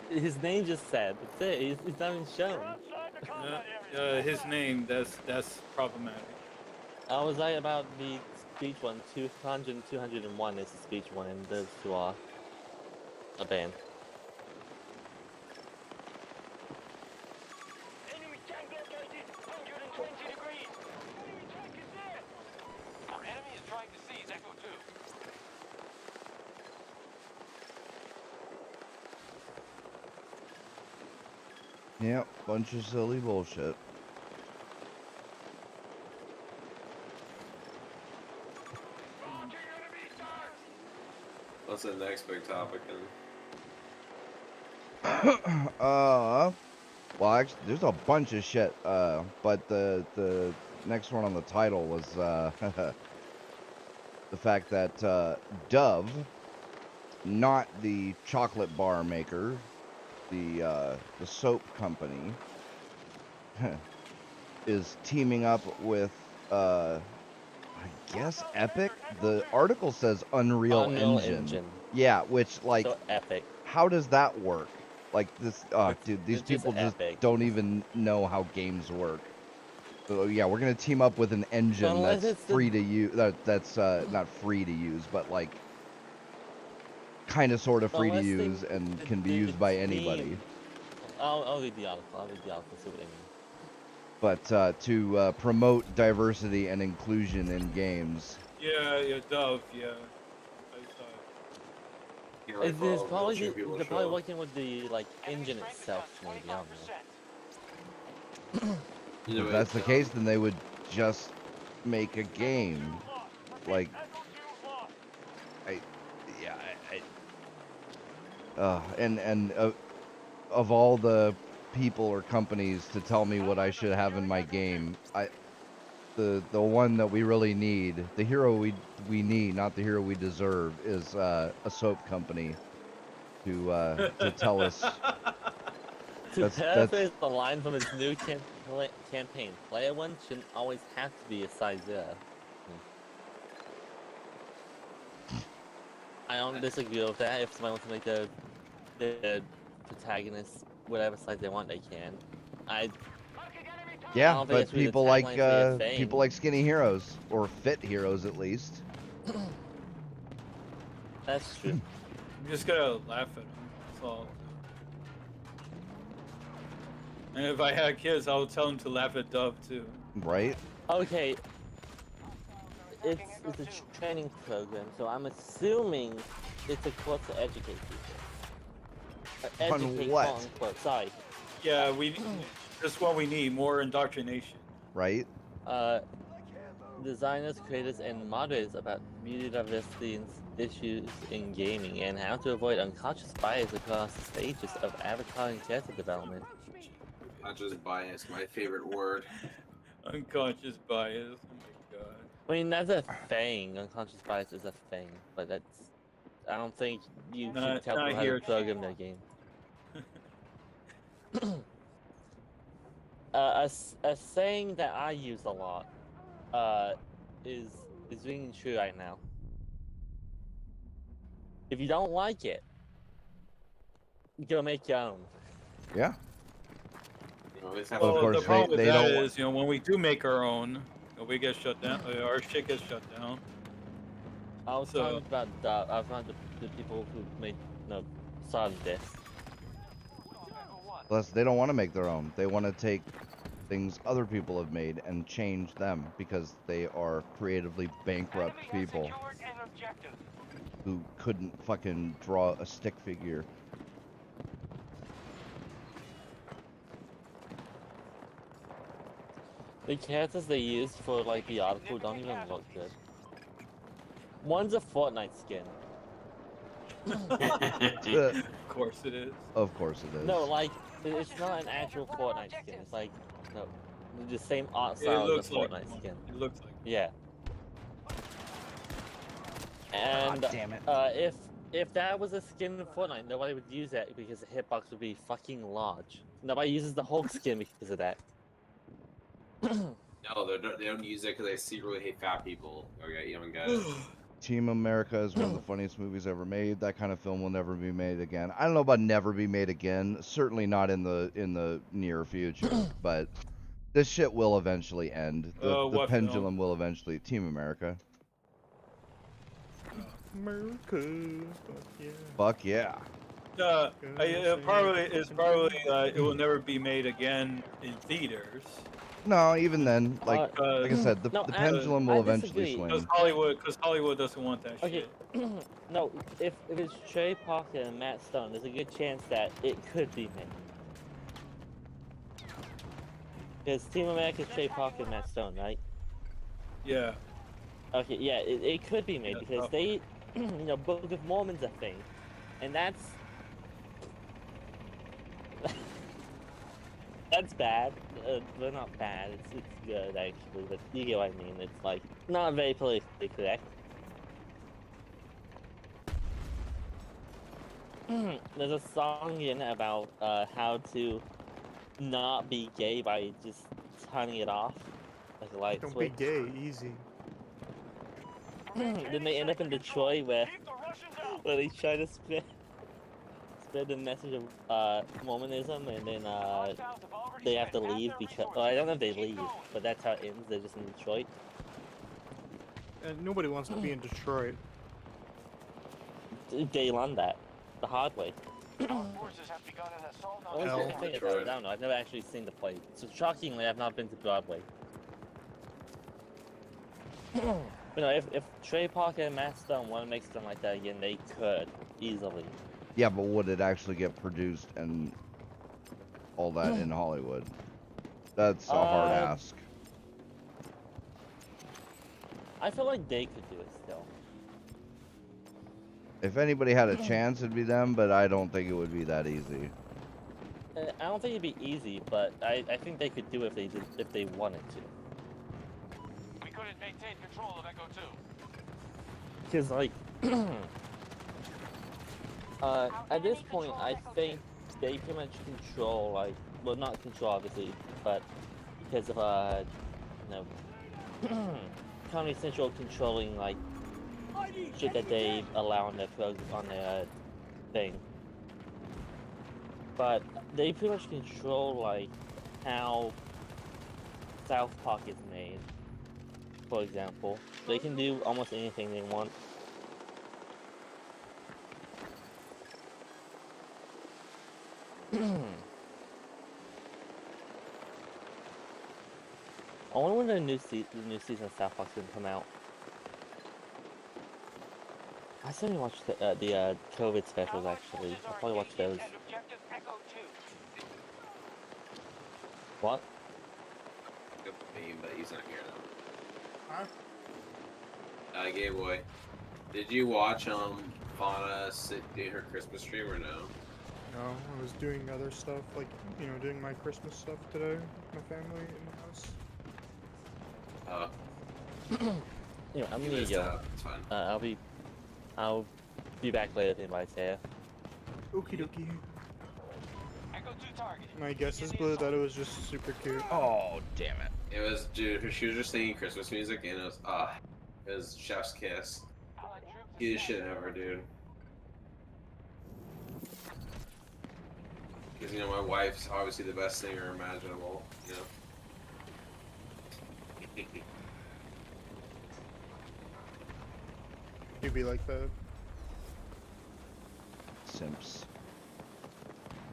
His name just said, that's it, he's not even shown. His name, that's problematic. I was right about the speech one. 200 and 201 is the speech one, and those two are a band. Enemy tank located 120 degrees. Enemy tank is there. Our enemy is trying to seize Echo 2. Yep, bunch of silly bullshit. What's the next big topic? Well, actually, there's a bunch of shit. But the next one on the title was the fact that Dove, not the chocolate bar maker, the soap company, is teaming up with I guess Epic. The article says Unreal Engine. Yeah, which like so Epic. How does that work? Like this, dude, these people just don't even know how games work. So yeah, we're gonna team up with an engine that's free to use. That's not free to use, but like kind of sort of free to use and can be used by anybody. I'll read the article. I'll read the article. See what they mean. But to promote diversity and inclusion in games. Yeah, Dove, yeah. They're probably working with the engine itself, maybe. I don't know. If that's the case, then they would just make a game. Like, and of all the people or companies to tell me what I should have in my game, the one that we really need, the hero we need, not the hero we deserve, is a soap company to tell us To That's paraphrase the line from his new campaign, player 1 shouldn't always have to be a size 0. I don't disagree with that. If someone wants to make the protagonist whatever size they want, they can. I yeah, don't think but it's really the people like tagline for your thing. skinny heroes or fit heroes at least. That's true. You just gotta laugh at them. That's all. And if I had kids, I would tell them to laugh at Dove too. Right? Okay. It's a training program, so I'm assuming it's a course to educate people. On Educate, what? quote unquote. Sorry. Yeah, that's what we need, more indoctrination. Right? Designers, creators, and moderators about community diversity and issues in gaming, and how to avoid unconscious bias across stages of avatar and character development. Unconscious bias, my favorite word. Unconscious bias. Oh my god. I mean, that's a thing. Unconscious bias is a thing, but that's. I don't think you should tell not people how here. to program their game. A saying that I use a lot is ringing true right now. If you don't like it, go make your own. Yeah. Well, Of course, the problem with they that don't is, when we do make our own, we get shut down. Our shit gets shut down. I was talking about I was talking to the people who made started this. Plus, they don't want to make their own. They want to take things other people have made and change them because they are creatively bankrupt people who couldn't fucking draw a stick figure. The characters they used for like the article don't even look good. One's a Fortnite skin. Of course it is. Of course it is. No, like it's not an actual Fortnite skin. It's like the same art style as a Fortnite skin. It looks like. Yeah. And damn it. if that was a skin in Fortnite, nobody would use that because the hitbox would be fucking large. Nobody uses the Hulk skin because of that. No, they don't use it because they secretly hate fat people. Okay, you don't get it. Team America is one of the funniest movies ever made. That kind of film will never be made again. I don't know about never be made again. Certainly not in the near future. But this shit will eventually end. The pendulum will eventually. Team America. America. Fuck yeah. Probably it will never be made again in theaters. No, even then, like I said, the pendulum will eventually disagree. swing. Because Hollywood doesn't want that shit. No, if it's Trey Parker and Matt Stone, there's a good chance that it could be made. Because Team America's Trey Parker and Matt Stone, right? Yeah. Okay, yeah, it could be made because they, Book of Mormon's a thing, and that's that's bad. They're not bad. It's good actually, but you get what I mean. It's like not very politically correct. There's a song in about how to not be gay by just turning it off, like a light Don't switch. be gay, easy. Then they end up in Detroit where they try to spread the message of Mormonism, and then they have to leave because I don't know if they leave, but that's how it ends. They're just in Detroit. And nobody wants to be in Detroit. They learned that the hard way. Forces have begun an assault on I Hell. don't know. I've never actually seen the play, so shockingly, I've not been to Broadway. But no, if Trey Parker and Matt Stone want to make something like that again, they could easily. Yeah, but would it actually get produced and all that in Hollywood? That's a hard ask. I feel like they could do it still. If anybody had a chance, it'd be them, but I don't think it would be that easy. I don't think it'd be easy, but I think they could do it if they wanted to. We couldn't maintain control of Echo 2. Because like, at this point, I think they pretty much control, like, well, not control obviously, but because of you know, Comedy Central controlling like shit that they allow on their thing. But they pretty much control like how South Park is made. For example, they can do almost anything they want. I wonder when the new season of South Park's gonna come out. I still didn't watch the COVID specials actually. I'll probably watch those. What? Good meme, but he's not here though. Huh? Gay boy. Did you watch Fauna do her Christmas stream or no? No, I was doing other stuff, like, you know, doing my Christmas stuff today with my family in the house. You know, I'm You gonna missed go. out. It's fine. I'll be back later if anybody's here. Okie dokie. Echo 2 targeted. My guess is, Blue, that it was just super cute. Oh, damn it. It was, dude, she was just singing Christmas music and it was Chef's Kiss. Allied troops Cutest shit ever, dude. Because, you know, my wife's obviously the best singer imaginable, you know? You'd be like that. Simps.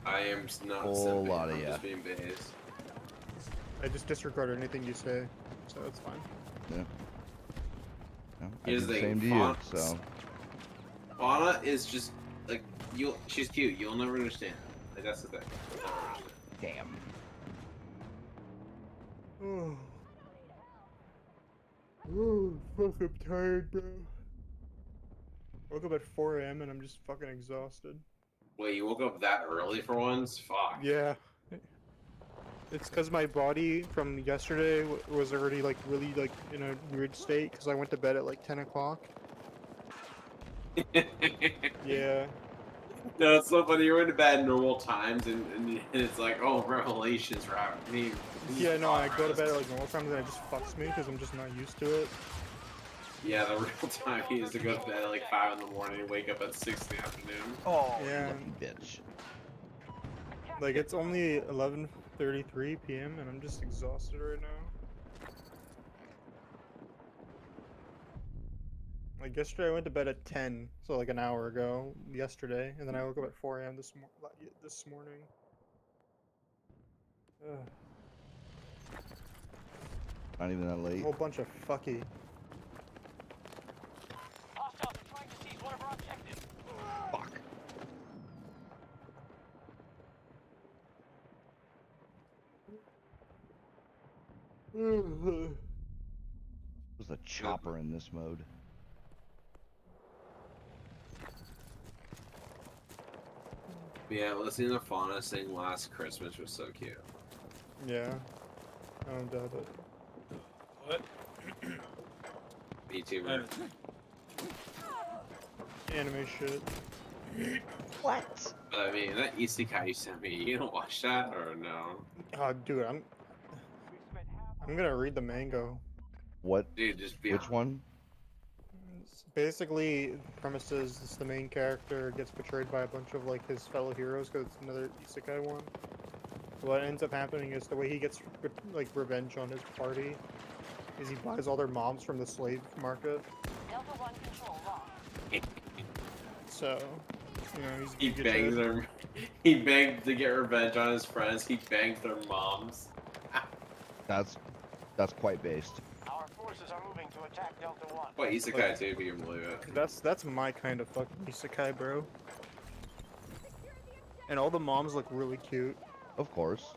I am not Whole simping, lot of I'm ya. just being based. I just disregard anything you say, so it's fine. Yeah. No, I Here's do the the same to thing, you, Fauna- so. Fauna is just, like, she's cute, you'll never understand. Like, that's the thing. You'll never understand. Damn. Oh. Oh, fuck, I'm tired, bro. I woke up at 4 AM and I'm just fucking exhausted. Wait, you woke up that early for once? Fuck. Yeah. It's because my body from yesterday was already, like, really, like, in a weird state because I went to bed at, like, 10 o'clock. Yeah. No, it's so funny. You're in bed at normal times, and it's like, oh, revelations are happening. Yeah, no, I go to bed at, like, normal times and it just fucks me because I'm just not used to it. Yeah, the real time he is to go to bed at like 5 in the morning and wake up at 6 in the afternoon. Oh, Yeah. you lucky bitch. Like, it's only 11:33 p.m. and I'm just exhausted right now. Like, yesterday I went to bed at 10, so like an hour ago, yesterday, and then I woke up at 4 AM this morning. Ugh. Not even that A late. whole bunch of fucky. Hostiles are trying to seize one of our objectives. Fuck. There's a chopper in this mode. Yeah, listening to Fauna sing Last Christmas was so cute. Yeah. I don't doubt it. What? Me too, man. Anime shit. What? But I mean, that isekai you sent me, you don't watch that or no? Oh, dude, I'm gonna read the manga. What? Dude, just be Which one? Basically, the premise is the main character gets betrayed by a bunch of like his fellow heroes because it's another isekai one. What ends up happening is the way he gets like revenge on his party is he buys all their moms from the slave market. Delta 1 control lost. So, you know, He gets begged it. them. He begged to get revenge on his friends. He begged their moms. That's quite based. Our forces are moving to attack Delta 1. What isekai too, if you can believe it. That's my kind of fucking isekai, bro. And all the moms look really cute. Of course.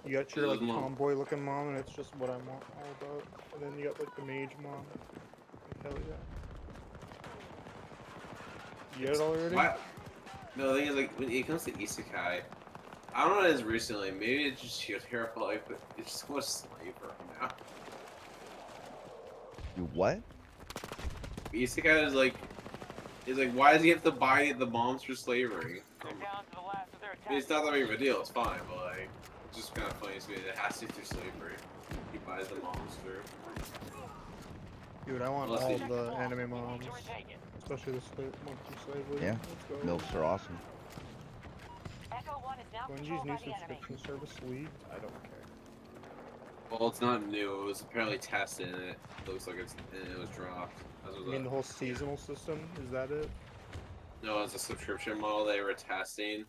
You got your like Those mom- tomboy looking mom, and it's just what I'm all about. And then you got like the mage mom. Like, hell yeah. You get it already? What? No, the thing is, like, when it comes to isekai, I don't know what it is recently. Maybe it's just your terrible life, but it's just so much slavery now. You what? Isekai is like, why does he have to buy the moms for slavery? They're down to the last of their I mean, it's not that big of a deal. It's fine, but like, it's just kind of funny to me that it has to do slavery. He buys the moms through. Dude, I want Unless all they- the anime moms, especially the ones from Slavery. Yeah. Let's go. MILFs are awesome. Echo 1 is now Bungie's controlled new by the enemy. subscription service leaked. I don't care. Well, it's not new. It was apparently tested, and it looks like it was dropped. As was You mean a- the whole seasonal system? Is that it? No, it's a subscription model they were testing.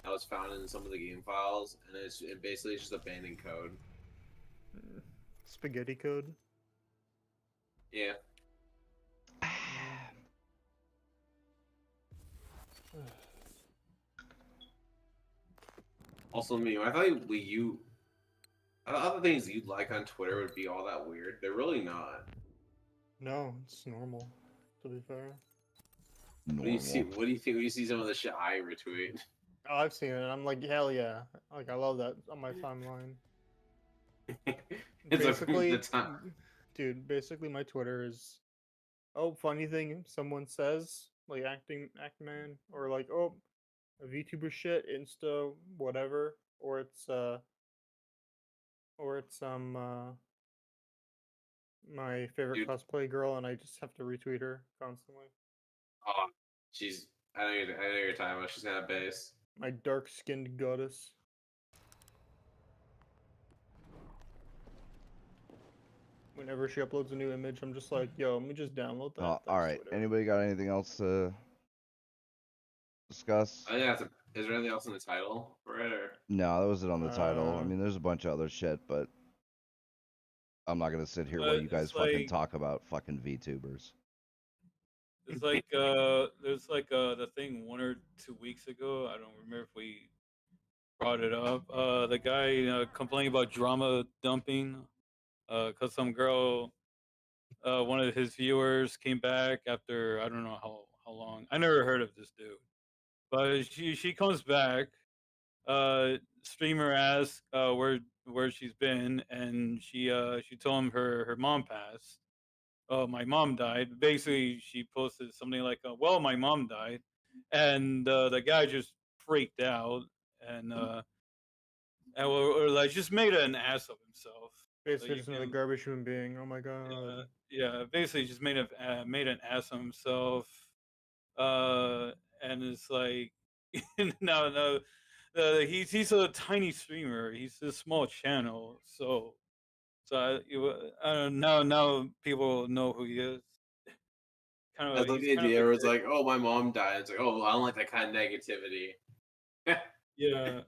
That was found in some of the game files, and it basically is just abandoned code. Spaghetti code? Yeah. Also, me, I thought other things you'd like on Twitter would be all that weird. They're really not. No, it's normal, to be fair. What do you see? What do you think when you see some of the shit I retweet? Oh, I've seen it, and I'm like, hell yeah. Like, I love that on my timeline. It's Basically, the time. dude, basically my Twitter is, oh, funny thing someone says, like Actman, or like, oh, a VTuber shit, Insta, whatever, or it's my favorite Dude. cosplay girl, and I just have to retweet her constantly. Oh, I know you're talking about. She's got a base. My dark-skinned goddess. Whenever she uploads a new image, I'm just like, yo, let me just download that. All Thanks, right. Twitter. Anybody got anything else to discuss? I think that's is there anything else in the title for it? Or? No, that was it on the title. I Uh, mean, there's a bunch of other shit, but I'm not gonna sit here while you guys It's fucking like- talk about fucking VTubers. It's like there's like the thing 1 or 2 weeks ago. I don't remember if we brought it up. The guy complaining about drama dumping, cause some girl, one of his viewers came back after I don't know how long. I never heard of this dude, but she comes back. Streamer asks where she's been, and she told him her mom passed. Oh, my mom died. Basically, she posted something like, "Well, my mom died," and the guy just freaked out or like just made an ass of himself. basically you just another can- garbage human being. Oh my god. Yeah, basically just made an ass of himself. And it's like no, he's a tiny streamer. He's a small channel, so I don't know. Now people know who he is. Kind I of, love he's the kind of idea a where it's dick. like, oh, my mom died. It's like, oh, I don't like that kind of negativity. Yeah,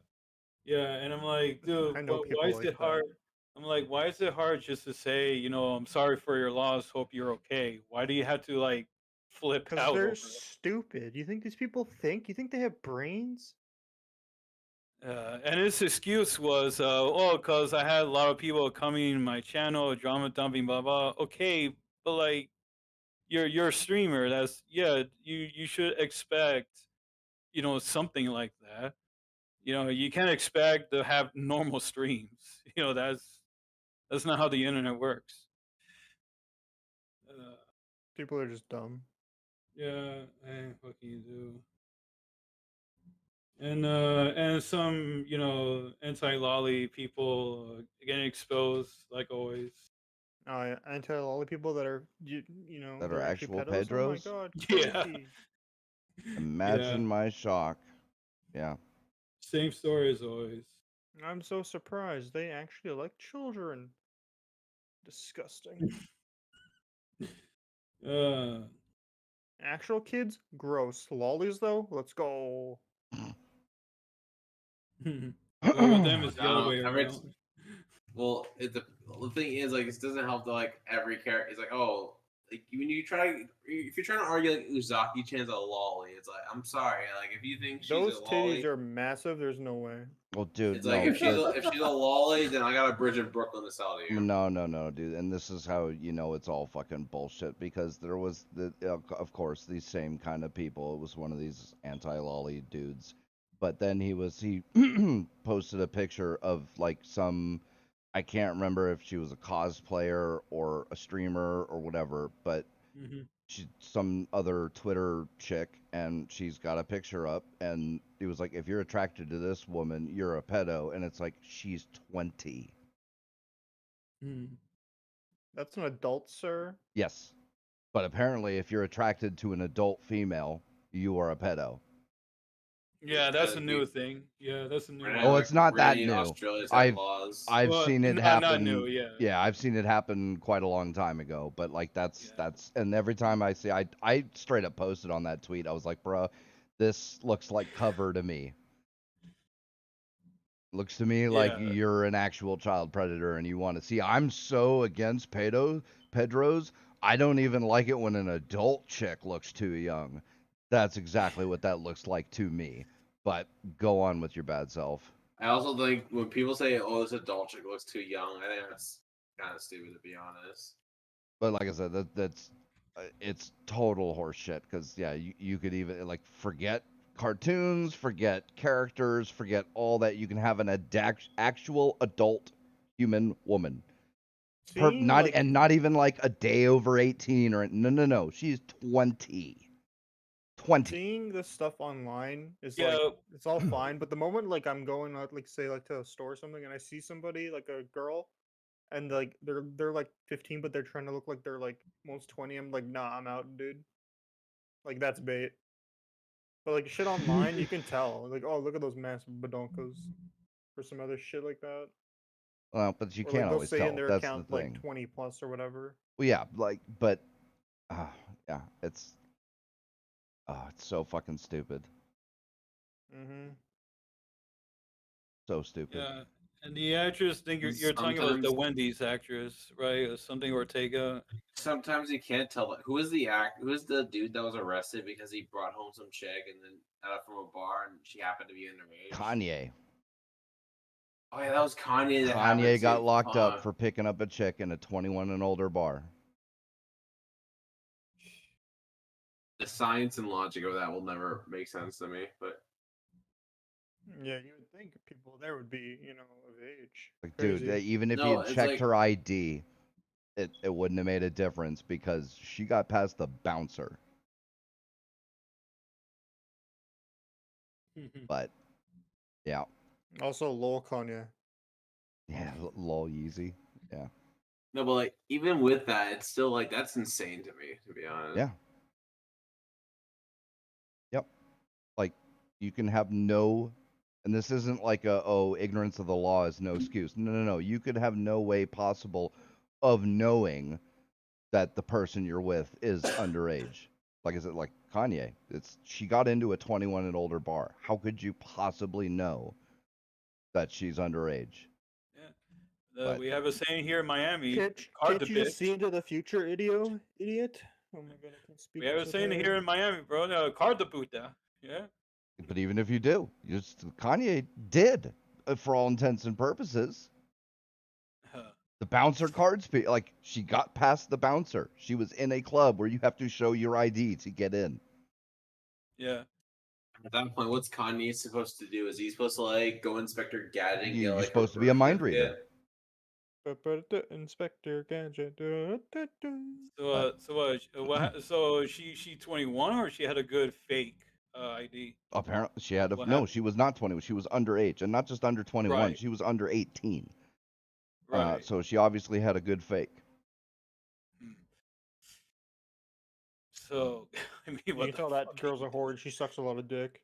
yeah, and I'm like, dude, I know why people is like it hard? that. I'm like, why is it hard just to say, I'm sorry for your loss. Hope you're okay. Why do you have to like flip Because out they're over it? stupid. You think these people think? You think they have brains? And his excuse was, oh, because I had a lot of people coming in my channel, drama dumping, blah blah. Okay, but like, you're a streamer. That's You should expect, something like that. You can't expect to have normal streams. That's not how the internet works. People are just dumb. Yeah, what can you do? And some anti-lolly people getting exposed like always. Anti-lolly people that are That they're are actually actual pedos. Oh my pedros? god, Yeah. crazy. Imagine my shock. Yeah. Same story as always. I'm so surprised. They actually like children. Disgusting. Uh, Actual kids, gross. Lollies though, let's go. well, with them it's the other way I read- around. Well, the thing is, like, it doesn't help that like every character. It's like, oh, like when you if you're trying to argue like Uzaki-chan's a lolly, it's like, I'm sorry, like if you think she's Those a lolly, titties are massive. There's no way. Well, dude, it's no, like if but- she's a lolly, then I got a bridge in Brooklyn to sell to you. no, dude. And this is how you know it's all fucking bullshit because there was of course, these same kind of people. It was one of these anti-lolly dudes. But then he posted a picture of like I can't remember if she was a cosplayer or a streamer or whatever, but Mhm. some other Twitter chick, and she's got a picture up, and he was like, if you're attracted to this woman, you're a pedo, and it's like, she's 20. That's an adult, sir. Yes, but apparently, if you're attracted to an adult female, you are a pedo. Yeah, that's a new thing. Yeah, that's a new. Oh, it's not that in new. Australia's had laws. I've Well, seen it not happen. new, yeah. Yeah, I've seen it happen quite a long time ago. But like that's and every time I see, I straight up posted on that tweet. I was like, bro, this looks like cover to me. Looks to me like Yeah. you're an actual child predator and you want to see. I'm so against pedros. I don't even like it when an adult chick looks too young. That's exactly what that looks like to me. But go on with your bad self. I also think when people say, "Oh, this adult chick looks too young," I think that's kind of stupid, to be honest. But like I said, that's it's total horseshit. Because yeah, you could even like forget cartoons, forget characters, forget all that. You can have an actual adult human woman. Not even like a day over 18 or no. She's 20. 20. Seeing this stuff online is Yeah. like it's all fine, but the moment like I'm going out, like say like to a store or something, and I see somebody like a girl, and like they're like 15, but they're trying to look like they're like almost 20. I'm like, nah, I'm out, dude. Like that's bait. But like shit online, you can tell. Like, oh, look at those massive badonkos, or some other shit like that. Well, but you Or can't like they'll always say tell. in their That's account the thing. like 20 plus or whatever. Well, yeah, like, but yeah, it's so fucking stupid. Mm-hmm. So stupid. Yeah. And the actress, think you're talking about the Sometimes- Wendy's actress, right? Or something Ortega. Sometimes you can't tell. Like, who is the dude that was arrested because he brought home some chick and then from a bar and she happened to be underage? Kanye. Oh yeah, that was Kanye. That happened Kanye got to. locked up for picking up a chick in a 21 and older bar. The science and logic of that will never make sense to me, but Yeah, you would think people there would be, of age. Like, Crazy. dude, even if No, you had it's checked like- her ID, it wouldn't have made a difference because she got past the bouncer. But yeah, Also, lol Kanye. yeah, lol Yeezy. Yeah, no, but like even with that, it's still like that's insane to me, to be honest. yeah. Yep. Like you can have no, and this isn't like ignorance of the law is no excuse. No. You could have no way possible of knowing that the person you're with is underage. Like I said, like Kanye, she got into a 21 and older bar. How could you possibly know that she's underage? Yeah. But- We have a saying here in Miami. Can't you just see into the future, idiot? Oh my god, I can't speak. We have a saying here in Miami, bro. Card the puta. Yeah. But even if you do, Kanye did, for all intents and purposes. The bouncer cards, like she got past the bouncer. She was in a club where you have to show your ID to get in. Yeah. At that point, what's Kanye supposed to do? Is he supposed to like go Inspector Gadget? And You're get, like, supposed to be a mind reader. Inspector Gadget. So she 21 or she had a good fake ID? Apparently, she had What no. happened? She was not 20. She was underage, and not just under 21. Right. She was under 18. Right. So she obviously had a good fake. So I mean, You what can the tell that fuck? girl's a whore and she sucks a lot of dick.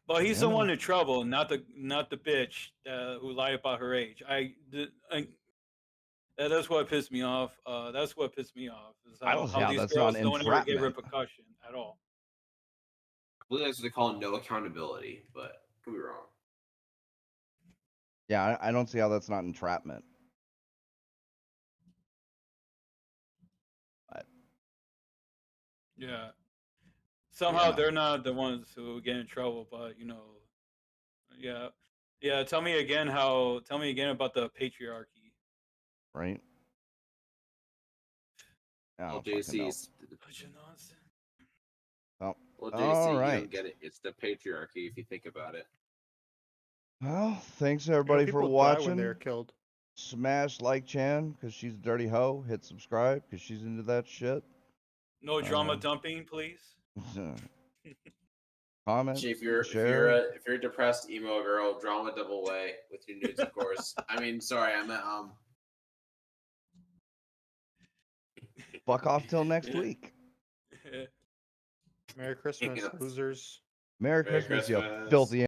Well, he's Yeah. the one in trouble, not the bitch who lied about her age. That's what pissed me off. That's what pissed me off. Is I don't see how how these that's girls not don't ever get entrapment. repercussion at all. I believe that's what they call no accountability, but could be wrong. Yeah, I don't see how that's not entrapment. Yeah. Somehow Yeah. they're not the ones who get in trouble, but yeah, yeah. Tell me again about the patriarchy. Right? I Well, don't fucking know. JC's. Bunch of nonsense. Well, Well, JC, all you right. don't get it. It's the patriarchy if you think about it. Well, thanks everybody for People die watching. when they're killed. Smash like Chan because she's a dirty hoe. Hit subscribe because she's into that shit. No drama dumping, please. Comment, Actually, if you're a depressed emo girl, drama double way with your nudes, of course. I mean, sorry, I meant fuck off till next week. Merry Christmas, losers. Merry Christmas, you filthy